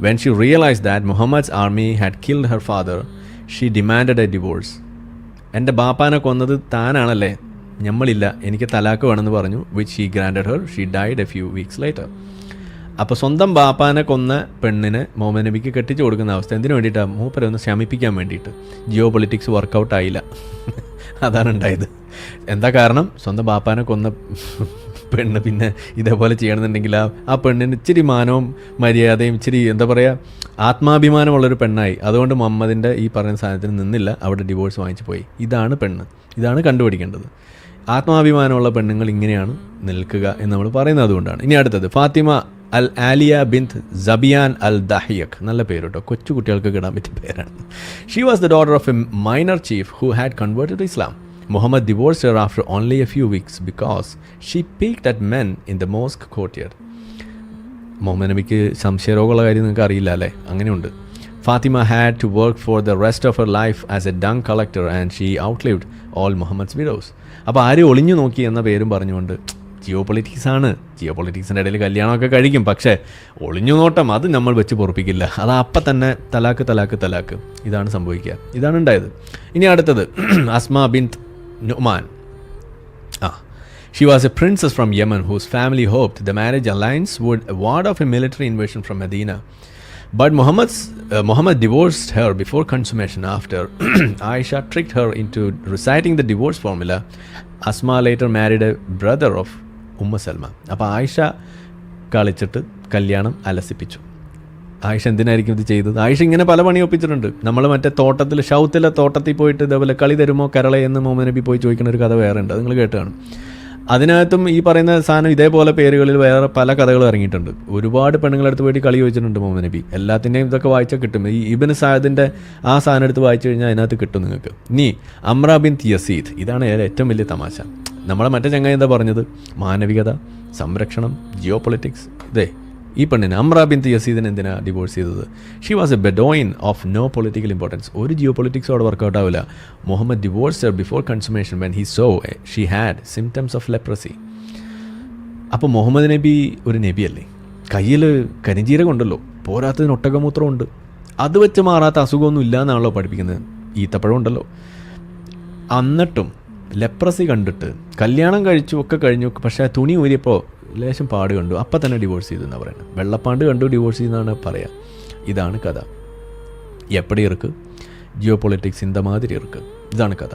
When she realized that Muhammad's army had killed her father, she demanded a divorce. എൻ്റെ ബാപ്പാനെ കൊന്നത് താനാണല്ലേ, ഞമ്മളില്ല, എനിക്ക് തലാക്ക് വേണമെന്ന് പറഞ്ഞു. Which she granted Har. She died A few weeks later. അപ്പോൾ സ്വന്തം ബാപ്പാനെ കൊന്ന പെണ്ണിനെ മുഹമ്മദ് നബിക്ക് കെട്ടിച്ചു കൊടുക്കുന്ന അവസ്ഥ എന്തിനു വേണ്ടിയിട്ടാണ്? മൂപ്പരെ ഒന്ന് ശമിപ്പിക്കാൻ വേണ്ടിയിട്ട്. ജിയോ പൊളിറ്റിക്സ് വർക്കൗട്ട് ആയില്ല. അതാണ് ഉണ്ടായത്. എന്താ കാരണം? സ്വന്തം ബാപ്പാനെ കൊന്ന പെണ്ണ് പിന്നെ ഇതേപോലെ ചെയ്യണമെന്നുണ്ടെങ്കിൽ ആ പെണ്ണിന് ഇച്ചിരി മാനവും മര്യാദയും ഇച്ചിരി എന്താ പറയുക ആത്മാഭിമാനമുള്ളൊരു പെണ്ണായി. അതുകൊണ്ട് മുഹമ്മദിൻ്റെ ഈ പറയുന്ന സാധനത്തിന് നിന്നില്ല, അവിടെ ഡിവോഴ്സ് വാങ്ങിച്ചു പോയി. ഇതാണ് പെണ്ണ്. ഇതാണ് കണ്ടുപിടിക്കേണ്ടത്. ആത്മാഭിമാനമുള്ള പെണ്ണുങ്ങൾ ഇങ്ങനെയാണ് നിൽക്കുക എന്ന് നമ്മൾ പറയുന്നത് അതുകൊണ്ടാണ്. ഇനി അടുത്തത് ഫാത്തിമ അൽ ആലിയ ബിന്ത് സബിയാൻ അൽ ദഹിയക്. നല്ല പേര് കേട്ടോ, കൊച്ചു കുട്ടികൾക്ക് ഇടാൻ പറ്റിയ പേരാണ്. She was the daughter of a minor chief who had converted to Islam. Muhammad divorced her after only a few weeks because she peeked at men in the mosque courtyard. Muhammad നബിക്ക് സംശയരോഗമുള്ള കാര്യം നിങ്ങൾക്ക് അറിയില്ല അല്ലേ? അങ്ങനെയുണ്ട്. Fatima had to work for the rest of her life as a dung collector and she outlived all Muhammad's widows. അപ്പോൾ ആരും ഒളിഞ്ഞു നോക്കി എന്ന പേരും പറഞ്ഞുകൊണ്ട് ജിയോ പൊളിറ്റിക്സ് ആണ്. ജിയോ പൊളിറ്റിക്സിൻ്റെ ഇടയിൽ കല്യാണമൊക്കെ കഴിക്കും, പക്ഷേ ഒളിഞ്ഞു നോട്ടം അത് നമ്മൾ വെച്ച് പൊറപ്പിക്കില്ല. അത് അപ്പം തന്നെ തലാക്ക്. ഇതാണ് സംഭവിക്കുക. ഇതാണ് ഉണ്ടായത്. ഇനി അടുത്തത് Asma ബിന്ത് Nu'man. She was a princess from Yemen whose family hoped the marriage alliance would ward off a military invasion from Medina. But Muhammad divorced her before consummation after Aisha tricked her into reciting the divorce formula. Asma later married a brother of Salma. അപ്പോൾ ആയിഷ കളിച്ചിട്ട് കല്യാണം അലസിപ്പിച്ചു. ആയിഷ എന്തിനായിരിക്കും ഇത് ചെയ്തത്? ആയിഷ ഇങ്ങനെ പല പണി ഒപ്പിച്ചിട്ടുണ്ട്. നമ്മൾ മറ്റേ തോട്ടത്തിൽ ഷൗത്തിലെ തോട്ടത്തിൽ പോയിട്ട് ഇതേപോലെ കളി തരുമോ കരളെ എന്ന് മുഹമ്മദ് നബി പോയി ചോദിക്കുന്ന ഒരു കഥ വേറെ ഉണ്ട്, അത് നിങ്ങൾ കേട്ട് കാണും. അതിനകത്തും ഈ പറയുന്ന സാധനം ഇതേപോലെ പേരുകളിൽ വേറെ പല കഥകളും ഇറങ്ങിയിട്ടുണ്ട്. ഒരുപാട് പെണ്ണുങ്ങളടുത്ത് പോയിട്ട് കളി ചോദിച്ചിട്ടുണ്ട് മുഹമ്മദ് നബി. എല്ലാത്തിൻ്റെയും ഇതൊക്കെ വായിച്ചാൽ കിട്ടും. ഈ ഇബ്നു സഅദിൻ്റെ ആ സാധനം എടുത്ത് വായിച്ചു കഴിഞ്ഞാൽ അതിനകത്ത് കിട്ടും നിങ്ങൾക്ക്. ഇനി അമ്ര ബിന്ത് യസീദ്. ഇതാണ് ഏറ്റവും വലിയ തമാശ. നമ്മളെ മറ്റേ ചങ്ങായി എന്താ പറഞ്ഞത്? മാനവികത, സംരക്ഷണം, ജിയോ പൊളിറ്റിക്സ്. ഇതേ ഈ പെണ്ണിന് അമ്ര ബിന്ത് യസീദിനെ എന്തിനാണ് ഡിവോഴ്സ് ചെയ്തത്? She was a Bedouin of no political importance. ഒരു ജിയോ പൊളിറ്റിക്സ് അവിടെ വർക്കൗട്ട് ആവില്ല. Muhammad divorce her before consummation when he saw she had symptoms of leprosy. അപ്പോൾ മുഹമ്മദ് നബി ഒരു നബിയല്ലേ? കയ്യിൽ കരിഞ്ചീരകം ഉണ്ടല്ലോ, പോരാത്തതിന് ഒട്ടകമൂത്രമുണ്ട്. അത് വെച്ച് മാറാത്ത അസുഖമൊന്നും ഇല്ല എന്നാണല്ലോ പഠിപ്പിക്കുന്നത്. ഈത്തപ്പഴം ഉണ്ടല്ലോ. എന്നിട്ടും ലെപ്രസി കണ്ടിട്ട് കല്യാണം കഴിച്ചു ഒക്കെ കഴിഞ്ഞു, പക്ഷേ തുണി ഊരിയപ്പോൾ ലേശം പാട് കണ്ടു, അപ്പം തന്നെ ഡിവോഴ്സ് ചെയ്തു എന്നാണ് പറയുന്നത്. വെള്ളപ്പാണ്ട് കണ്ടു ഡിവോഴ്സ് ചെയ്യുന്നതാണ് പറയുക. ഇതാണ് കഥ. എപ്പടി ഇருக்கு ജിയോ പൊളിറ്റിക്സ് ഇന്ത മാതിരി ഇருக்கு. ഇതാണ് കഥ.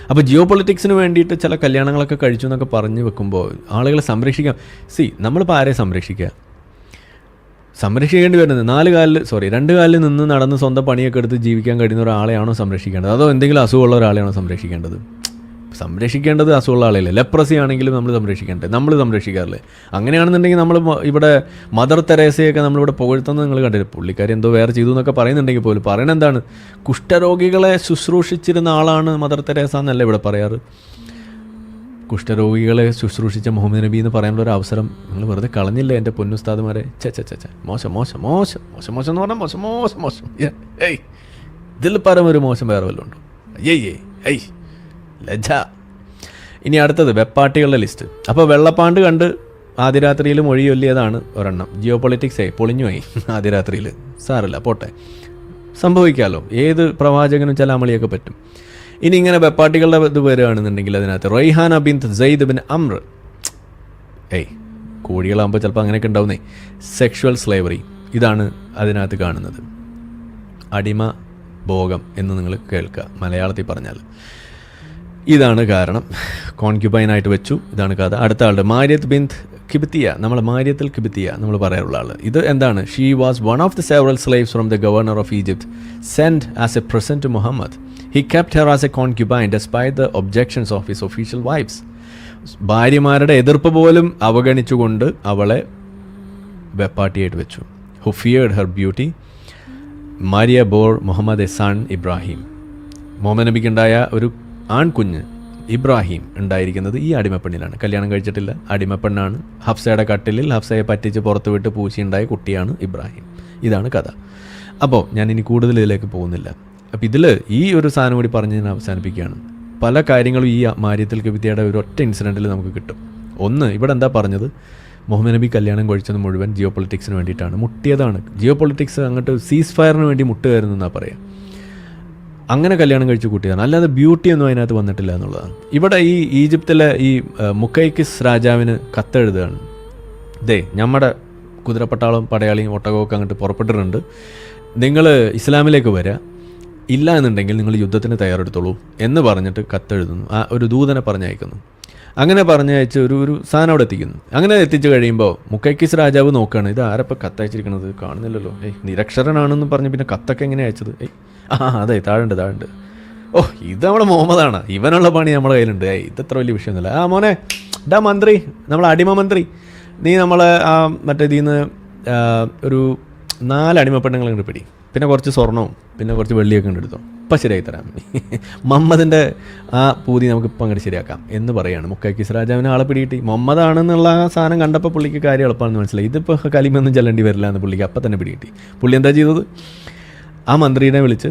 അപ്പോൾ ജിയോ പൊളിറ്റിക്സിന് വേണ്ടിയിട്ട് ചില കല്യാണങ്ങളൊക്കെ കഴിച്ചു എന്നൊക്കെ പറഞ്ഞു വെക്കുമ്പോൾ ആളുകളെ സംരക്ഷിക്കാം. നമ്മളിപ്പോൾ ആരെ സംരക്ഷിക്കേണ്ടി വരുന്നത്? രണ്ട് കാലിൽ നിന്ന് നടന്ന് സ്വന്തം പണിയൊക്കെ എടുത്ത് ജീവിക്കാൻ കഴിയുന്ന ഒരാളെയാണോ സംരക്ഷിക്കേണ്ടത്? അതോ എന്തെങ്കിലും അസുഖമുള്ള ഒരാളെയാണോ സംരക്ഷിക്കേണ്ടത്? സംരക്ഷിക്കേണ്ടത് അസുഖമുള്ള ആളെയല്ലേ. ലെപ്രസി ആണെങ്കിലും നമ്മൾ സംരക്ഷിക്കേണ്ടത്, നമ്മൾ സംരക്ഷിക്കാറില്ലേ? അങ്ങനെയാണെന്നുണ്ടെങ്കിൽ നമ്മൾ ഇവിടെ മദർ തെരേസയൊക്കെ നമ്മളിവിടെ പുകഴ്ത്തുന്നത് നിങ്ങൾ കണ്ടില്ല. പുള്ളിക്കാരി എന്തോ വേറെ ചെയ്തു എന്നൊക്കെ പറയുന്നുണ്ടെങ്കിൽ പോലും പറയണ എന്താണ്? കുഷ്ഠരോഗികളെ ശുശ്രൂഷിച്ചിരുന്ന ആളാണ് മദർ തെരേസ എന്നല്ല ഇവിടെ പറയാറ്. കുഷ്ഠരോഗികളെ ശുശ്രൂഷിച്ച മുഹമ്മദ് നബി എന്ന് പറയാനുള്ള ഒരു അവസരം നിങ്ങൾ വെറുതെ കളഞ്ഞില്ലേ എൻ്റെ പൊന്നുസ്താദുമാരെ? മോശം എന്ന് പറഞ്ഞാൽ മോശം. ഇതിൽ പരം ഒരു മോശം വേറെ വല്ലതും ഉണ്ടോ? ലജ്ജ. ഇനി അടുത്തത് വെപ്പാട്ടികളുടെ ലിസ്റ്റ്. അപ്പോൾ വെള്ളപ്പാണ്ട് കണ്ട് ആദ്യരാത്രിയിൽ മൊഴി ചൊല്ലിയതാണ് ഒരെണ്ണം. ജിയോ പൊളിറ്റിക്സേ പൊളിഞ്ഞുപോയി ആദ്യരാത്രിയിൽ. സാറില്ല, പോട്ടെ, സംഭവിക്കാമല്ലോ. ഏത് പ്രവാചകനും ചില അമളിയൊക്കെ പറ്റും. ഇനി ഇങ്ങനെ വെപ്പാട്ടികളുടെ ഇത് വരികയാണെന്നുണ്ടെങ്കിൽ അതിനകത്ത് റൈഹാന ബിന്ത് സെയ്ദ് ബിൻ അമ്ര. കോഴികളാകുമ്പോൾ ചിലപ്പോൾ അങ്ങനെയൊക്കെ ഉണ്ടാവുന്നേ. സെക്ഷുവൽ സ്ലേവറി, ഇതാണ് അതിനകത്ത് കാണുന്നത്. അടിമ ഭോഗം എന്ന് നിങ്ങൾ കേൾക്കുക, മലയാളത്തിൽ പറഞ്ഞാൽ. ഇതാണ് കാരണം. കോൺക്യുബൈനായിട്ട് വെച്ചു. ഇതാണ് കഥ. അടുത്ത ആളുടെ മാരിയത്ത് ബിന്ത് കിബിത്തിയ, നമ്മൾ മാരിയത്തിൽ കിബിത്തിയ നമ്മൾ പറയാറുള്ള ആൾ. ഇത് എന്താണ്? She was one of the several slaves from the governor of Egypt send as a present to Muhammad. He kept her as a concubine despite the objections of his official wives. ഭാര്യമാരുടെ എതിർപ്പ് പോലും അവഗണിച്ചുകൊണ്ട് അവളെ വെപ്പാട്ടിയായിട്ട് വെച്ചു. Who feared her beauty. Maria bore Muhammad a son Ibrahim. Muhammad നബിക്കുണ്ടായ ഒരു ആൺകുഞ്ഞ് ഇബ്രാഹിം ഉണ്ടായിരിക്കുന്നത് ഈ അടിമപ്പെണ്ണിലാണ്. കല്യാണം കഴിച്ചിട്ടില്ല, അടിമപ്പെണ്ണാണ്. ഹഫ്സയുടെ കട്ടിലിൽ ഹഫ്സയെ പറ്റിച്ച് പുറത്തു വിട്ട് പൂശിയുണ്ടായ കുട്ടിയാണ് ഇബ്രാഹിം. ഇതാണ് കഥ. അപ്പോൾ ഞാൻ ഇനി കൂടുതൽ ഇതിലേക്ക് പോകുന്നില്ല. അപ്പോൾ ഇതിൽ ഈ ഒരു സാധനം കൂടി പറഞ്ഞ് ഞാൻ അവസാനിപ്പിക്കുകയാണ്. പല കാര്യങ്ങളും ഈ മാരിയത്തിൽ കിബിത്തിയുടെ ഒരു ഒറ്റ ഇൻസിഡൻറ്റിൽ നമുക്ക് കിട്ടും. ഒന്ന്, ഇവിടെ എന്താ പറഞ്ഞത്? മുഹമ്മദ് നബി കല്യാണം കഴിച്ചത് മുഴുവൻ ജിയോ പൊളിറ്റിക്സിന് വേണ്ടിയിട്ടാണ്, മുട്ടിയതാണ്. ജിയോ പൊളിറ്റിക്സ് അങ്ങോട്ട് സീസ് ഫയറിന് വേണ്ടി മുട്ടുകയായിരുന്നെന്നാണ് പറയുക. അങ്ങനെ കല്യാണം കഴിച്ച് കൂട്ടിയതാണ്, അല്ലാതെ ബ്യൂട്ടിയൊന്നും അതിനകത്ത് വന്നിട്ടില്ല എന്നുള്ളതാണ്. ഇവിടെ ഈ ഈജിപ്തിലെ ഈ മുക്കൈക്കിസ് രാജാവിന് കത്തെഴുതുകയാണ്. ദേ, നമ്മുടെ കുതിരപ്പട്ടാളും പടയാളിയും ഒട്ടകമൊക്കെ അങ്ങോട്ട് പുറപ്പെട്ടിട്ടുണ്ട്, നിങ്ങൾ ഇസ്ലാമിലേക്ക് വരിക, ഇല്ല എന്നുണ്ടെങ്കിൽ നിങ്ങൾ യുദ്ധത്തിന് തയ്യാറെടുത്തോളൂ എന്ന് പറഞ്ഞിട്ട് കത്തെഴുതുന്നു. ആ ഒരു ദൂതനെ പറഞ്ഞയക്കുന്നു. അങ്ങനെ പറഞ്ഞയച്ച് ഒരു സാധനം അവിടെ എത്തിക്കുന്നു. അങ്ങനെ എത്തിച്ചു കഴിയുമ്പോൾ മുക്കൈക്കിസ് രാജാവ് നോക്കുകയാണ്, ഇത് ആരപ്പോൾ കത്തയച്ചിരിക്കുന്നത്? കാണുന്നില്ലല്ലോ. നിരക്ഷരനാണെന്ന് പറഞ്ഞ് പിന്നെ കത്തൊക്കെ എങ്ങനെ അയച്ചത്? അതെ, താഴുണ്ട്. ഓ, ഇത് നമ്മുടെ മുഹമ്മദാണ്, ഇവനുള്ള പണി നമ്മുടെ കയ്യിലുണ്ട്. ഇതത്ര വലിയ വിഷയമൊന്നുമില്ല. മോനെ, ഇതാ മന്ത്രി, നമ്മളെ അടിമ മന്ത്രി, നീ നമ്മളെ മറ്റേ ഇതിൽ നിന്ന് ഒരു 4 അടിമപ്പെണ്ണുങ്ങൾ ഇങ്ങോട്ട് പിടി, പിന്നെ കുറച്ച് സ്വർണവും പിന്നെ കുറച്ച് വെള്ളിയൊക്കെ ഉണ്ട് എടുത്തോ, ഇപ്പം ശരിയായി തരാം. മുഹമ്മദിൻ്റെ ആ പൂതി നമുക്ക് ഇപ്പം അങ്ങോട്ട് ശരിയാക്കാം എന്ന് പറയുകയാണ്. മുക്കൈക്കിസ് രാജാവിനെ ആളെ പിടികിട്ടി. മുഹമ്മദാണെന്നുള്ള ആ സാധനം കണ്ടപ്പോൾ പുള്ളിക്ക് കാര്യം എളുപ്പമാണെന്ന് മനസ്സിലായി. ഇതിപ്പോൾ കലിമൊന്നും ചെല്ലേണ്ടി വരില്ല എന്ന് പുള്ളിക്ക് അപ്പം തന്നെ പിടികിട്ടി. പുള്ളി എന്താ ചെയ്തത്? ആ മന്ത്രിനെ വിളിച്ച്,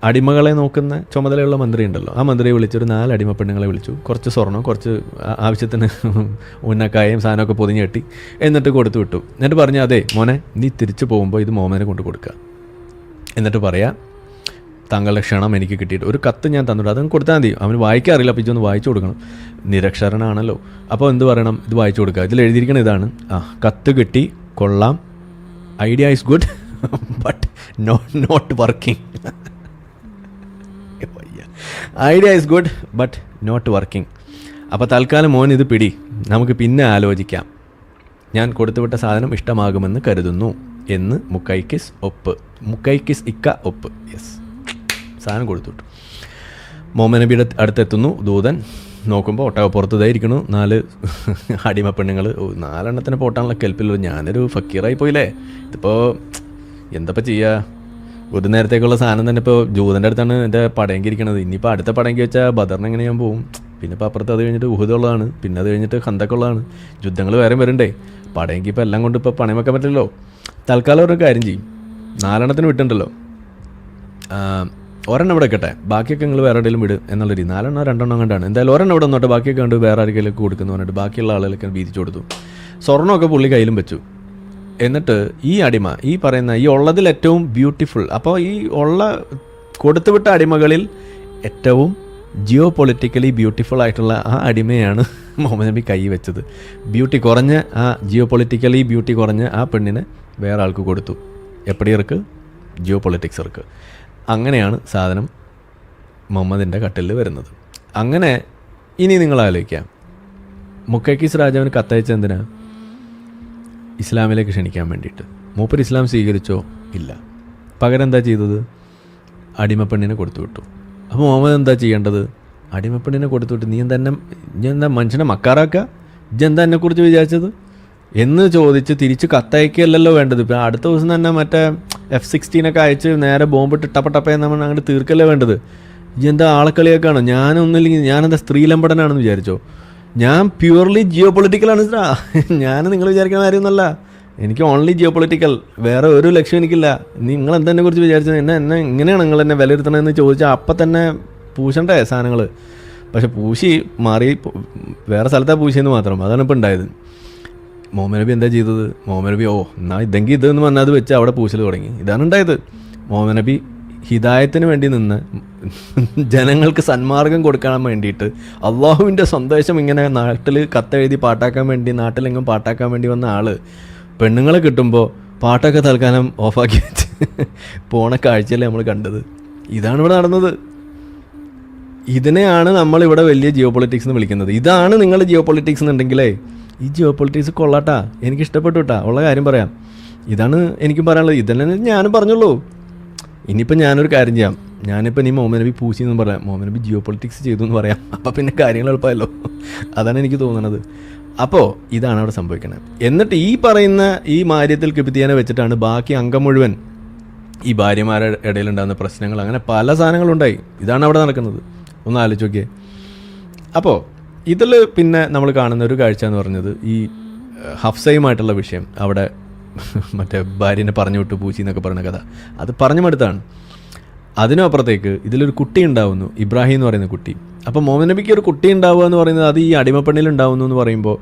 അടിമകളെ നോക്കുന്ന ചുമതലയുള്ള മന്ത്രി ഉണ്ടല്ലോ, ആ മന്ത്രിയെ വിളിച്ചൊരു 4 അടിമപ്പെണ്ണുങ്ങളെ വിളിച്ചു. കുറച്ച് സ്വർണം, കുറച്ച് ആവശ്യത്തിന് ഉന്നക്കായും സാധനമൊക്കെ പൊതിഞ്ഞ് കെട്ടി എന്നിട്ട് കൊടുത്തു വിട്ടു. എന്നിട്ട് പറഞ്ഞു, അതെ മോനെ, നീ തിരിച്ചു പോകുമ്പോൾ ഇത് മുഹമ്മദിനെ കൊണ്ട് കൊടുക്കുക. എന്നിട്ട് പറയാം, താങ്കളുടെ ക്ഷണം എനിക്ക് കിട്ടിയിട്ട് ഒരു കത്ത് ഞാൻ തന്നിട്ട് അതങ്ങ് കൊടുത്താൽ മതി. അവന് വായിക്കാറില്ല, അപ്പോൾ ഇതൊന്ന് വായിച്ചു കൊടുക്കണം. നിരക്ഷരനാണല്ലോ, അപ്പോൾ എന്ത് പറയണം? ഇത് വായിച്ചു കൊടുക്കുക. ഇതിൽ എഴുതിയിരിക്കണം ഇതാണ്: കത്ത് കിട്ടി, കൊള്ളാം, idea is good but not working. Idea is good but not working. അപ്പോൾ തൽക്കാലം മോൻ ഇത് പിടി, നമുക്ക് പിന്നെ ആലോചിക്കാം. ഞാൻ കൊടുത്തുവിട്ട സാധനം ഇഷ്ടമാകുമെന്ന് കരുതുന്നു എന്ന് മുക്കൈക്കിസ് ഇക്ക ഒപ്പ്. യെസ്, സാധനം കൊടുത്തുവിട്ടു. മുഹമ്മദ് നബിയുടെ അടുത്തെത്തുന്നു ദൂതൻ. നോക്കുമ്പോൾ ഒട്ടകപ്പുറത്ത് ഇതായിരിക്കണു 4 അടിമ പെണ്ണുങ്ങൾ. 4 എണ്ണത്തിന് പോട്ടാനുള്ള കെൽപ്പില്ലല്ലോ. ഞാനൊരു ഫക്കീറായി പോയില്ലേ. ഇതിപ്പോൾ എന്തപ്പോൾ ചെയ്യുക? ഒരു നേരത്തേക്കുള്ള സാധനം തന്നെ ഇപ്പോൾ ജൂതൻ്റെ അടുത്താണ് എൻ്റെ പടയെങ്കിൽ ഇരിക്കണത്. ഇനിയിപ്പോൾ അടുത്ത പടയെങ്കിൽ വെച്ചാൽ ബദറിന് എങ്ങനെ ഞാൻ പോകും? പിന്നെ ഇപ്പോൾ അപ്പുറത്ത് അത് കഴിഞ്ഞിട്ട് ഉഹുദുള്ളതാണ്, പിന്നെ അത് കഴിഞ്ഞിട്ട് ഖന്തക്കുള്ളതാണ്. യുദ്ധങ്ങൾ വേറെ വരണ്ടേ? പടയെങ്കിൽ ഇപ്പോൾ എല്ലാം കൊണ്ട് ഇപ്പോൾ പണയം വെക്കാൻ പറ്റില്ലല്ലോ. തൽക്കാലം ഒരു കാര്യം ചെയ്യും, 4 എണ്ണത്തിന് വിട്ടുണ്ടല്ലോ, ഒരെണ്ണം ഇവിടെ വെക്കട്ടെ, ബാക്കിയൊക്കെ നിങ്ങൾ വേറെ എവിടെയെങ്കിലും വിട് എന്നുള്ള രീതി. 4 എണ്ണോ 2 എണ്ണം കണ്ടാണ്. എന്തായാലും ഒരെണ്ണം ഇവിടെ വന്നോട്ടെ, ബാക്കിയൊക്കെ കണ്ട് വേറെ ആർക്കെങ്കിലും കൊടുക്കുന്നു പറഞ്ഞിട്ട് ബാക്കിയുള്ള ആളുകളൊക്കെ വീതിച്ചു കൊടുത്തു. സ്വർണ്ണമൊക്കെ പുള്ളി കയ്യിലും വെച്ചു. എന്നിട്ട് ഈ അടിമ, ഈ പറയുന്ന ഈ ഉള്ളതിൽ ഏറ്റവും ബ്യൂട്ടിഫുൾ, അപ്പോൾ ഈ ഉള്ള കൊടുത്തുവിട്ട അടിമകളിൽ ഏറ്റവും ജിയോ പൊളിറ്റിക്കലി ബ്യൂട്ടിഫുൾ ആയിട്ടുള്ള ആ അടിമയാണ് മുഹമ്മദ് നബി കൈ വെച്ചത്. ബ്യൂട്ടി കുറഞ്ഞ ആ ജിയോ പൊളിറ്റിക്കലി ബ്യൂട്ടി കുറഞ്ഞ ആ പെണ്ണിനെ വേറെ ആൾക്ക് കൊടുത്തു. എപ്പടിയർക്ക്? ജിയോ പൊളിറ്റിക്സർക്ക്. അങ്ങനെയാണ് സാധനം മുഹമ്മദിൻ്റെ കട്ടിലിൽ വരുന്നത്. അങ്ങനെ ഇനി നിങ്ങൾ ആലോചിക്കാം, മുക്കൈക്കിസ് രാജാവിന് കത്തയച്ച എന്തിനാ? ഇസ്ലാമിലേക്ക് ക്ഷണിക്കാൻ വേണ്ടിയിട്ട്. മൂപ്പർ ഇസ്ലാം സ്വീകരിച്ചോ? ഇല്ല. പകരം എന്താ ചെയ്തത്? അടിമപ്പെണ്ണിനെ കൊടുത്തു വിട്ടു. അപ്പോൾ മുഹമ്മദ് എന്താ ചെയ്യേണ്ടത്? അടിമപ്പെണ്ണിനെ കൊടുത്തു വിട്ട് നീ എന്താ മനുഷ്യനെ മക്കാറാക്കുക? ഇജെന്താ എന്നെക്കുറിച്ച് വിചാരിച്ചത് എന്ന് ചോദിച്ച് തിരിച്ച് കത്തയക്കുകയല്ലല്ലോ വേണ്ടത്. ഇപ്പം അടുത്ത ദിവസം തന്നെ മറ്റേ F-16 അയച്ച് നേരെ ബോംബിട്ട് ടപ്പയെന്ന് നമ്മൾ അങ്ങോട്ട് തീർക്കല്ലേ വേണ്ടത്. ഇജെന്താ ആളക്കളിയൊക്കെയാണോ? ഞാനൊന്നുമില്ലെങ്കിൽ ഞാനെന്താ സ്ത്രീലമ്പടനാണെന്ന് വിചാരിച്ചോ? ഞാൻ പ്യൂർലി ജിയോ പൊളിറ്റിക്കലാണ് സാ. ഞാൻ നിങ്ങൾ വിചാരിക്കുന്ന കാര്യമൊന്നുമല്ല. എനിക്ക് ഓൺലി ജിയോ പൊളിറ്റിക്കൽ, വേറെ ഒരു ലക്ഷ്യം എനിക്കില്ല. നിങ്ങൾ എന്തെന്നെ കുറിച്ച് വിചാരിച്ചത്? എന്നെ ഇങ്ങനെയാണ് നിങ്ങൾ എന്നെ വിലയിരുത്തണമെന്ന് ചോദിച്ചാൽ അപ്പം തന്നെ പൂശണ്ടേ സാധനങ്ങൾ. പക്ഷെ പൂശി മാറി വേറെ സ്ഥലത്താണ് പൂശിയെന്ന് മാത്രം. അതാണ് ഇപ്പോൾ ഉണ്ടായത്. മുഹമ്മദ് നബി എന്താ ചെയ്തത്? മുഹമ്മദ് നബി എന്നാൽ ഇതെങ്കിൽ ഇതെന്ന് പറഞ്ഞാൽ അത് വെച്ച് അവിടെ പൂശൽ തുടങ്ങി. ഇതാണ് ഉണ്ടായത്. മുഹമ്മദ് നബി ഹിദായത്തിന് വേണ്ടി നിന്ന് ജനങ്ങൾക്ക് സന്മാർഗം കൊടുക്കാൻ വേണ്ടിയിട്ട് അള്ളാഹുവിൻ്റെ സന്ദേശം ഇങ്ങനെ നാട്ടിൽ കത്തെഴുതി പാട്ടാക്കാൻ വേണ്ടി, നാട്ടിലെങ്ങും പാട്ടാക്കാൻ വേണ്ടി വന്ന ആൾ പെണ്ണുങ്ങളെ കിട്ടുമ്പോൾ പാട്ടൊക്കെ തൽക്കാലം ഓഫാക്കി വെച്ച് പോണ കാഴ്ചയല്ലേ നമ്മൾ കണ്ടത്. ഇതാണ് ഇവിടെ നടന്നത്. ഇതിനെയാണ് നമ്മളിവിടെ വലിയ ജിയോ പൊളിറ്റിക്സ് എന്ന് വിളിക്കുന്നത്. ഇതാണ് നിങ്ങൾ ജിയോ പൊളിറ്റിക്സ് എന്നുണ്ടെങ്കിലേ ഈ ജിയോ പൊളിറ്റിക്സ് കൊള്ളാട്ടാ, എനിക്ക് ഇഷ്ടപ്പെട്ടു കേട്ടാ, ഉള്ള കാര്യം പറയാം. ഇതാണ് എനിക്കും പറയാനുള്ളത്. ഇതല്ലേ ഞാനും പറഞ്ഞുള്ളൂ. ഇനിയിപ്പോൾ ഞാനൊരു കാര്യം ചെയ്യാം, ഞാനിപ്പോൾ ഇനി മുഹമ്മദ് നബി പൂശി എന്ന് പറയാം, മുഹമ്മദ് നബി ജിയോ പൊളിറ്റിക്സ് ചെയ്തു എന്ന് പറയാം. അപ്പോൾ പിന്നെ കാര്യങ്ങൾ എളുപ്പമല്ലോ. അതാണ് എനിക്ക് തോന്നുന്നത്. അപ്പോൾ ഇതാണ് അവിടെ സംഭവിക്കുന്നത്. എന്നിട്ട് ഈ പറയുന്ന ഈ മാര്യത്തിൽ കിബിത്തിയാനെ വെച്ചിട്ടാണ് ബാക്കി അംഗം മുഴുവൻ ഈ ഭാര്യമാരുടെ ഇടയിലുണ്ടാകുന്ന പ്രശ്നങ്ങൾ, അങ്ങനെ പല സാധനങ്ങളുണ്ടായി. ഇതാണ് അവിടെ നടക്കുന്നത്. ഒന്ന് ആലോചിച്ച് നോക്കിയേ. അപ്പോൾ ഇതിൽ പിന്നെ നമ്മൾ കാണുന്ന ഒരു കാഴ്ച എന്ന് പറഞ്ഞത് ഈ ഹഫ്സയുമായിട്ടുള്ള വിഷയം. അവിടെ മറ്റേ ഭാര്യനെ പറഞ്ഞു വിട്ടു പൂച്ചി എന്നൊക്കെ പറയുന്ന കഥ, അത് പറഞ്ഞു മടുത്താണ്. അതിനപ്പുറത്തേക്ക് ഇതിലൊരു കുട്ടി ഉണ്ടാവുന്നു, ഇബ്രാഹിം എന്ന് പറയുന്ന കുട്ടി. അപ്പോൾ മുഹമ്മദ് നബിക്ക് ഒരു കുട്ടി ഉണ്ടാവുക എന്ന് പറയുന്നത് അത് ഈ അടിമപ്പെണ്ണിൽ ഉണ്ടാവുന്നു എന്ന് പറയുമ്പോൾ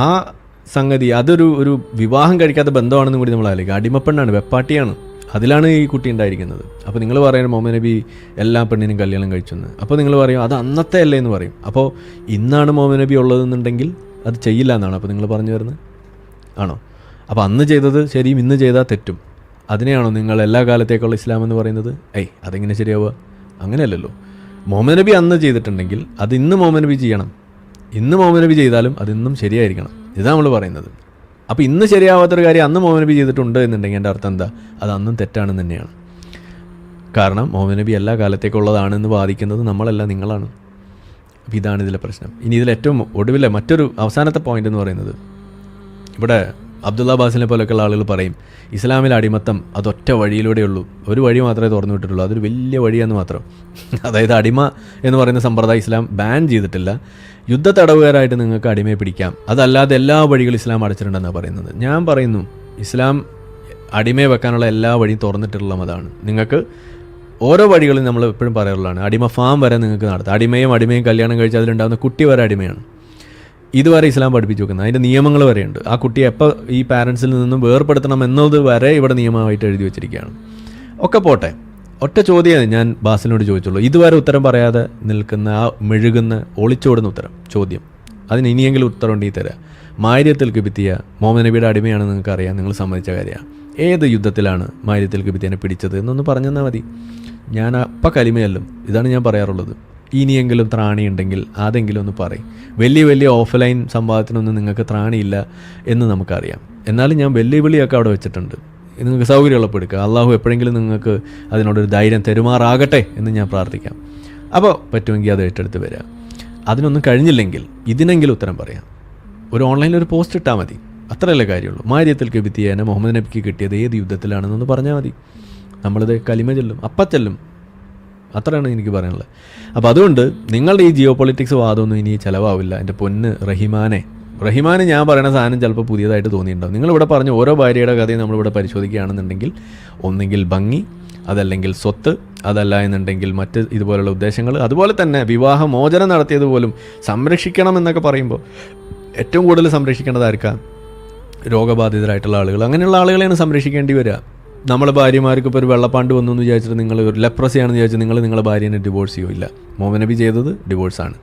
ആ സംഗതി ഒരു വിവാഹം കഴിക്കാത്ത ബന്ധമാണെന്നും കൂടി നമ്മൾ ആലോചിക്കുക. അടിമപ്പെണ്ണാണ്, വെപ്പാട്ടിയാണ്, അതിലാണ് ഈ കുട്ടി ഉണ്ടായിരിക്കുന്നത്. അപ്പോൾ നിങ്ങൾ പറയുന്നത് മുഹമ്മദ് നബി എല്ലാ പെണ്ണിനും കല്യാണം കഴിച്ചെന്ന്. അപ്പോൾ നിങ്ങൾ പറയും അത് അന്നത്തെ അല്ലേ എന്ന് പറയും. അപ്പോൾ ഇന്നാണ് മുഹമ്മദ് നബി ഉള്ളതെന്നുണ്ടെങ്കിൽ അത് ചെയ്യില്ല എന്നാണ് അപ്പോൾ നിങ്ങൾ പറഞ്ഞു വരുന്നത് ആണോ? അപ്പോൾ അന്ന് ചെയ്തത് ശരിയും ഇന്ന് ചെയ്താൽ തെറ്റും, അതിനെയാണോ നിങ്ങൾ എല്ലാ കാലത്തേക്കുള്ള ഇസ്ലാം എന്ന് പറയുന്നത്? അതെങ്ങനെ ശരിയാവുക? അങ്ങനെയല്ലല്ലോ. മുഹമ്മദ് നബി അന്ന് ചെയ്തിട്ടുണ്ടെങ്കിൽ അത് ഇന്ന് മുഹമ്മദ് നബി ചെയ്യണം. ഇന്ന് മുഹമ്മദ് നബി ചെയ്താലും അതിന്നും ശരിയായിരിക്കണം. ഇതാണ് നമ്മൾ പറയുന്നത്. അപ്പോൾ ഇന്ന് ശരിയാവാത്തൊരു കാര്യം അന്ന് മുഹമ്മദ് നബി ചെയ്തിട്ടുണ്ട് എന്നുണ്ടെങ്കിൽ എൻ്റെ അർത്ഥം എന്താ? അത് അന്നും തെറ്റാണെന്ന് തന്നെയാണ്. കാരണം മുഹമ്മദ് നബി എല്ലാ കാലത്തേക്കുള്ളതാണെന്ന് വാദിക്കുന്നത് നമ്മളല്ല, നിങ്ങളാണ്. അപ്പോൾ ഇതാണ് ഇതിലെ പ്രശ്നം. ഇനി ഇതിൽ ഏറ്റവും ഒടുവിലെ മറ്റൊരു അവസാനത്തെ പോയിന്റ് എന്ന് പറയുന്നത്, ഇവിടെ അബ്ദുള്ള ബാസിനെ പോലെയൊക്കെയുള്ള ആളുകൾ പറയും ഇസ്ലാമിൽ അടിമത്തം അതൊറ്റ വഴിയിലൂടെയുള്ളൂ, ഒരു വഴി മാത്രമേ തുറന്നു വിട്ടിട്ടുള്ളൂ, അതൊരു വലിയ വഴിയെന്ന് മാത്രം. അതായത് അടിമ എന്ന് പറയുന്ന സമ്പ്രദായം ഇസ്ലാം ബാൻ ചെയ്തിട്ടില്ല. യുദ്ധ തടവുകാരായിട്ട് നിങ്ങൾക്ക് അടിമയെ പിടിക്കാം, അതല്ലാതെ എല്ലാ വഴികളും ഇസ്ലാം അടച്ചിട്ടുണ്ടെന്നാണ് പറയുന്നത്. ഞാൻ പറയുന്നു ഇസ്ലാം അടിമയെ വെക്കാനുള്ള എല്ലാ വഴിയും തുറന്നിട്ടുള്ള മതമാണ്. നിങ്ങൾക്ക് ഓരോ വഴികളും നമ്മൾ എപ്പോഴും പറയാറുള്ളതാണ്. അടിമ ഫാം വരെ നിങ്ങൾക്ക് നടത്താം. അടിമയും കല്യാണം കഴിച്ച് അതിലുണ്ടാകുന്ന കുട്ടി വരെ അടിമയാണ്. ഇതുവരെ ഇസ്ലാം പഠിപ്പിച്ചു വെക്കുന്നത്, അതിൻ്റെ നിയമങ്ങൾ വരെയുണ്ട്. ആ കുട്ടിയെ എപ്പോൾ ഈ പാരൻസിൽ നിന്നും വേർപ്പെടുത്തണം എന്നത് വരെ ഇവിടെ നിയമമായിട്ട് എഴുതി വെച്ചിരിക്കുകയാണ്. ഒക്കെ പോട്ടെ, ഒറ്റ ചോദ്യമേ ഞാൻ ബാസിനോട് ചോദിച്ചുള്ളൂ. ഇതുവരെ ഉത്തരം പറയാതെ നിൽക്കുന്ന ആ മെഴുകുന്ന ഒളിച്ചോടുന്ന ചോദ്യം, അതിന് ഇനിയെങ്കിലും ഉത്തരം ഉണ്ടെങ്കിൽ തരാം. മാര്യത്തിൽ കിബിത്തിയ മുഹമ്മദ് നബിയുടെ അടിമയാണെന്ന് നിങ്ങൾക്കറിയാം, നിങ്ങൾ സമ്മതിച്ച കാര്യമാണ്. ഏത് യുദ്ധത്തിലാണ് മാര്യത്തിൽ കിബിത്തിയനെ പിടിച്ചത് എന്നൊന്ന് പറഞ്ഞു തന്നാൽ മതി. ഞാൻ അപ്പം കലിമയല്ലും, ഇതാണ് ഞാൻ പറയാറുള്ളത്. ഇനിയെങ്കിലും ത്രാണി ഉണ്ടെങ്കിൽ അതെങ്കിലും ഒന്ന് പറയും. വലിയ ഓഫ്ലൈൻ സംവാദത്തിനൊന്നും നിങ്ങൾക്ക് ത്രാണിയില്ല എന്ന് നമുക്കറിയാം. എന്നാലും ഞാൻ വെല്ലുവിളിയൊക്കെ അവിടെ വെച്ചിട്ടുണ്ട്. നിങ്ങൾക്ക് സൗകര്യമുള്ളപ്പോൾ എടുക്കുക. അള്ളാഹു എപ്പോഴെങ്കിലും നിങ്ങൾക്ക് അതിനോടൊരു ധൈര്യം തരുമാറാകട്ടെ എന്ന് ഞാൻ പ്രാർത്ഥിക്കാം. അപ്പോൾ പറ്റുമെങ്കിൽ അത് ഏറ്റെടുത്ത് വരിക. അതിനൊന്നും കഴിഞ്ഞില്ലെങ്കിൽ ഇതിനെങ്കിലും ഉത്തരം പറയാം. ഒരു ഓൺലൈനിൽ ഒരു പോസ്റ്റ് ഇട്ടാൽ മതി, അത്രയല്ലേ കാര്യമുള്ളൂ. മാര്യത്തിൽ കിബിത്തിയേനെ മുഹമ്മദ് നബിക്ക് കിട്ടിയത് ഏത് യുദ്ധത്തിലാണെന്നൊന്ന് പറഞ്ഞാൽ മതി. നമ്മളിത് കലിമ ചെല്ലും, അപ്പം ചെല്ലും. അത്രയാണ് എനിക്ക് പറയാനുള്ളത്. അപ്പോൾ അതുകൊണ്ട് നിങ്ങളുടെ ഈ ജിയോ പൊളിറ്റിക്സ് വാദമൊന്നും ഇനി ചിലവാവില്ല. എൻ്റെ പൊന്ന് റഹിമാന് ഞാൻ പറയുന്ന സാധനം ചിലപ്പോൾ പുതിയതായിട്ട് തോന്നിയിട്ടുണ്ടാവും. നിങ്ങളിവിടെ പറഞ്ഞ ഓരോ ഭാര്യയുടെ കഥയും നമ്മളിവിടെ പരിശോധിക്കുകയാണെന്നുണ്ടെങ്കിൽ ഒന്നെങ്കിൽ ഭംഗി, അതല്ലെങ്കിൽ സ്വത്ത്, അതല്ല എന്നുണ്ടെങ്കിൽ മറ്റ് ഇതുപോലുള്ള ഉദ്ദേശങ്ങൾ. അതുപോലെ തന്നെ വിവാഹമോചനം നടത്തിയത് പോലും സംരക്ഷിക്കണം എന്നൊക്കെ പറയുമ്പോൾ ഏറ്റവും കൂടുതൽ സംരക്ഷിക്കേണ്ടത് ആർക്കാണ്? രോഗബാധിതരായിട്ടുള്ള ആളുകൾ. അങ്ങനെയുള്ള ആളുകളെയാണ് സംരക്ഷിക്കേണ്ടി വരിക. നമ്മളെ ഭാര്യമാർക്ക് ഇപ്പോൾ ഒരു വെള്ളപ്പാണ്ട് വന്നു എന്ന് വിചാരിച്ചിട്ട് നിങ്ങൾ ഒരു ലെപ്രസിയാണെന്ന് വിചാരിച്ചാൽ നിങ്ങളുടെ ഭാര്യനെ ഡിവോഴ്സ് ചെയ്യില്ല. മുഹമ്മദ് നബി ചെയ്തത് ഡിവോഴ്സാണ്.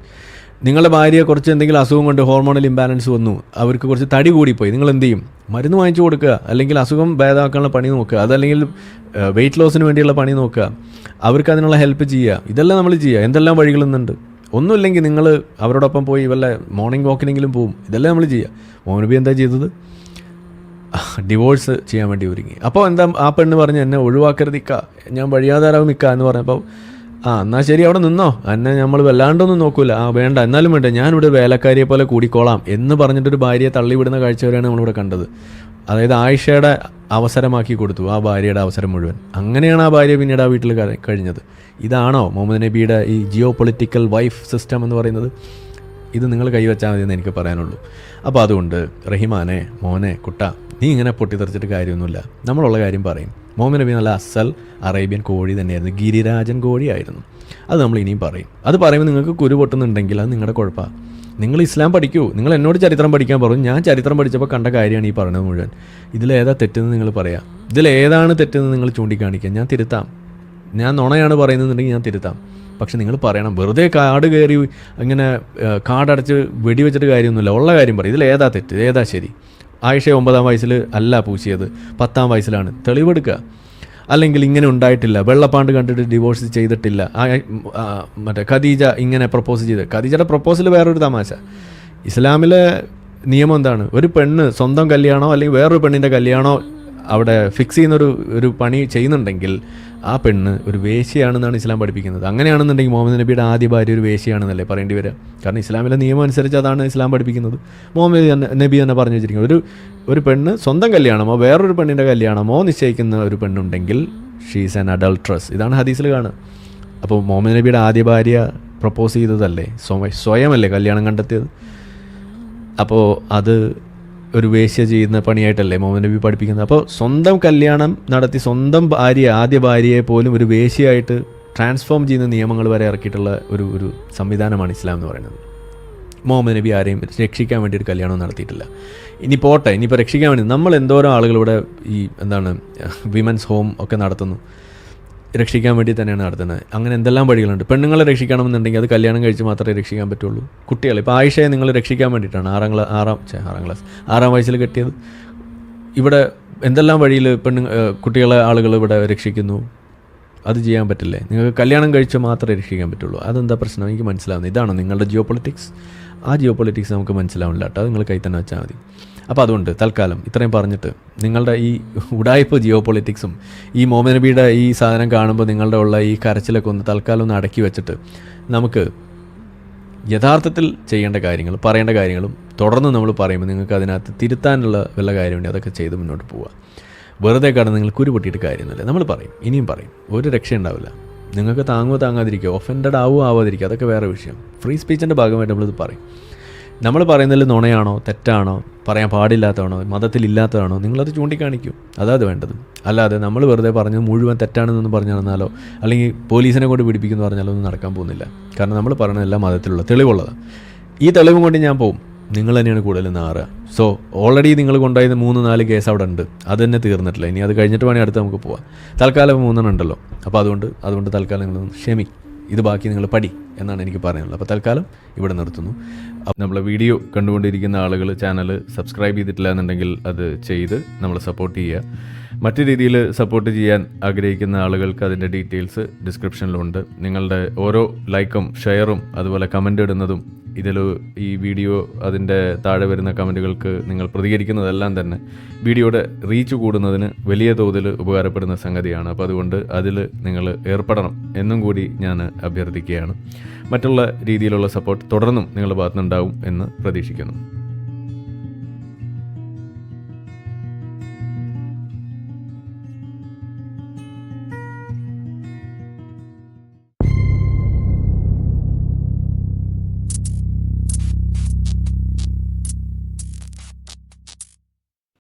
നിങ്ങളുടെ ഭാര്യയെ കുറച്ച് എന്തെങ്കിലും അസുഖം കൊണ്ട് ഹോർമോണൽ ഇംബാലൻസ് വന്നു, അവർക്ക് കുറച്ച് തടി കൂടിപ്പോയി, നിങ്ങൾ എന്ത് ചെയ്യും? മരുന്ന് വാങ്ങിച്ചു കൊടുക്കുക, അല്ലെങ്കിൽ അസുഖം ഭേദമാക്കാനുള്ള പണി നോക്കുക, അതല്ലെങ്കിൽ വെയിറ്റ് ലോസിന് വേണ്ടിയുള്ള പണി നോക്കുക, അവർക്ക് അതിനുള്ള ഹെൽപ്പ് ചെയ്യുക. ഇതെല്ലാം നമ്മൾ ചെയ്യുക. എന്തെല്ലാം വഴികളെന്നുണ്ട്. ഒന്നുമില്ലെങ്കിൽ നിങ്ങൾ അവരോടൊപ്പം പോയി വല്ല മോർണിംഗ് വാക്കിനെങ്കിലും പോവും. ഇതെല്ലാം നമ്മൾ ചെയ്യുക. മുഹമ്മദ് നബി എന്താ ചെയ്തത്? ഡിവോഴ്സ് ചെയ്യാൻ വേണ്ടി ഒരുങ്ങി. അപ്പോൾ എന്താ ആ പെണ്ണ് പറഞ്ഞ് എന്നെ ഒഴിവാക്കരുതിക്ക, ഞാൻ വഴിയാധാരാവും നിൽക്കുക എന്ന് പറഞ്ഞപ്പോൾ എന്നാൽ ശരി അവിടെ നിന്നോ, എന്നെ നമ്മൾ വല്ലാണ്ടൊന്നും നോക്കൂല, വേണ്ട എന്നാലും വേണ്ട, ഞാനിവിടെ വേലക്കാരിയെ പോലെ കൂടിക്കോളാം എന്ന് പറഞ്ഞിട്ടൊരു ഭാര്യയെ തള്ളിവിടുന്ന കാഴ്ച വരെയാണ് നമ്മളിവിടെ കണ്ടത്. അതായത് ആയിഷയുടെ അവസരമാക്കി കൊടുത്തു ആ ഭാര്യയുടെ അവസരം മുഴുവൻ. അങ്ങനെയാണ് ആ ഭാര്യ പിന്നീട് ആ വീട്ടിൽ കഴിഞ്ഞത്. ഇതാണോ മുഹമ്മദ് നബിയുടെ ഈ ജിയോ പൊളിറ്റിക്കൽ വൈഫ് സിസ്റ്റം എന്ന് പറയുന്നത്? ഇത് നിങ്ങൾ കൈവച്ചാൽ മതി എന്ന് എനിക്ക് പറയാനുള്ളൂ. അപ്പോൾ അതുകൊണ്ട് റഹിമാനെ, മോനെ, കുട്ട, നീ ഇങ്ങനെ പൊട്ടിത്തെറിച്ചിട്ട് കാര്യമൊന്നുമില്ല. നമ്മളുള്ള കാര്യം പറയും. മുഹമ്മദ് നബി നല്ല അസൽ അറേബ്യൻ കോഴി തന്നെയായിരുന്നു, ഗിരിരാജൻ കോഴിയായിരുന്നു. അത് നമ്മൾ ഇനിയും പറയും. അത് പറയുമ്പോൾ നിങ്ങൾക്ക് കുരു പൊട്ടുന്നുണ്ടെങ്കിൽ അത് നിങ്ങളുടെ കുഴപ്പമാണ്. നിങ്ങൾ ഇസ്ലാം പഠിക്കൂ. നിങ്ങൾ എന്നോട് ചരിത്രം പഠിക്കാൻ പറഞ്ഞു, ഞാൻ ചരിത്രം പഠിച്ചപ്പോൾ കണ്ട കാര്യമാണ് ഈ പറഞ്ഞത് മുഴുവൻ. ഇതിലേതാ തെറ്റെന്ന് നിങ്ങൾ പറയാം. ഇതിലേതാണ് തെറ്റെന്ന് നിങ്ങൾ ചൂണ്ടിക്കാണിക്കുക. ഞാൻ തിരുത്താം. ഞാൻ നുണയാണ് പറയുന്നതെന്നുണ്ടെങ്കിൽ ഞാൻ തിരുത്താം. പക്ഷെ നിങ്ങൾ പറയണം. വെറുതെ കാട് കയറി ഇങ്ങനെ കാടടച്ച് വെടിവെച്ചിട്ട് കാര്യമൊന്നുമില്ല. ഉള്ള കാര്യം പറയും. ഇതിലേതാ തെറ്റ്, ഏതാ ശരി? ആയിഷ 9-ാം വയസ്സിൽ അല്ല പൂശിയത്, 10-ാം വയസ്സിലാണ്. തെളിവെടുക്കുക. അല്ലെങ്കിൽ ഇങ്ങനെ ഉണ്ടായിട്ടില്ല, വെള്ളപ്പാണ്ട് കണ്ടിട്ട് ഡിവോഴ്സ് ചെയ്തിട്ടില്ല, മറ്റേ ഖദീജ ഇങ്ങനെ പ്രപ്പോസ് ചെയ്ത്. ഖദീജയുടെ പ്രപ്പോസൽ വേറൊരു തമാശ. ഇസ്ലാമിലെ നിയമം എന്താണ്? ഒരു പെണ്ണ് സ്വന്തം കല്യാണമോ അല്ലെങ്കിൽ വേറൊരു പെണ്ണിൻ്റെ കല്യാണമോ അവിടെ ഫിക്സ് ചെയ്യുന്നൊരു പണി ചെയ്യുന്നുണ്ടെങ്കിൽ ആ പെണ്ണ് ഒരു വേശ്യയാണെന്നാണ് ഇസ്ലാം പഠിപ്പിക്കുന്നത്. അങ്ങനെയാണെന്നുണ്ടെങ്കിൽ മുഹമ്മദ് നബിയുടെ ആദ്യ ഭാര്യ ഒരു വേശ്യയാണെന്നല്ലേ പറയേണ്ടി വരിക? കാരണം ഇസ്ലാമിലെ നിയമം അനുസരിച്ച് അതാണ് ഇസ്ലാം പഠിപ്പിക്കുന്നത്. മുഹമ്മദ് നബി തന്നെ പറഞ്ഞു വെച്ചിരിക്കുന്നത്, ഒരു പെണ്ണ് സ്വന്തം കല്യാണമോ വേറൊരു പെണ്ണിൻ്റെ കല്യാണമോ നിശ്ചയിക്കുന്ന ഒരു പെണ്ണുണ്ടെങ്കിൽ ഷീസ് ആൻ അഡൾട്രസ്. ഇതാണ് ഹദീസിൽ കാണുക. അപ്പോൾ മുഹമ്മദ് നബിയുടെ ആദ്യ ഭാര്യ പ്രപ്പോസ് ചെയ്തതല്ലേ, സ്വയമല്ലേ കല്യാണം കണ്ടെത്തിയത്? അപ്പോൾ അത് ഒരു വേശ്യ ചെയ്യുന്ന പണിയായിട്ടല്ലേ മുഹമ്മദ് നബി പഠിപ്പിക്കുന്നത്? അപ്പോൾ സ്വന്തം കല്യാണം നടത്തി സ്വന്തം ആദ്യ ഭാര്യയെ പോലും ഒരു വേശ്യയായിട്ട് ട്രാൻസ്ഫോം ചെയ്യുന്ന നിയമങ്ങൾ വരെ ഇറക്കിയിട്ടുള്ള ഒരു സംവിധാനമാണ് ഇസ്ലാം എന്ന് പറയുന്നത്. മുഹമ്മദ് നബി ആരെയും രക്ഷിക്കാൻ വേണ്ടി ഒരു കല്യാണം നടത്തിയിട്ടില്ല. ഇനി പോട്ടെ, ഇനിയിപ്പോൾ രക്ഷിക്കാൻ വേണ്ടി നമ്മൾ എന്തോരം ആളുകളിവിടെ ഈ വിമൻസ് ഹോം ഒക്കെ നടത്തുന്നു, രക്ഷിക്കാൻ വേണ്ടി തന്നെയാണ് നടത്തുന്നത്. അങ്ങനെ എന്തെല്ലാം വഴികളുണ്ട്. പെണ്ണുങ്ങളെ രക്ഷിക്കണമെന്നുണ്ടെങ്കിൽ അത് കല്യാണം കഴിച്ച് മാത്രമേ രക്ഷിക്കാൻ പറ്റുള്ളൂ. കുട്ടികൾ, ഇപ്പോൾ ആയിഷയെ നിങ്ങൾ രക്ഷിക്കാൻ വേണ്ടിയിട്ടാണ് 6ാം വയസ്സിൽ കെട്ടിയത്. ഇവിടെ എന്തെല്ലാം വഴിയിൽ കുട്ടികളെ ആളുകൾ ഇവിടെ രക്ഷിക്കുന്നു. അത് ചെയ്യാൻ പറ്റില്ലേ? നിങ്ങൾക്ക് കല്യാണം കഴിച്ച് മാത്രമേ രക്ഷിക്കാൻ പറ്റുള്ളൂ. അതെന്താ പ്രശ്നം? എനിക്ക് മനസ്സിലാവുന്നത്. ഇതാണോ നിങ്ങളുടെ ജിയോ പൊളിറ്റിക്സ്? ആ ജിയോ പൊളിറ്റിക്സ് നമുക്ക് മനസ്സിലാവില്ല കേട്ടോ. അത് നിങ്ങൾ കൈ തന്നെ വെച്ചാൽ മതി. അപ്പോൾ അതുകൊണ്ട് തൽക്കാലം ഇത്രയും പറഞ്ഞിട്ട് നിങ്ങളുടെ ഈ ഉടായ്പ ജിയോ പൊളിറ്റിക്സും ഈ മുഹമ്മദ് നബിയുടെ ഈ സാധനം കാണുമ്പോൾ നിങ്ങളുടെ ഉള്ള ഈ കരച്ചിലൊക്കെ ഒന്ന് തൽക്കാലം ഒന്ന് അടക്കി വെച്ചിട്ട് നമുക്ക് യഥാർത്ഥത്തിൽ ചെയ്യേണ്ട കാര്യങ്ങൾ, പറയേണ്ട കാര്യങ്ങളും തുടർന്ന് നമ്മൾ പറയുമ്പോൾ നിങ്ങൾക്ക് അതിനകത്ത് തിരുത്താനുള്ള വല്ല കാര്യമുണ്ട് അതൊക്കെ ചെയ്ത് മുന്നോട്ട് പോവുക. വെറുതെ കടന്ന് നിങ്ങൾ കുരു പൊട്ടിയിട്ട് കാര്യമൊന്നുമില്ല. നമ്മൾ പറയും, ഇനിയും പറയും, ഒരു രക്ഷയുണ്ടാവില്ല. നിങ്ങൾക്ക് താങ്ങാതിരിക്കുക, ഒഫൻഡഡ് ആവാതിരിക്കുക, അതൊക്കെ വേറെ വിഷയം. ഫ്രീ സ്പീച്ചിൻ്റെ ഭാഗമായിട്ട് നമ്മളിത് പറയും. നമ്മൾ പറയുന്നതിൽ നുണയാണോ തെറ്റാണോ പറയാൻ പാടില്ലാത്തതാണോ മതത്തിലില്ലാത്തതാണോ നിങ്ങളത് ചൂണ്ടിക്കാണിക്കും. അതാത് വേണ്ടത്. അല്ലാതെ നമ്മൾ വെറുതെ പറഞ്ഞത് മുഴുവൻ തെറ്റാണെന്നൊന്നും പറഞ്ഞു നടന്നാലോ അല്ലെങ്കിൽ പോലീസിനെ കൊണ്ട് പിടിപ്പിക്കുമെന്ന് പറഞ്ഞാലോ ഒന്നും നടക്കാൻ പോകുന്നില്ല. കാരണം നമ്മൾ പറയുന്നത് എല്ലാ മതത്തിലുള്ള തെളിവുള്ളതാണ്. ഈ തെളിവും കൊണ്ട് ഞാൻ പോകും, നിങ്ങൾ തന്നെയാണ് കൂടുതൽ നാറുക. സോ ഓൾറെഡി നിങ്ങൾ കൊണ്ടുപോയത് 3-4 കേസ് അവിടെ ഉണ്ട്, അത് തന്നെ തീർന്നിട്ടില്ല. ഇനി അത് കഴിഞ്ഞിട്ട് വേണേൽ അടുത്ത് നമുക്ക് പോവാം. തൽക്കാലം 3 ഉണ്ടല്ലോ. അപ്പോൾ അതുകൊണ്ട് തൽക്കാലം നിങ്ങൾ ഇത് ബാക്കി നിങ്ങൾ പഠി എന്നാണ് എനിക്ക് പറയാനുള്ളത്. അപ്പോൾ തൽക്കാലം ഇവിടെ നിർത്തുന്നു. നമ്മളെ വീഡിയോ കണ്ടുകൊണ്ടിരിക്കുന്ന ആളുകൾ ചാനൽ സബ്സ്ക്രൈബ് ചെയ്തിട്ടില്ല എന്നുണ്ടെങ്കിൽ അത് ചെയ്ത് നമ്മളെ സപ്പോർട്ട് ചെയ്യുക. മറ്റു രീതിയിൽ സപ്പോർട്ട് ചെയ്യാൻ ആഗ്രഹിക്കുന്ന ആളുകൾക്ക് അതിൻ്റെ ഡീറ്റെയിൽസ് ഡിസ്ക്രിപ്ഷനിലുണ്ട്. നിങ്ങളുടെ ഓരോ ലൈക്കും ഷെയറും അതുപോലെ കമൻ്റ് ഇടുന്നതും ഈ വീഡിയോ അതിൻ്റെ താഴെ വരുന്ന കമൻറ്റുകൾക്ക് നിങ്ങൾ പ്രതികരിക്കുന്നതെല്ലാം തന്നെ വീഡിയോയുടെ റീച്ച് കൂടുന്നതിന് വലിയ തോതിൽ ഉപകാരപ്പെടുന്ന സംഗതിയാണ്. അപ്പോൾ അതുകൊണ്ട് അതിൽ നിങ്ങൾ ഏർപ്പെടണം എന്നും കൂടി ഞാൻ അഭ്യർത്ഥിക്കുകയാണ്. മറ്റുള്ള രീതിയിലുള്ള സപ്പോർട്ട് തുടർന്നും നിങ്ങളുടെ ഭാഗത്തുനിന്നുണ്ടാവും എന്ന് പ്രതീക്ഷിക്കുന്നു.